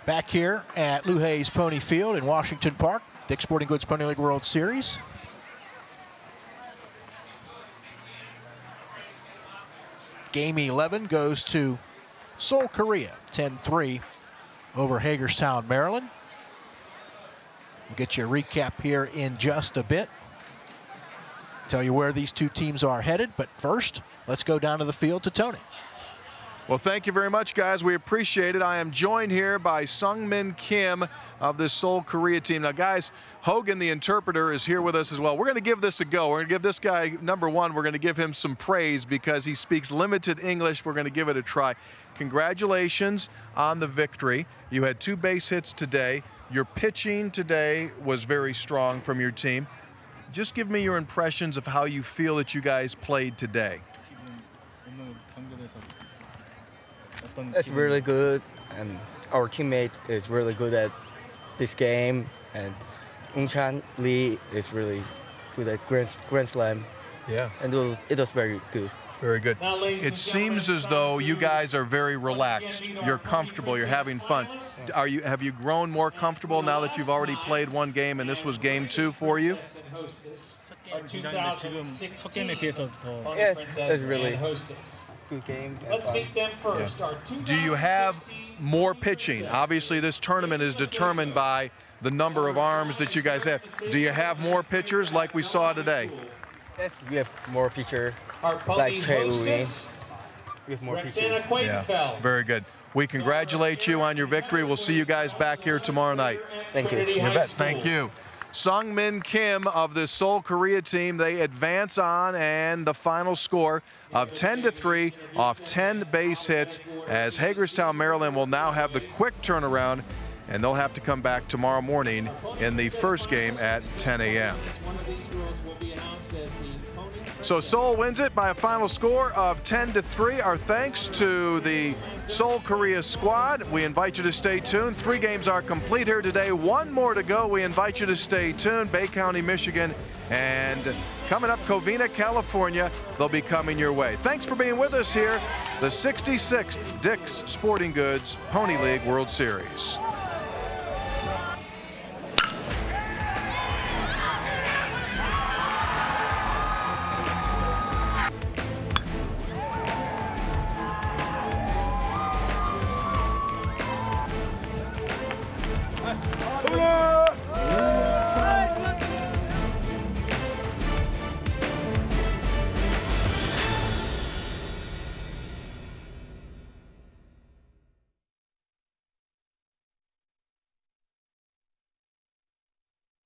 Back here at Lou Hayes Pony Field in Washington Park, Dick's Sporting Goods Pony League World Series. Game 11 goes to Seoul, Korea, 10-3 over Hagerstown, Maryland. We'll get you a recap here in just a bit. Tell you where these two teams are headed, but first, let's go down to the field to Tony. Well, thank you very much, guys. We appreciate it. I am joined here by Sungmin Kim of the Seoul, Korea team. Now, guys, Hogan, the interpreter, is here with us as well. We're going to give this a go. We're going to give this guy, number one, we're going to give him some praise because he speaks limited English. We're going to give it a try. Congratulations on the victory. You had 2 base hits today. Your pitching today was very strong from your team. Just give me your impressions of how you feel that you guys played today. It's really good, and our teammate is really good at this game, and Ungchan Lee is really good at Grand Slam. Yeah. And it was very good. Very good. It seems as though you guys are very relaxed. You're comfortable. You're having fun. Have you grown more comfortable now that you've already played 1 game and this was game 2 for you? Yes, it's really good game. Let's meet them first. Yeah. Do you have more pitching? Obviously, this tournament is determined by the number of arms that you guys have. Do you have more pitchers like we saw today? Yes, we have more pitchers like Choi Woo-in. We have more pitchers. Yeah, very good. We congratulate you on your victory. We'll see you guys back here tomorrow night. Thank you. You bet. Thank you. Sungmin Kim of the Seoul, Korea team, they advance on, and the final score of 10-3 off 10 base hits, as Hagerstown, Maryland will now have the quick turnaround, and they'll have to come back tomorrow morning in the first game at 10 a.m. So Seoul wins it by a final score of 10-3. Our thanks to the Seoul, Korea squad. We invite you to stay tuned. 3 games are complete here today. 1 more to go. We invite you to stay tuned. Bay County, Michigan, and coming up, Covina, California. They'll be coming your way. Thanks for being with us here. The 66th Dick's Sporting Goods Pony League World Series.